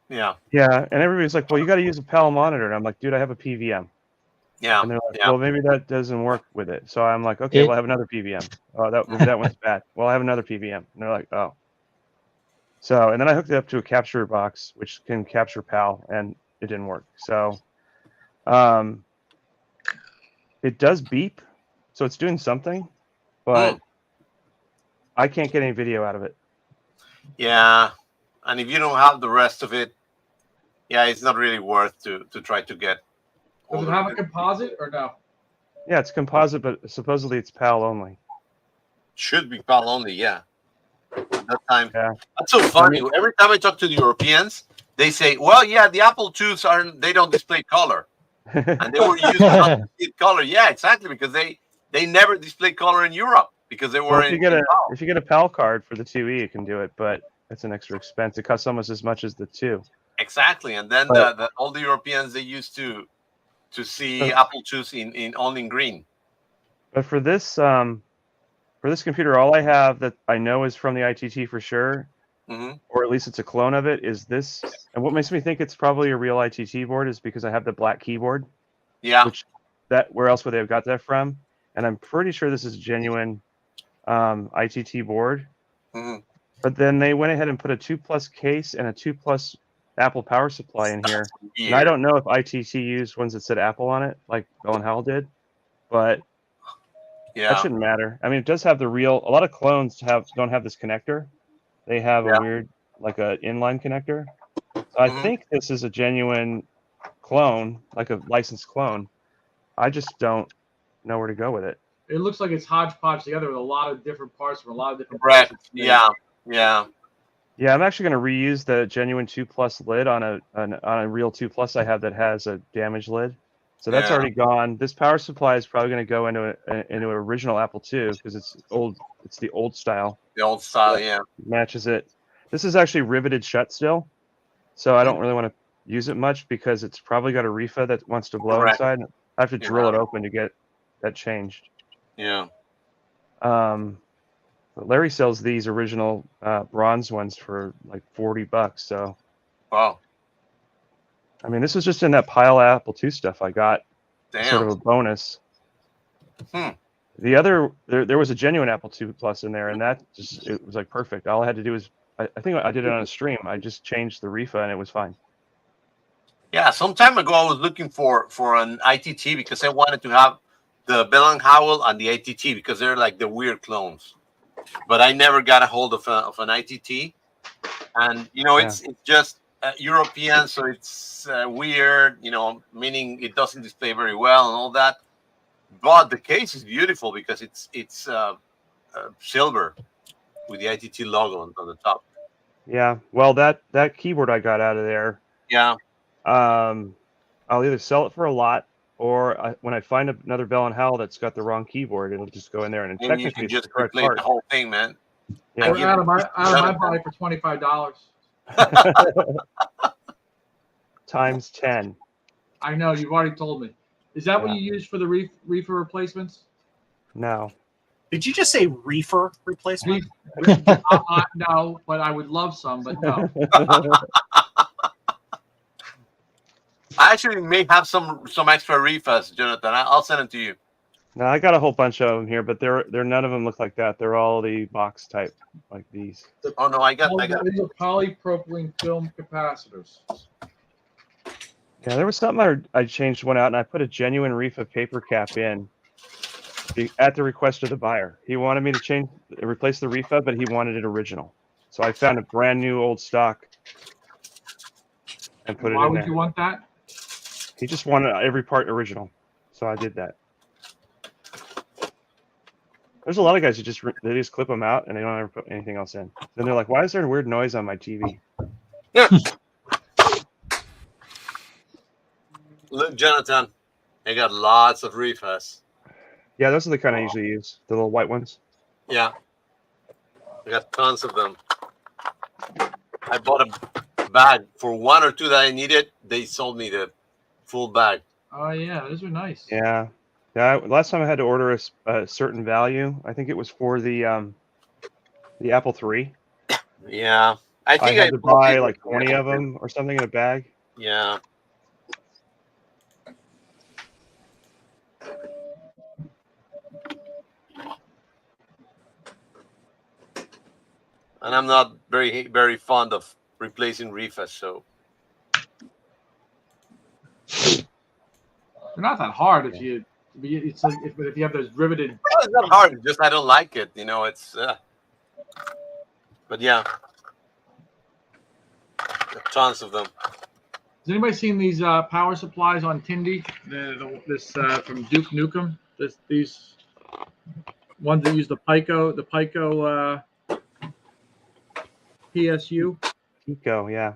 Yeah. Yeah, and everybody's like, well, you got to use a PAL monitor, and I'm like, dude, I have a PVM. Yeah. And they're like, Yeah. well, maybe that doesn't work with it. So I'm like, okay, well, I have another PVM. Oh, that one's bad. Well, I have another PVM. And they're like, oh. So, and then I hooked it up to a capture box, which can capture PAL, and it didn't work. So, it does beep, so it's doing something, but I can't get any video out of it. Yeah. And if you don't have the rest of it, yeah, it's not really worth to try to get. all Does it of have a composite or no? Yeah, it's composite, but supposedly it's PAL only. Should be PAL only, yeah. At that time, Yeah. that's so funny. Every time I talk to the Europeans, they say, "Well, yeah, the Apple IIs they don't display color, and they were used to display color." Yeah, exactly, because they never display color in Europe because they were Well, in if you get a PAL card for the 2E, it can do it, but it's an extra expense. It costs almost as much as the 2. exactly, and then But- all the Europeans they used to to see Apple IIs in all in green. But for this computer, all I have that I know is from the ITT for sure, or at least it's a clone of it, is this. And what makes me think it's probably a real ITT board is because I have the black keyboard. Yeah. Where else would they have got that from? And I'm pretty sure this is a genuine ITT board. But then they went ahead and put a 2+ case and a 2+ Apple power supply in here. And I don't know if ITT used ones that said Apple on it, like Bell and Howell did, but that shouldn't matter. I mean, it does have a lot of clones don't have this connector. They have a weird, like a inline connector. So I think this is a genuine clone, like a licensed clone. I just don't know where to go with it. It looks like it's hodgepodge together with a lot of different parts from a lot of different places. Yeah. Yeah, I'm actually going to reuse the genuine 2+ lid on a real 2+ I have that has a damaged lid. So that's already gone. This power supply is probably going to go into an original Apple II because it's old. It's the old style. The old style, yeah. Matches it. This is actually riveted shut still, so I don't really want to use it much because it's probably got a reefa that wants to blow inside. I have to drill it open to get that changed. Yeah. But Larry sells these original bronze ones for like $40. So. Wow. I mean, this was just in that pile of Apple II stuff I got. Damn. Sort of a bonus. The other, there was a genuine Apple II Plus in there, and it was like perfect. All I had to do was, I think I did it on a stream. I just changed the reefa, and it was fine. Yeah, some time ago I was looking for an ITT because I wanted to have the Bell & Howell and the ITT because they're like the weird clones. But I never got a hold of an ITT, and it's just European, so it's weird. Meaning it doesn't display very well and all that. But the case is beautiful because it's silver with the ITT logo on the top. Yeah, well, that keyboard I got out of there. Yeah. I'll either sell it for a lot, or when I find another Bell & Howell that's got the wrong keyboard, it'll just go in there and Maybe technically you can it's just the correct replace part. the whole thing, man. Yeah. Out of my body for $25. Times 10. I know, you've already told me. Is that what you use for the reefer replacements? No. Did you just say reefer replacement? No, but I would love some, but no. I actually may have some extra reefers, Jonathan. I'll send them to you. No, I got a whole bunch of them here, but they're none of them look like that. They're all the box type, like these. Oh no, I got. These are polypropylene film capacitors. Yeah, there was something I changed one out, and I put a genuine reefa paper cap in at the request of the buyer. He wanted me to replace the reefa, but he wanted it original. So I found a brand new old stock and put it in there. Why would you want that? He just wanted every part original, so I did that. There's a lot of guys who they just clip them out and they don't ever put anything else in. Then they're like, "Why is there a weird noise on my TV?" Yeah. Look, Jonathan, I got lots of reefers. Yeah, those are the kind I usually use, the little white ones. Yeah, I got tons of them. I bought a bag for one or two that I needed. They sold me the full bag. Oh yeah, those are nice. Yeah. Last time I had to order a certain value. I think it was for the Apple III. Yeah, I think I had to buy like 20 of them or something in a bag. Yeah. And I'm not very, very fond of replacing reefers, so. They're not that hard if you. It's like if you have those riveted. Well, it's not hard. It's just I don't like it. It's. But yeah, tons of them. Has anybody seen these power supplies on Tindy? This from Duke Nukem. These ones that use the Pico PSU. Pico, yeah.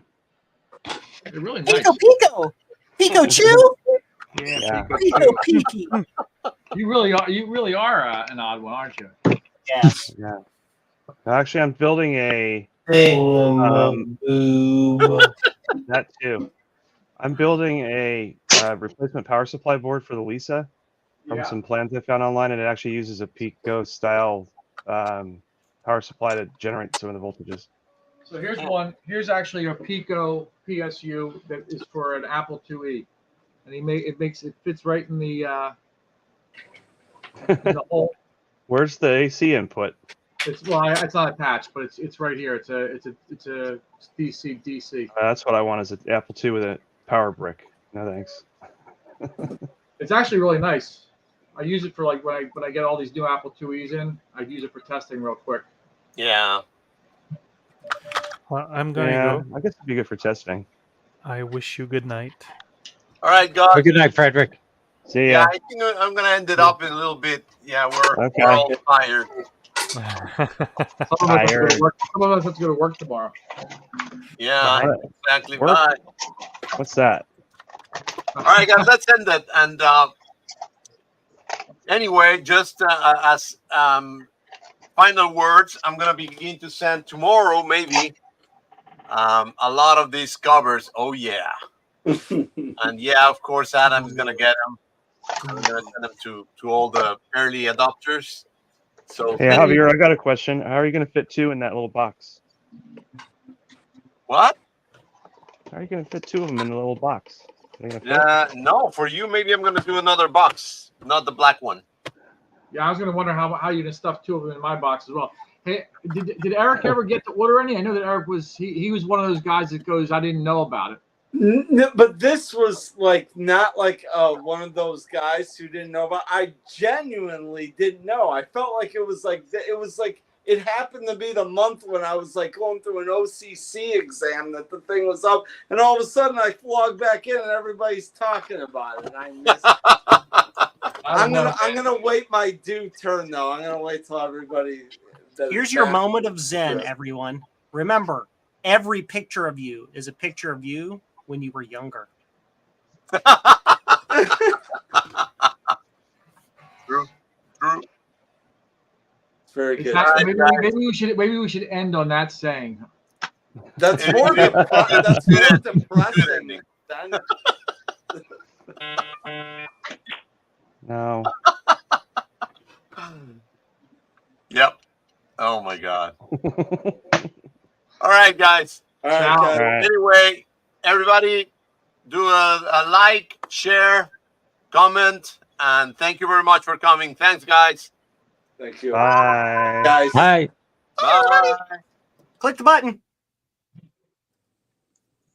They're really nice. Pico Chew. Yeah. Pico Peaky. You really are an odd one, aren't you? Yes. Yeah. Actually, I'm building a. That too. I'm building a replacement power supply board for the Lisa from Yeah. some plans I found online, and it actually uses a Pico style power supply to generate some of the voltages. So here's one. Here's actually a Pico PSU that is for an Apple IIe, and it fits right in the hole. Where's the AC input? It's not attached, but it's right here. It's a DC. That's what I want, is an Apple II with a power brick. No thanks. It's actually really nice. I use it for like when I get all these new Apple IIes in, I use it for testing real quick. Yeah. Well, I'm going to go. I guess it'd be good for testing. I wish you good night. All right, guys. Well, good night, Frederick. See Yeah, ya. I think I'm gonna end it up in a little bit. Yeah, we're Okay. all tired. Some of us have to go to work tomorrow. Yeah, All right. exactly. Work. Bye. What's that? All right, guys, let's end it. And anyway, just as final words, I'm gonna begin to send tomorrow, maybe, a lot of these covers. Oh yeah, and yeah, of course, Adam's gonna get them. I'm gonna send them to all the early adopters. So Hey, Javier, I got a question. How are you going to fit 2 in that little box? what? How are you going to fit 2 of them in the little box? Are they gonna fit? No, for you, maybe I'm gonna do another box, not the black one. Yeah, I was gonna wonder how you're gonna stuff 2 of them in my box as well. Hey, did Eric ever get to order any? I know that Eric was he was one of those guys that goes, I didn't know about it. No, but this was like not like one of those guys who didn't know about. I genuinely didn't know. I felt like it was like it happened to be the month when I was like going through an OCC exam that the thing was up, and all of a sudden I log back in and everybody's talking about it. And I missed it. I'm gonna wait my due turn though. I'm gonna wait till everybody. Here's your moment of zen, everyone. Remember, every picture of you is a picture of you when you were younger. True. It's very good. Maybe we should end on that saying. That's more depressing. No. Yep. Oh my God. All right, guys. All right, Now- guys. All right. Anyway, everybody, do a like, share, comment, and thank you very much for coming. Thanks, guys. Thank you. Bye. Guys. Hi. Bye. Click the button.